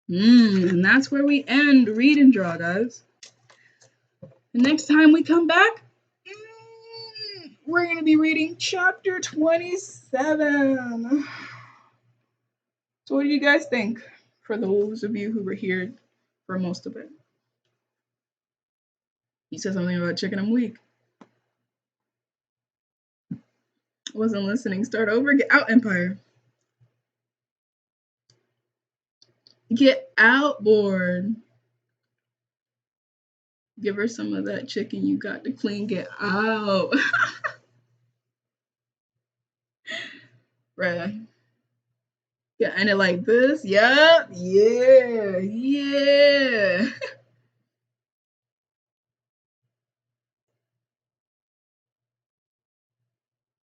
And that's where we end Read and Draw, guys. The next time we come back, we're going to be reading chapter 27. So what do you guys think, for those of you who were here for most of it? You said something about chicken, I'm weak. Wasn't listening. Start over. Get out, Empire. Get out, board. Give her some of that chicken you got to clean. Get out. Right. Yeah, and it like this. Yep. Yeah. Yeah.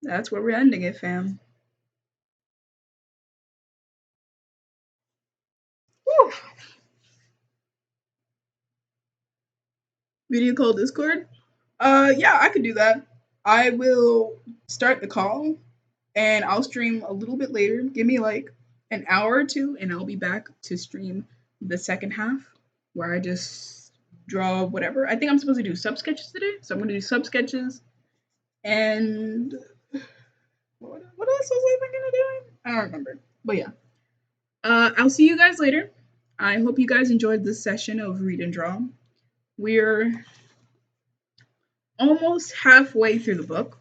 That's where we're ending it, fam. Whew. Video call Discord? Yeah, I could do that. I will start the call and I'll stream a little bit later. Give me like an hour or two and I'll be back to stream the second half where I just draw whatever. I think I'm supposed to do sub sketches today, so I'm gonna do sub sketches and what else was I thinking of doing? I don't remember. But yeah. I'll see you guys later. I hope you guys enjoyed this session of Read and Draw. We're almost halfway through the book,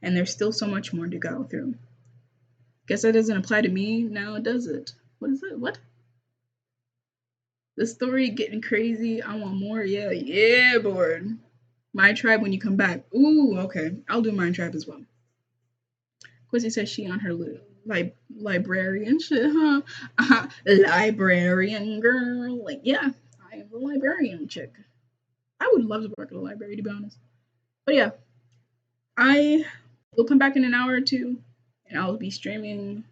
and there's still so much more to go through. Guess that doesn't apply to me now, does it? What is it? What? The story getting crazy. I want more. Yeah, board. My tribe when you come back. Ooh, okay. I'll do my tribe as well. Quizzy says she on her librarian shit, huh? Librarian girl. Like, yeah, I am the librarian chick. I would love to work at a library, to be honest. But yeah, I will come back in an hour or two, and I'll be streaming